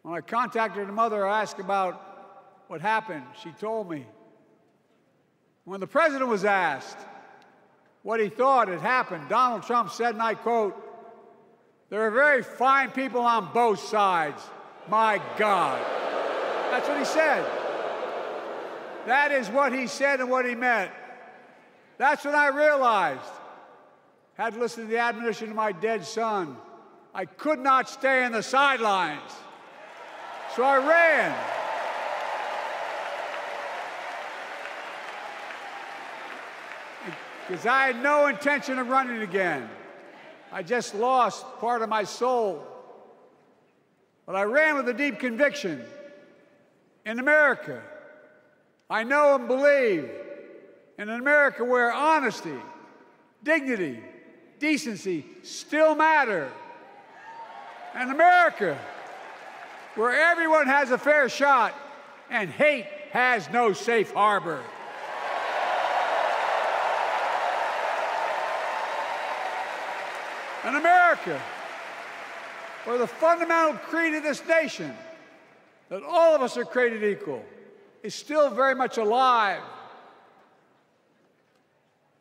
When I contacted her mother, I asked about what happened. She told me. When the president was asked what he thought had happened, Donald Trump said, and I quote, There are very fine people on both sides. My God. That's what he said. That is what he said and what he meant. That's when I realized, had to listen to the admonition of my dead son, I could not stay in the sidelines. So I ran. Because I had no intention of running again. I just lost part of my soul. But I ran with a deep conviction. In America, I know and believe in an America where honesty, dignity, decency still matter. An America where everyone has a fair shot and hate has no safe harbor. An America where the fundamental creed of this nation, that all of us are created equal, is still very much alive.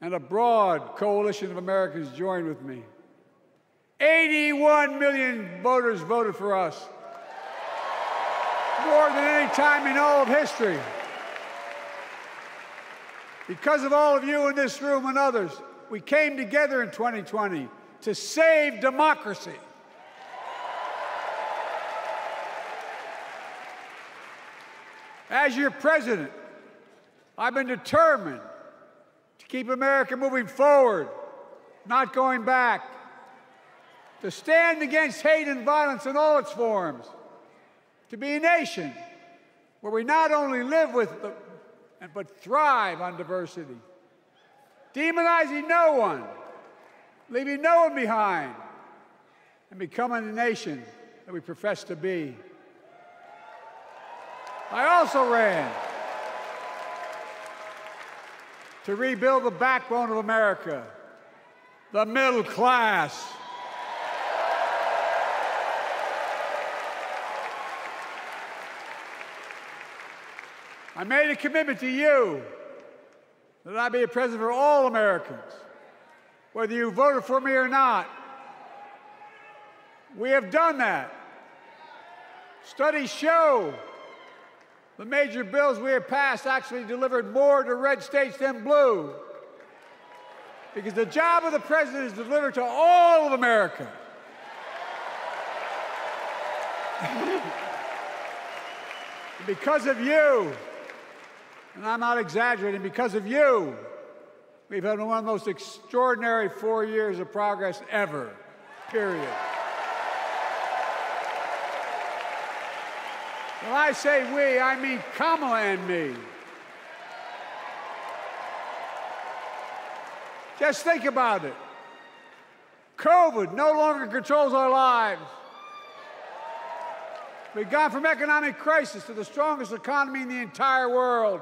And a broad coalition of Americans joined with me. 81 million voters voted for us, more than any time in all of history. Because of all of you in this room and others, we came together in 2020 to save democracy. As your president, I've been determined to keep America moving forward, not going back, to stand against hate and violence in all its forms, to be a nation where we not only live with but thrive on diversity, demonizing no one, leaving no one behind, and becoming the nation that we profess to be. I also ran to rebuild the backbone of America, the middle class. I made a commitment to you that I be a president for all Americans, whether you voted for me or not. We have done that. Studies show the major bills we have passed actually delivered more to red states than blue. Because the job of the president is to deliver to all of America. Because of you, and I'm not exaggerating, because of you, we've had one of the most extraordinary 4 years of progress ever, period. When I say we, I mean Kamala and me. Just think about it. COVID no longer controls our lives. We've gone from economic crisis to the strongest economy in the entire world.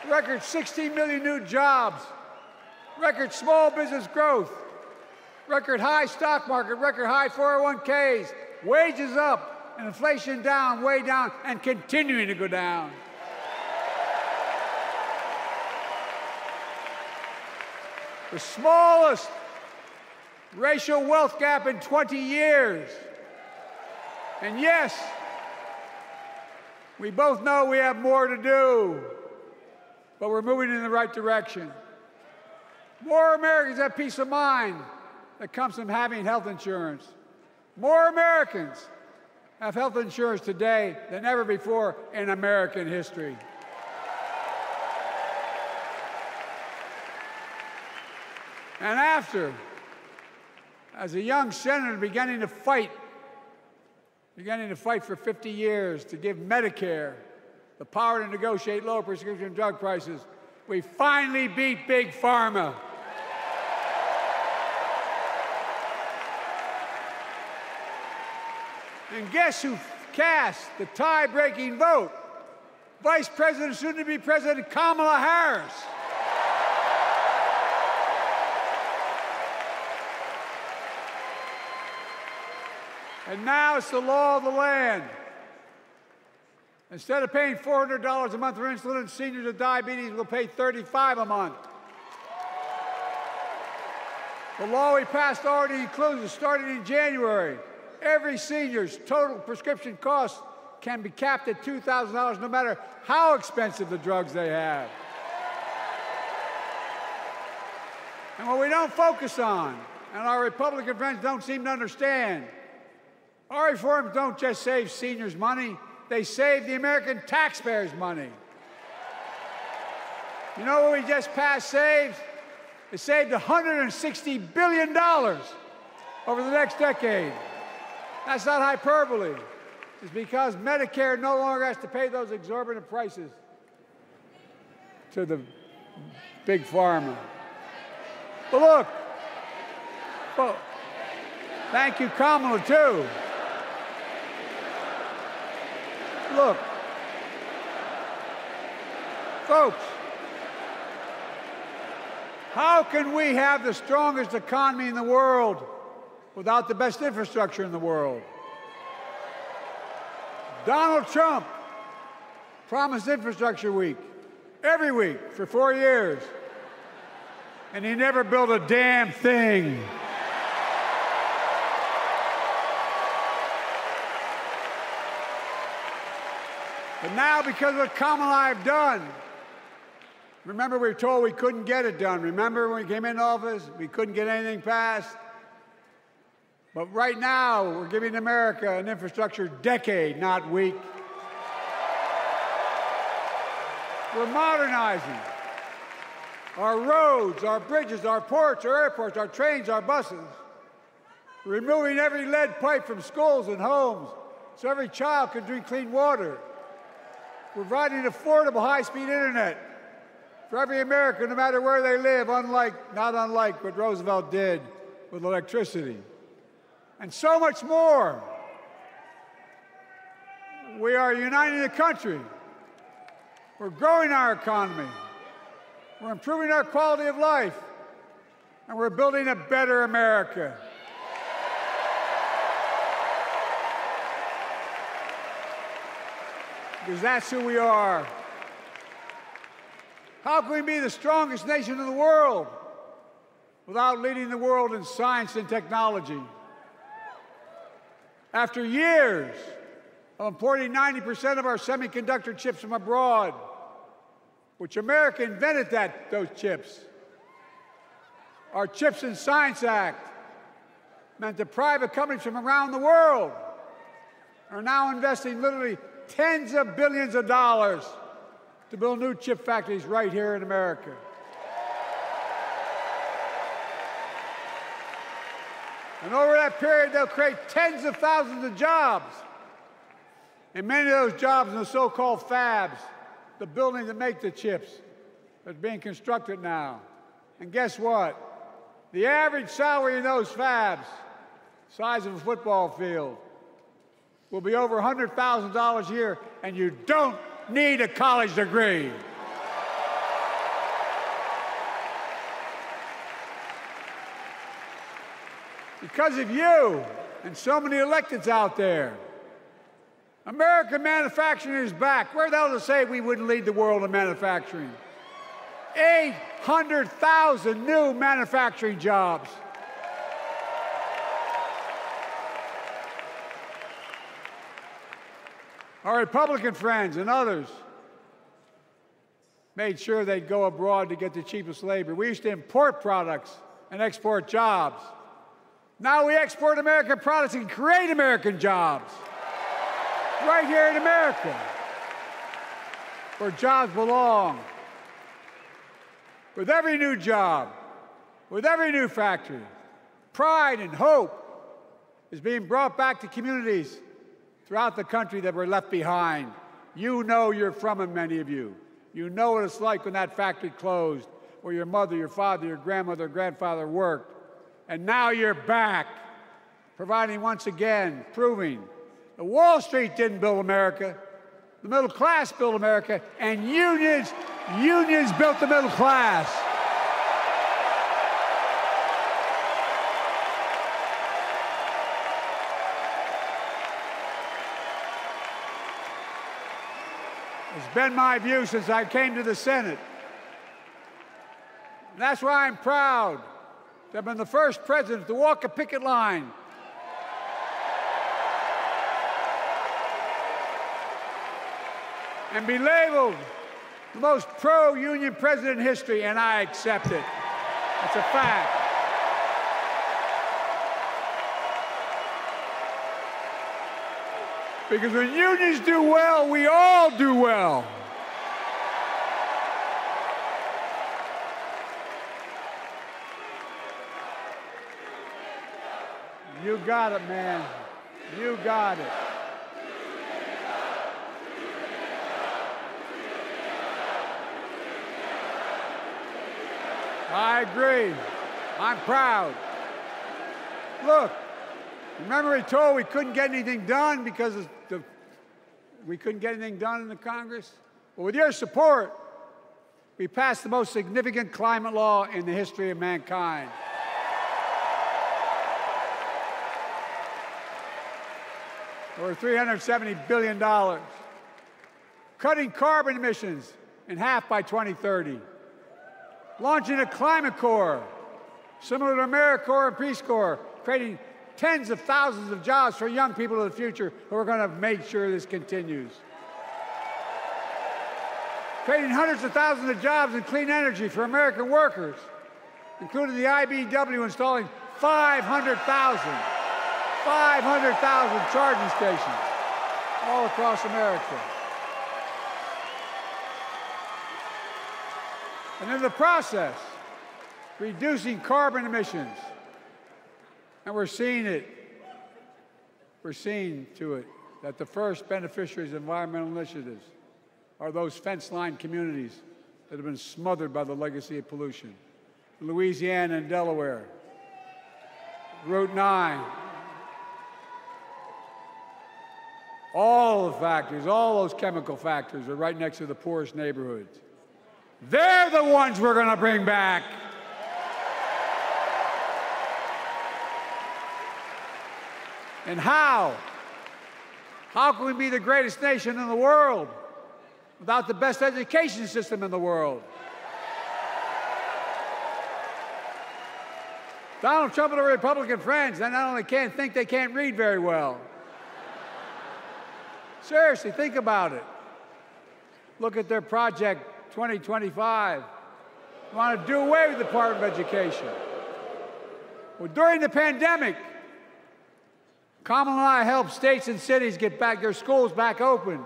Record 16 million new jobs. Record small business growth. Record high stock market. Record high 401ks. Wages up and inflation down, way down, and continuing to go down. The smallest racial wealth gap in 20 years. And yes, we both know we have more to do, but we're moving in the right direction. More Americans have peace of mind that comes from having health insurance. More Americans have health insurance today than ever before in American history. And after, as a young senator beginning to fight for 50 years to give Medicare the power to negotiate low prescription drug prices, we finally beat Big Pharma. And guess who cast the tie-breaking vote? Vice President, soon-to-be President Kamala Harris. And now it's the law of the land. Instead of paying $400 a month for insulin, seniors with diabetes will pay $35 a month. The law we passed already includes, starting in January, every senior's total prescription cost can be capped at $2,000 no matter how expensive the drugs they have. And what we don't focus on, and our Republican friends don't seem to understand, our reforms don't just save seniors money, they save the American taxpayers money. You know what we just passed saves? It saved $160 billion over the next decade. That's not hyperbole. It's because Medicare no longer has to pay those exorbitant prices to the big pharma. But look, well, thank you, Kamala, too. Look, folks, how can we have the strongest economy in the world without the best infrastructure in the world? Donald Trump promised Infrastructure Week every week for 4 years, and he never built a damn thing. But now, because of what Kamala and I have done, remember we were told we couldn't get it done. Remember when we came into office, we couldn't get anything passed? But right now, we're giving America an infrastructure decade, not week. We're modernizing our roads, our bridges, our ports, our airports, our trains, our buses. We're removing every lead pipe from schools and homes so every child can drink clean water. We're providing affordable high-speed internet for every American, no matter where they live, not unlike what Roosevelt did with electricity. And so much more. We are uniting the country. We're growing our economy. We're improving our quality of life. And we're building a better America. Because that's who we are. How can we be the strongest nation in the world without leading the world in science and technology? After years of importing 90% of our semiconductor chips from abroad, which America invented those chips, our Chips and Science Act meant that private companies from around the world are now investing literally tens of billions of dollars to build new chip factories right here in America. And over that period, they'll create tens of thousands of jobs. And many of those jobs in the so-called fabs, the buildings that make the chips, that's being constructed now. And guess what? The average salary in those fabs, size of a football field, will be over $100,000 a year, and you don't need a college degree. Because of you and so many electeds out there, American manufacturing is back. Where the hell did it say we wouldn't lead the world in manufacturing? 800,000 new manufacturing jobs. Our Republican friends and others made sure they'd go abroad to get the cheapest labor. We used to import products and export jobs. Now we export American products and create American jobs right here in America, where jobs belong. With every new job, with every new factory, pride and hope is being brought back to communities throughout the country that were left behind. You know you're from them, many of you. You know what it's like when that factory closed, where your mother, your father, your grandmother, or grandfather worked. And now you're back, providing once again, proving that Wall Street didn't build America, the middle class built America, and unions built the middle class. It's been my view since I came to the Senate. And that's why I'm proud to have been the first president to walk a picket line and be labeled the most pro-union president in history, and I accept it. It's a fact. Because when unions do well, we all do well. You got it, man. You got it. I agree. I'm proud. Look, remember he told we couldn't get anything done because we couldn't get anything done in the Congress? Well, with your support, we passed the most significant climate law in the history of mankind. Over $370 billion. Cutting carbon emissions in half by 2030. Launching a climate corps, similar to AmeriCorps and Peace Corps, creating tens of thousands of jobs for young people of the future who are going to make sure this continues. Creating hundreds of thousands of jobs in clean energy for American workers, including the IBEW installing 500,000 charging stations all across America. And in the process, reducing carbon emissions. And we're seeing it. We're seeing to it that the first beneficiaries of environmental initiatives are those fence-line communities that have been smothered by the legacy of pollution. Louisiana and Delaware, Route 9, all the factories, all those chemical factories are right next to the poorest neighborhoods. They're the ones we're going to bring back. And how? How can we be the greatest nation in the world without the best education system in the world? Donald Trump and the Republican friends, they not only can't think, they can't read very well. Seriously, think about it. Look at their Project 2025. They want to do away with the Department of Education. Well, during the pandemic, Kamala and I helped states and cities get back their schools back open.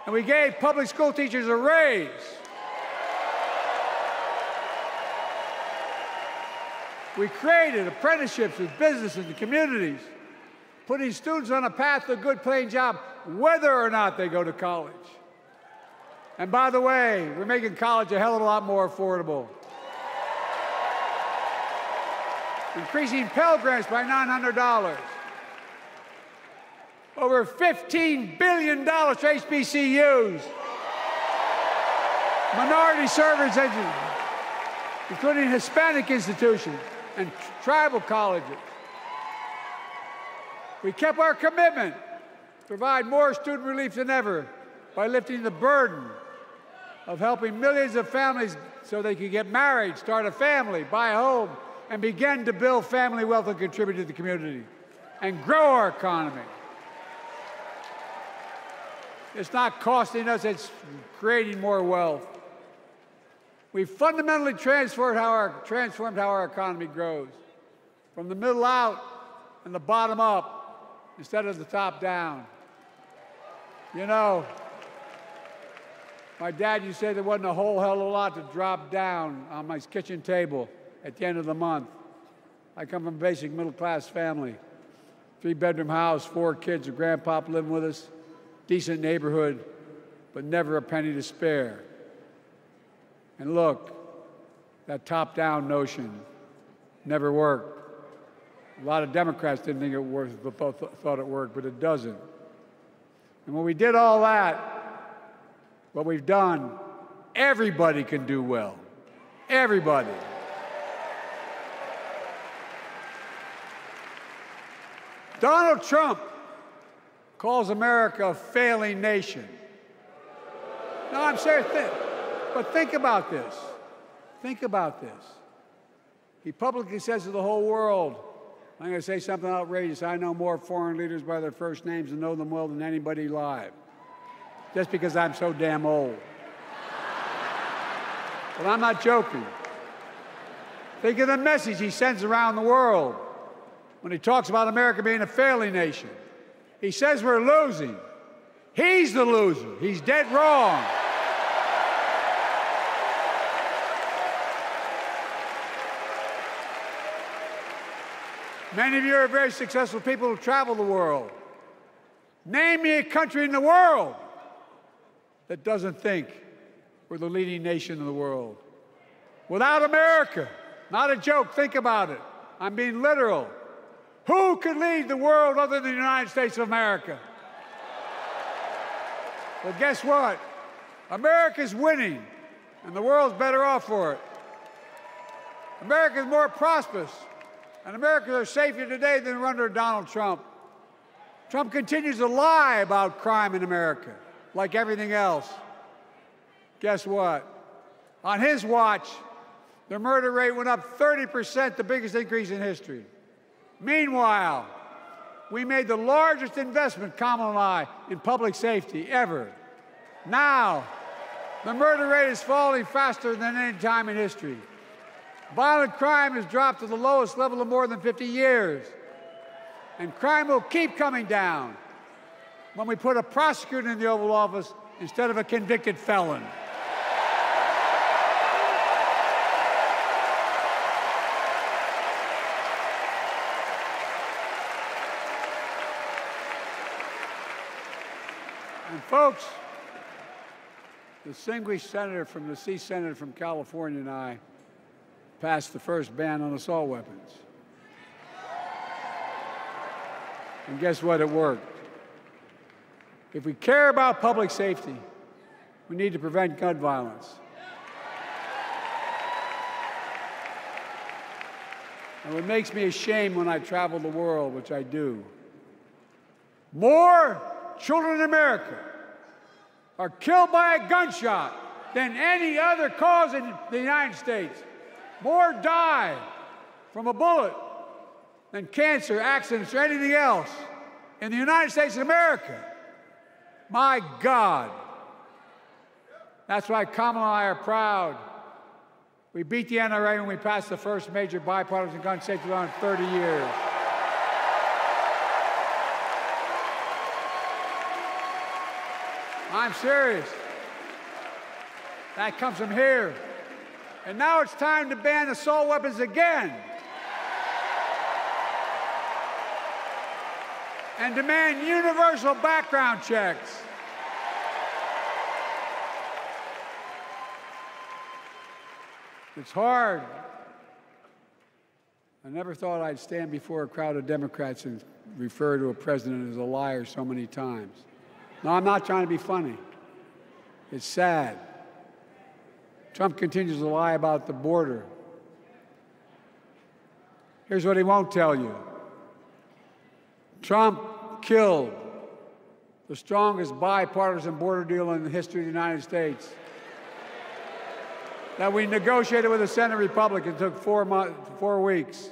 And we gave public school teachers a raise. We created apprenticeships with businesses and communities, putting students on a path to a good paying job, whether or not they go to college. And by the way, we're making college a hell of a lot more affordable. Increasing Pell Grants by $900. Over $15 billion for HBCUs. Minority service education, including Hispanic institutions and tribal colleges. We kept our commitment to provide more student relief than ever by lifting the burden of helping millions of families so they could get married, start a family, buy a home, and begin to build family wealth and contribute to the community and grow our economy. It's not costing us, it's creating more wealth. We've fundamentally transformed how our economy grows, from the middle out and the bottom up instead of the top down. You know, my dad used to say there wasn't a whole hell of a lot to drop down on my kitchen table at the end of the month. I come from a basic middle-class family, 3-bedroom house, 4 kids, a grandpop living with us, decent neighborhood, but never a penny to spare. And look, that top-down notion never worked. A lot of Democrats didn't think it worked, thought it worked, but it doesn't. And when we did all that, what we've done, everybody can do well. Everybody. Donald Trump calls America a failing nation. No, I'm serious. But think about this. Think about this. He publicly says to the whole world, I'm going to say something outrageous, I know more foreign leaders by their first names and know them well than anybody alive, just because I'm so damn old. But I'm not joking. Think of the message he sends around the world when he talks about America being a failing nation. He says we're losing. He's the loser. He's dead wrong. Many of you are very successful people who travel the world. Name me a country in the world that doesn't think we're the leading nation in the world. Without America, not a joke, think about it. I'm being literal. Who could lead the world other than the United States of America? Well, guess what? America's winning, and the world's better off for it. America's more prosperous, and Americans are safer today than under Donald Trump. Trump continues to lie about crime in America, like everything else. Guess what? On his watch, the murder rate went up 30%, the biggest increase in history. Meanwhile, we made the largest investment, Kamala and I, in public safety ever. Now, the murder rate is falling faster than any time in history. Violent crime has dropped to the lowest level in more than 50 years. And crime will keep coming down when we put a prosecutor in the Oval Office instead of a convicted felon. And folks, the distinguished senator from the C Senator from California and I passed the first ban on assault weapons. And guess what? It worked. If we care about public safety, we need to prevent gun violence. And what makes me ashamed when I travel the world, which I do, more children in America are killed by a gunshot than any other cause in the United States. More die from a bullet than cancer, accidents, or anything else in the United States of America. My God. That's why Kamala and I are proud. We beat the NRA when we passed the first major bipartisan gun safety law in 30 years. I'm serious. That comes from here. And now it's time to ban assault weapons again. And demand universal background checks. It's hard. I never thought I'd stand before a crowd of Democrats and refer to a president as a liar so many times. No, I'm not trying to be funny. It's sad. Trump continues to lie about the border. Here's what he won't tell you. Trump killed the strongest bipartisan border deal in the history of the United States that we negotiated with the Senate Republicans. It took 4 weeks.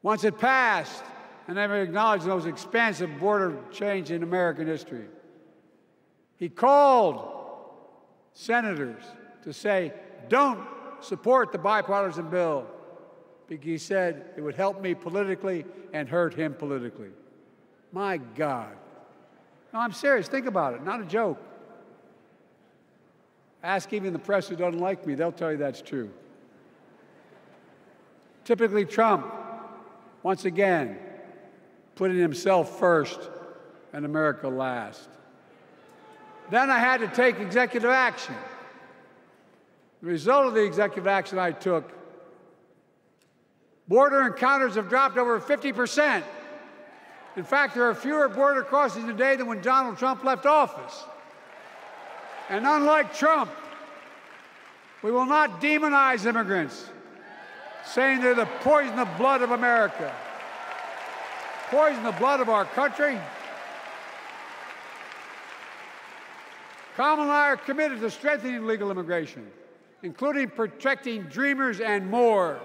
Once it passed, and never acknowledged the most expansive border change in American history, he called senators to say, don't support the bipartisan bill, because he said it would help me politically and hurt him politically. My God. No, I'm serious. Think about it. Not a joke. Ask even the press who doesn't like me. They'll tell you that's true. Typically, Trump, once again, putting himself first and America last. Then I had to take executive action. The result of the executive action I took, border encounters have dropped over 50%. In fact, there are fewer border crossings today than when Donald Trump left office. And unlike Trump, we will not demonize immigrants, saying they're the poison of blood of America. Poison the blood of our country. Kamala and I are committed to strengthening legal immigration, including protecting dreamers and more.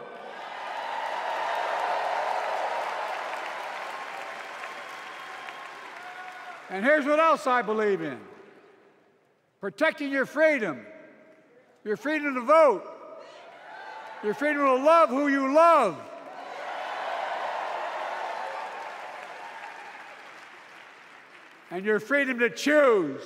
And here's what else I believe in. Protecting your freedom to vote, your freedom to love who you love, and your freedom to choose.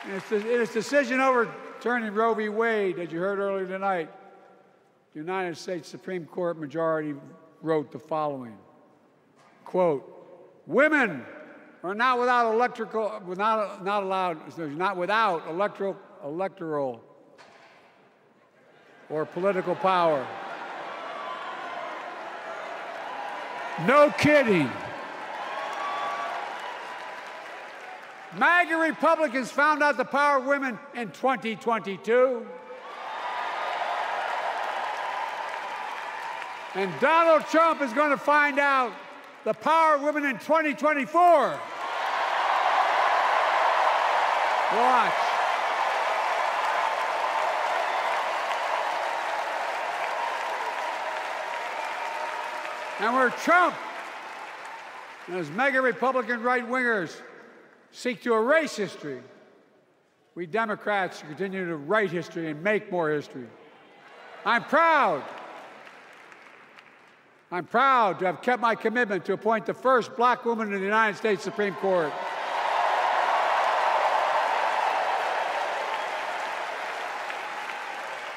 In its decision overturning Roe v. Wade, as you heard earlier tonight, the United States Supreme Court majority wrote the following, quote, "Women are not without electoral or political power." No kidding. MAGA Republicans found out the power of women in 2022. And Donald Trump is going to find out the power of women in 2024. Watch. And where Trump and his mega Republican right-wingers seek to erase history, we Democrats continue to write history and make more history. I'm proud to have kept my commitment to appoint the first black woman in the United States Supreme Court.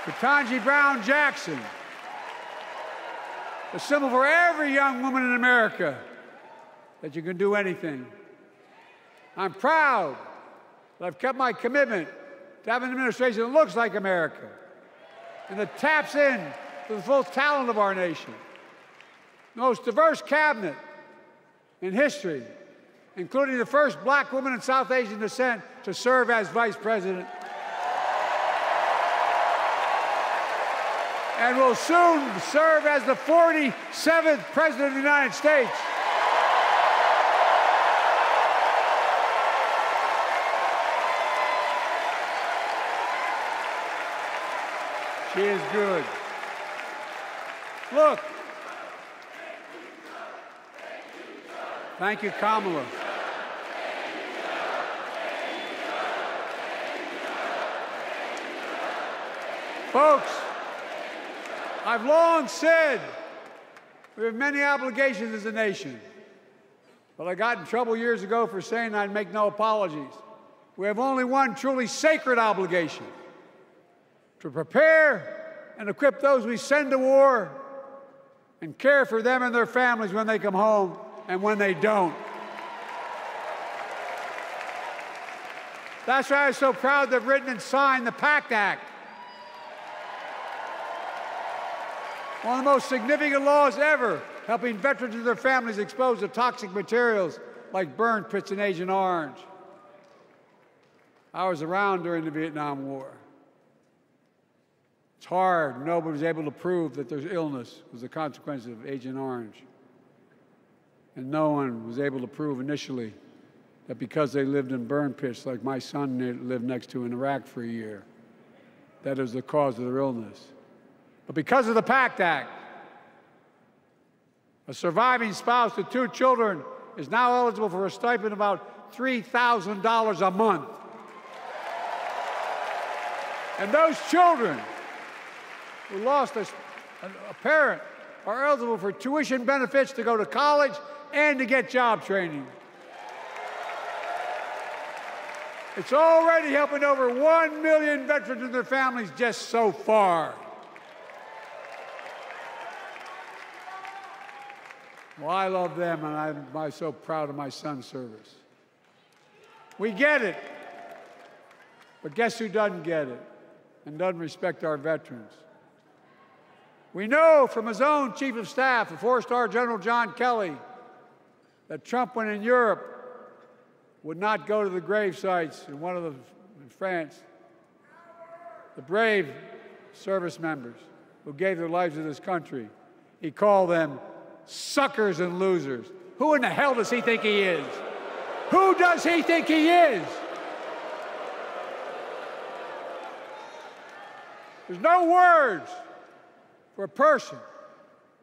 Ketanji Brown Jackson, a symbol for every young woman in America that you can do anything. I'm proud that I've kept my commitment to have an administration that looks like America and that taps in to the full talent of our nation. The most diverse cabinet in history, including the first black woman in South Asian descent to serve as vice president. And will soon serve as the 47th president of the United States. She is good. Look. Thank you, Kamala. Folks, I've long said we have many obligations as a nation, but I got in trouble years ago for saying I'd make no apologies. We have only one truly sacred obligation: to prepare and equip those we send to war and care for them and their families when they come home and when they don't. That's why I'm so proud to have written and signed the PACT Act, one of the most significant laws ever, helping veterans and their families exposed to toxic materials like burn pits in Agent Orange. I was around during the Vietnam War. It's hard. Nobody was able to prove that there's illness was a consequence of Agent Orange. And no one was able to prove initially that because they lived in burn pits like my son lived next to in Iraq for a year, that is the cause of their illness. But because of the PACT Act, a surviving spouse with 2 children is now eligible for a stipend of about $3,000 a month. And those children who lost a parent are eligible for tuition benefits to go to college and to get job training. It's already helping over 1 million veterans and their families just so far. Well, I love them, and I'm so proud of my son's service. We get it, but guess who doesn't get it and doesn't respect our veterans? We know from his own chief of staff, the 4-star General John Kelly, that Trump, when in Europe, would not go to the grave sites in France. The brave service members who gave their lives to this country. He called them suckers and losers. Who in the hell does he think he is? Who does he think he is? There's no words for a person.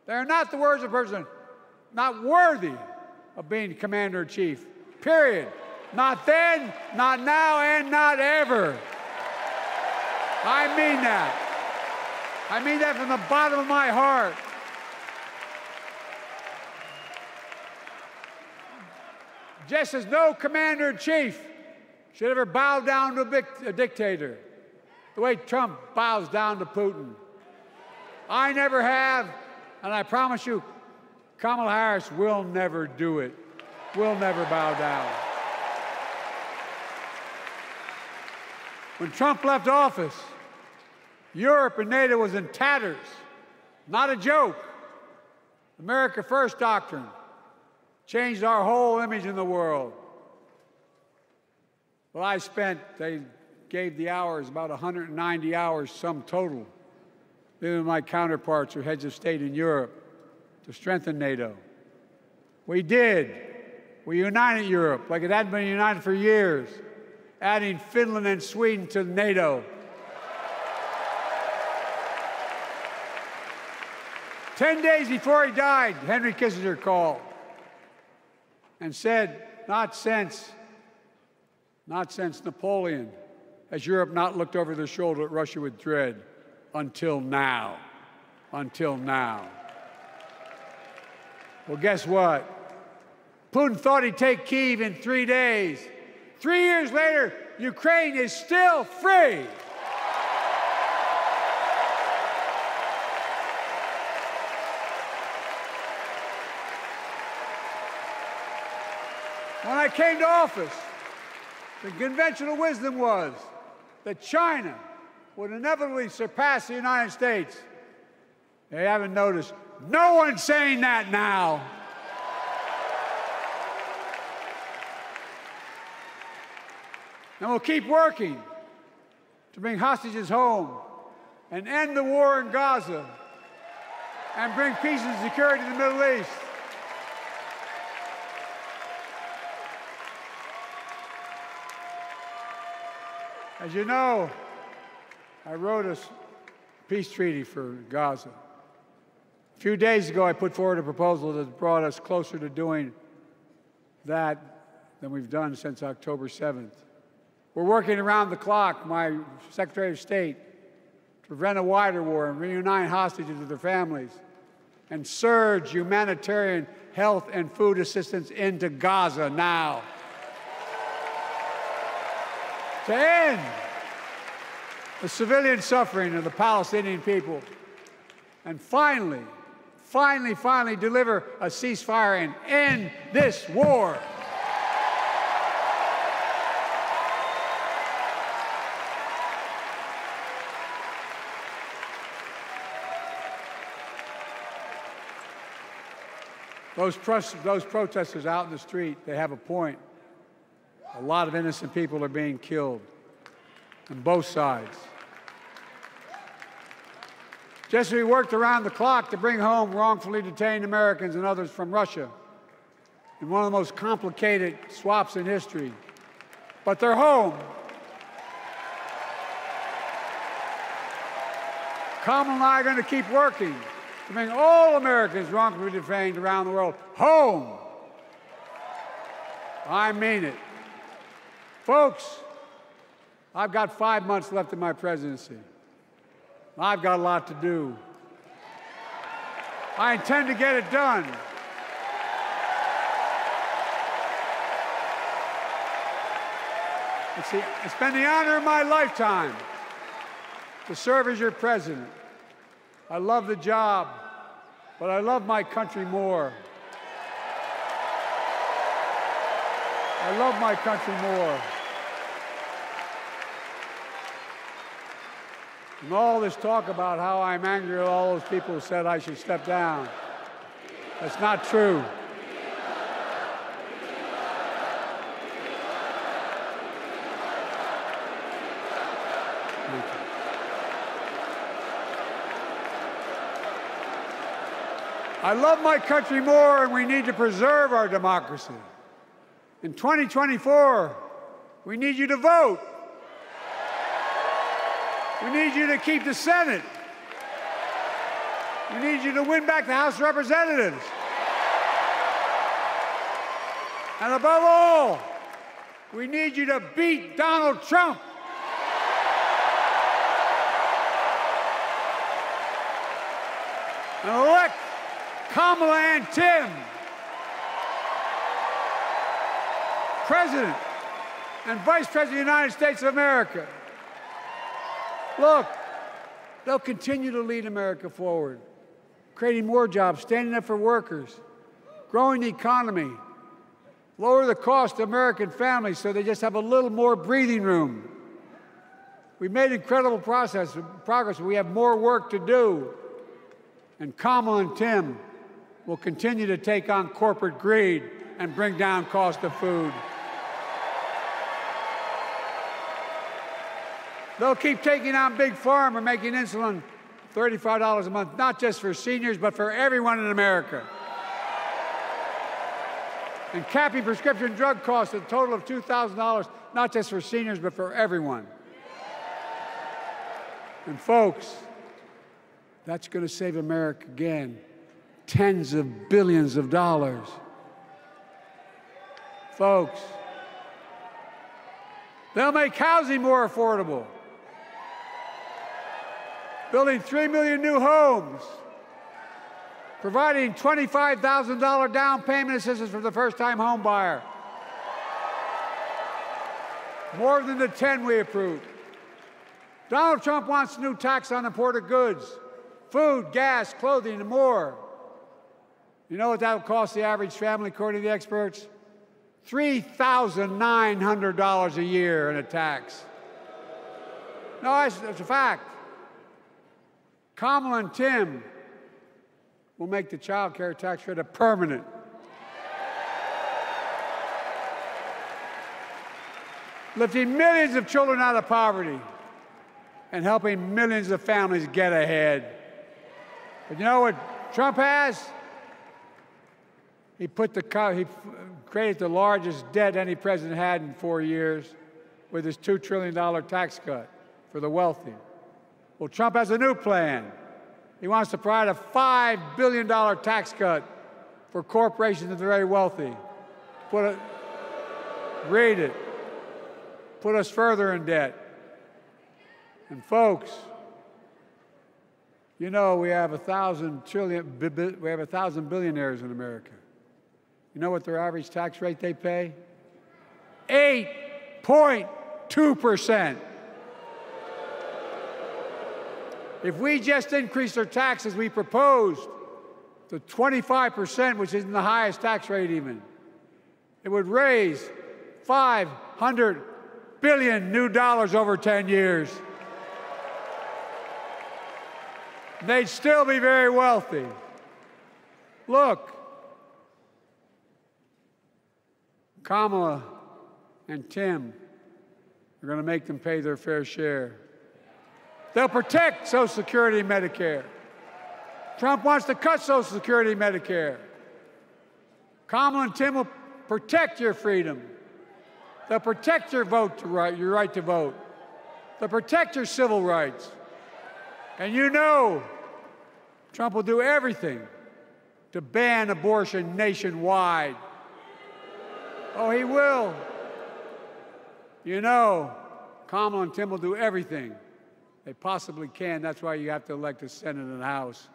They are not the words of a person not worthy of being commander-in-chief, period. Not then, not now, and not ever. I mean that. I mean that from the bottom of my heart. Just as no commander-in-chief should ever bow down to a dictator, the way Trump bows down to Putin. I never have, and I promise you, Kamala Harris will never do it. Will never bow down. When Trump left office, Europe and NATO was in tatters. Not a joke. America First doctrine changed our whole image in the world. Well, they gave the hours, about 190 hours sum total, me and my counterparts who are heads of state in Europe, to strengthen NATO. We did. We united Europe like it hadn't been united for years, adding Finland and Sweden to NATO. 10 days before he died, Henry Kissinger called and said, not since Napoleon has Europe not looked over their shoulder at Russia with dread, until now. Until now. Well, guess what? Putin thought he'd take Kyiv in 3 days. 3 years later, Ukraine is still free. When I came to office, the conventional wisdom was that China would inevitably surpass the United States. They haven't noticed. No one's saying that now. And we'll keep working to bring hostages home and end the war in Gaza and bring peace and security in the Middle East. As you know, I wrote a peace treaty for Gaza. A few days ago, I put forward a proposal that brought us closer to doing that than we've done since October 7th. We're working around the clock, my Secretary of State, to prevent a wider war and reunite hostages with their families and surge humanitarian health and food assistance into Gaza now. To end the civilian suffering of the Palestinian people, and finally deliver a ceasefire and end this war. Those protesters out in the street, they have a point. A lot of innocent people are being killed on both sides. Just as we worked around the clock to bring home wrongfully detained Americans and others from Russia in one of the most complicated swaps in history, but they're home. Kamala and I are going to keep working to bring all Americans wrongfully detained around the world home. I mean it. Folks, I've got 5 months left in my presidency. I've got a lot to do. I intend to get it done. It's been the honor of my lifetime to serve as your president. I love the job, but I love my country more. I love my country more. And all this talk about how I'm angry at all those people who said I should step down, that's not true. I love my country more, and we need to preserve our democracy. In 2024, we need you to vote. We need you to keep the Senate. We need you to win back the House of Representatives. And above all, we need you to beat Donald Trump. And elect Kamala and Tim President and Vice President of the United States of America. Look, they'll continue to lead America forward, creating more jobs, standing up for workers, growing the economy, lower the cost to American families so they just have a little more breathing room. We've made incredible progress, but we have more work to do. And Kamala and Tim will continue to take on corporate greed and bring down cost of food. They'll keep taking on Big Pharma, making insulin $35 a month, not just for seniors, but for everyone in America. And capping prescription drug costs at a total of $2,000, not just for seniors, but for everyone. And folks, that's going to save America again tens of billions of dollars. Folks, they'll make housing more affordable, building 3 million new homes, providing $25,000 down payment assistance for the first-time home buyer, more than the 10 we approved. Donald Trump wants a new tax on imported goods, food, gas, clothing, and more. You know what that will cost the average family, according to the experts? $3,900 a year in a tax. No, it's a fact. Kamala and Tim will make the child care tax credit permanent. Lifting millions of children out of poverty and helping millions of families get ahead. But you know what Trump has? He created the largest debt any president had in 4 years with his $2 trillion tax cut for the wealthy. Well, Trump has a new plan. He wants to provide a $5 billion tax cut for corporations and the very wealthy. Read it. Put us further in debt. And folks, you know we have 1,000 billionaires in America. You know what their average tax rate they pay? 8.2%. If we just increased our taxes we proposed to 25%, which isn't the highest tax rate even, it would raise $500 billion new dollars over 10 years. They'd still be very wealthy. Look, Kamala and Tim are going to make them pay their fair share. They'll protect Social Security and Medicare. Trump wants to cut Social Security and Medicare. Kamala and Tim will protect your freedom. They'll protect your your right to vote. They'll protect your civil rights. And you know Trump will do everything to ban abortion nationwide. Oh, he will. You know, Kamala and Tim will do everything they possibly can. That's why you have to elect a Senate and a House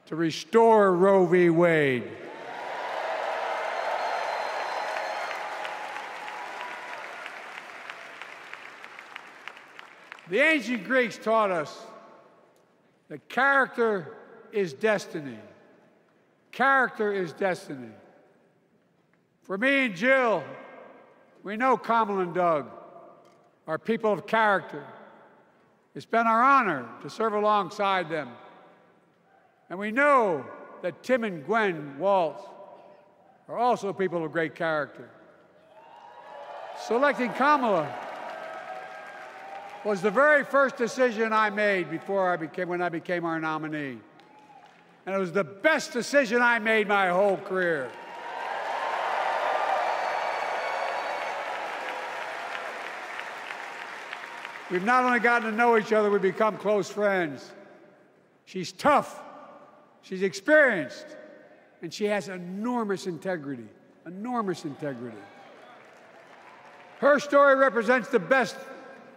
to restore Roe v. Wade. The ancient Greeks taught us that character is destiny. Character is destiny. For me and Jill, we know Kamala and Doug are people of character. It's been our honor to serve alongside them. And we know that Tim and Gwen Walz are also people of great character. Selecting Kamala was the very first decision I made when I became our nominee. And it was the best decision I made my whole career. We've not only gotten to know each other, we've become close friends. She's tough, she's experienced, and she has enormous integrity, enormous integrity. Her story represents the best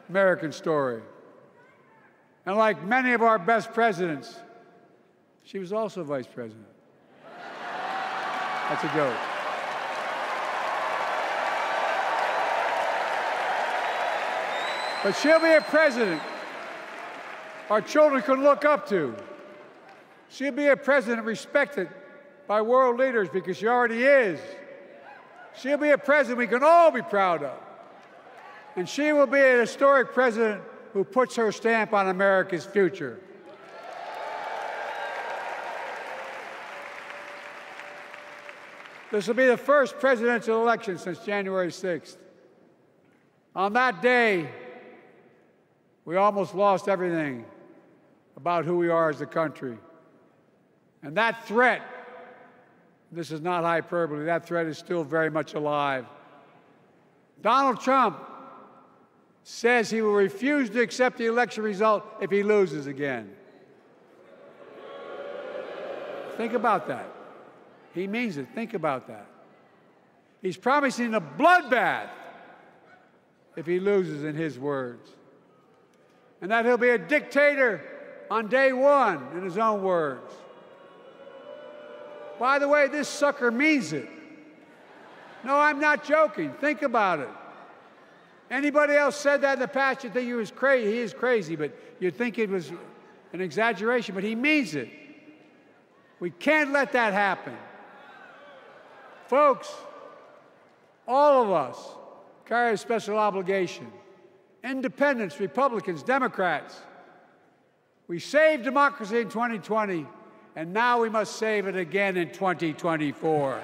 American story. And like many of our best presidents, she was also vice president. That's a joke. But she'll be a president our children can look up to. She'll be a president respected by world leaders because she already is. She'll be a president we can all be proud of. And she will be an historic president who puts her stamp on America's future. This will be the first presidential election since January 6th. On that day, we almost lost everything about who we are as a country. And that threat, this is not hyperbole, that threat is still very much alive. Donald Trump says he will refuse to accept the election result if he loses again. Think about that. He means it. Think about that. He's promising a bloodbath if he loses, in his words. And that he'll be a dictator on day one, in his own words. By the way, this sucker means it. No, I'm not joking. Think about it. Anybody else said that in the past, you'd think he was crazy. He is crazy, but you'd think it was an exaggeration, but he means it. We can't let that happen. Folks, all of us carry a special obligation. Independents, Republicans, Democrats. We saved democracy in 2020, and now we must save it again in 2024.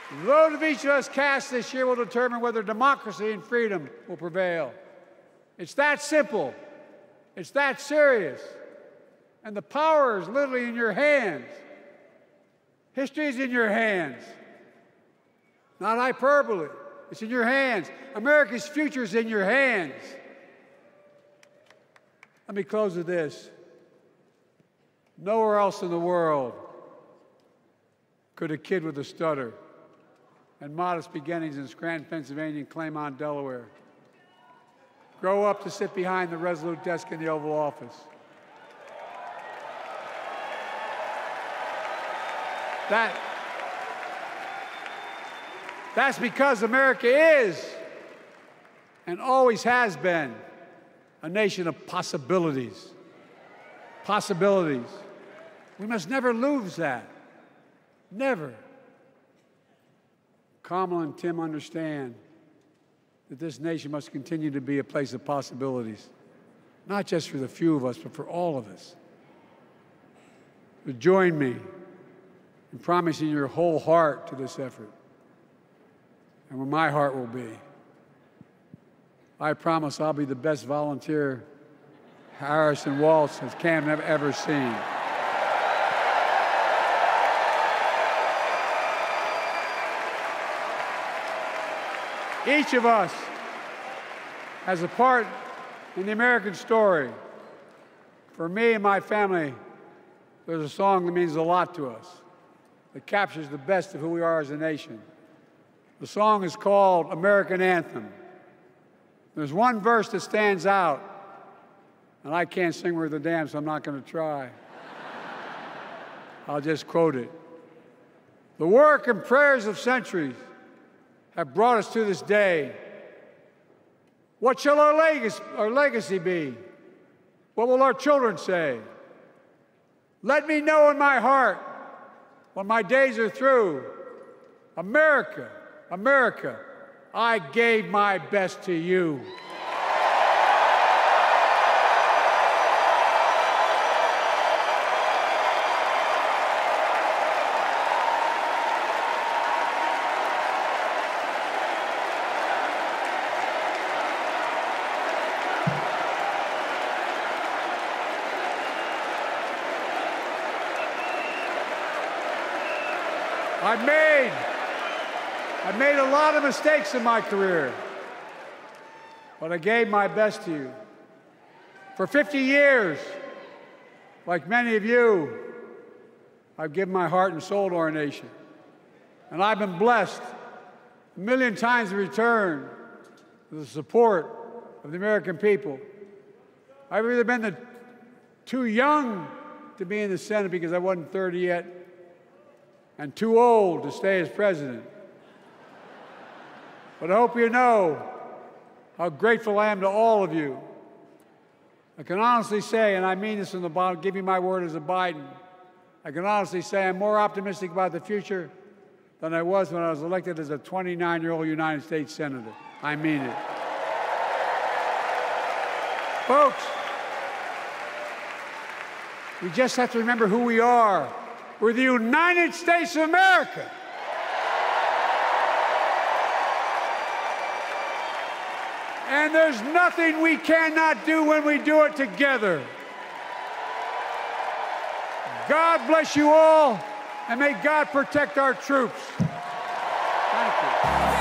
The vote of each of us cast this year will determine whether democracy and freedom will prevail. It's that simple. It's that serious. And the power is literally in your hands. History is in your hands. Not hyperbole. It's in your hands. America's future is in your hands. Let me close with this. Nowhere else in the world could a kid with a stutter and modest beginnings in Scranton, Pennsylvania, and Claymont, Delaware, grow up to sit behind the resolute desk in the Oval Office. That's because America is and always has been a nation of possibilities. Possibilities. We must never lose that. Never. Kamala and Tim understand that this nation must continue to be a place of possibilities, not just for the few of us, but for all of us. So join me in promising your whole heart to this effort, and where my heart will be. I promise I'll be the best volunteer Harris-Walz has Cam ever seen. Each of us has a part in the American story. For me and my family, there's a song that means a lot to us, that captures the best of who we are as a nation. The song is called American Anthem. There's one verse that stands out, and I can't sing worth a damn, so I'm not going to try. I'll just quote it. The work and prayers of centuries have brought us to this day. What shall our legacy be? What will our children say? Let me know in my heart, when my days are through, America, America, I gave my best to you. I've made I made a lot of mistakes in my career, but I gave my best to you. For 50 years, like many of you, I've given my heart and soul to our nation. And I've been blessed a million times in return with the support of the American people. I've either been too young to be in the Senate because I wasn't 30 yet, and too old to stay as president. But I hope you know how grateful I am to all of you. I can honestly say, and I mean this from the bottom, give you my word as a Biden, I can honestly say I'm more optimistic about the future than I was when I was elected as a 29-year-old United States Senator. I mean it. Folks, we just have to remember who we are. We're the United States of America. And there's nothing we cannot do when we do it together. God bless you all, and may God protect our troops. Thank you.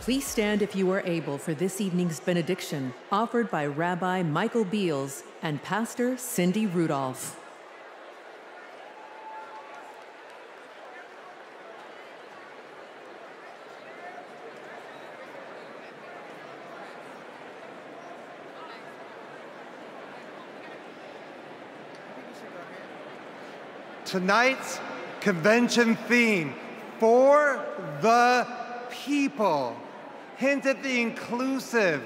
Please stand if you are able for this evening's benediction, offered by Rabbi Michael Beals and Pastor Cindy Rudolph. Tonight's convention theme, For the People, hints at the inclusive,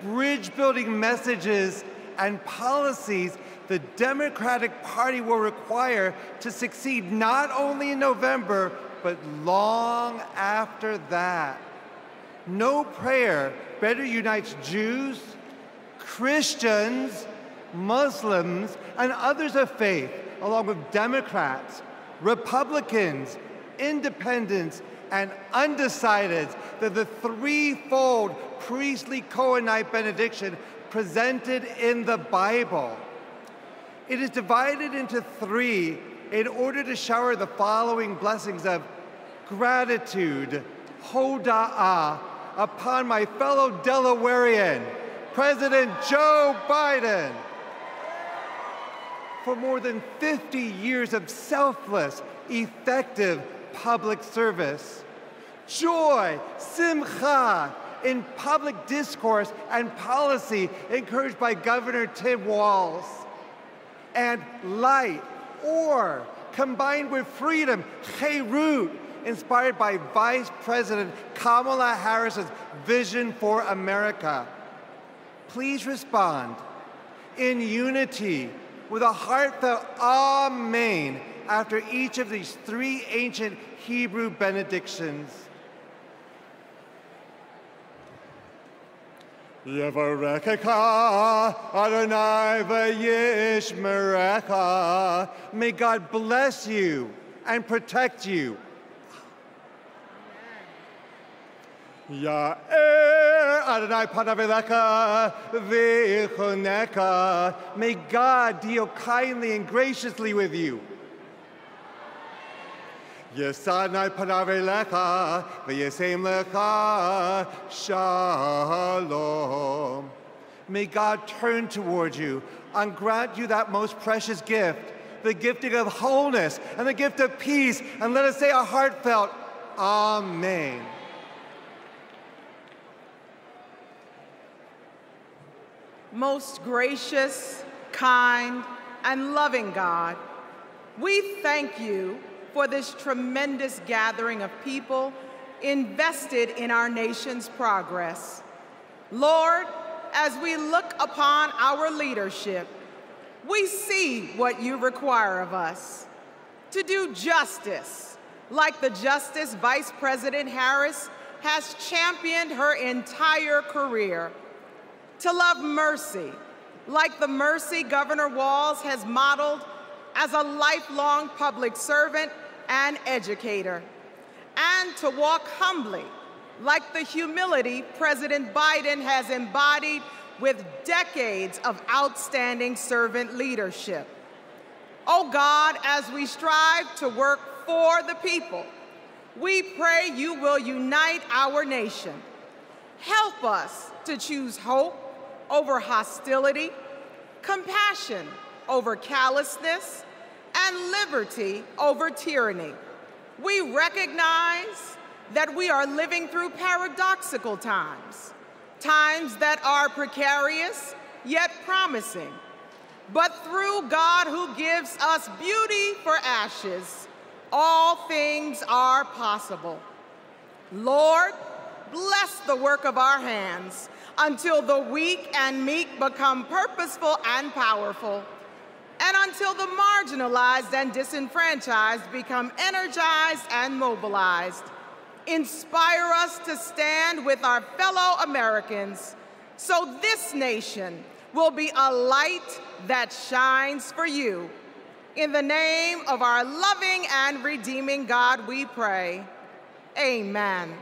bridge-building messages and policies the Democratic Party will require to succeed not only in November, but long after that. No prayer better unites Jews, Christians, Muslims, and others of faith, along with Democrats, Republicans, Independents, and undecideds, than the threefold priestly Cohenite benediction presented in the Bible. It is divided into three in order to shower the following blessings of gratitude, hoda'ah, upon my fellow Delawarean, President Joe Biden. For more than 50 years of selfless, effective public service. Joy, simcha, in public discourse and policy encouraged by Governor Tim Walz. And light, or, combined with freedom, cherut, inspired by Vice President Kamala Harris's vision for America. Please respond in unity with a heartfelt Amen after each of these three ancient Hebrew benedictions. Yevarechecha Adonai v'yishmerecha. May God bless you and protect you. Ya'er Adonai panav elecha v'yichuneka. May God deal kindly and graciously with you. Yesadnai panav elecha v'yisem lecha shalom. May God turn towards you and grant you that most precious gift, the gifting of wholeness and the gift of peace, and let us say a heartfelt Amen. Most gracious, kind, and loving God, we thank you for this tremendous gathering of people invested in our nation's progress. Lord, as we look upon our leadership, we see what you require of us. To do justice, like the Justice Vice President Harris has championed her entire career. To love mercy, like the mercy Governor Walz has modeled as a lifelong public servant and educator. And to walk humbly, like the humility President Biden has embodied with decades of outstanding servant leadership. Oh God, as we strive to work for the people, we pray you will unite our nation. Help us to choose hope over hostility, compassion over callousness, and liberty over tyranny. We recognize that we are living through paradoxical times, times that are precarious yet promising. But through God who gives us beauty for ashes, all things are possible. Lord, bless the work of our hands until the weak and meek become purposeful and powerful, and until the marginalized and disenfranchised become energized and mobilized. Inspire us to stand with our fellow Americans so this nation will be a light that shines for you. In the name of our loving and redeeming God, we pray. Amen.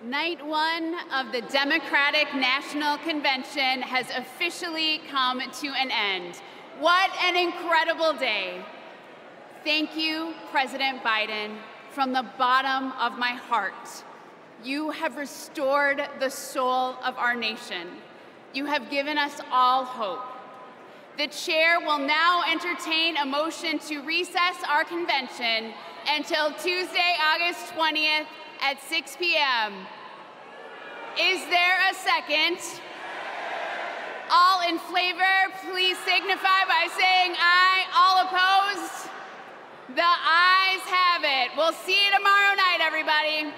Night one of the Democratic National Convention has officially come to an end. What an incredible day. Thank you, President Biden, from the bottom of my heart. You have restored the soul of our nation. You have given us all hope. The chair will now entertain a motion to recess our convention until Tuesday, August 20th at 6 p.m. Is there a second? All in favor, please signify by saying aye. All opposed? The ayes have it. We'll see you tomorrow night, everybody.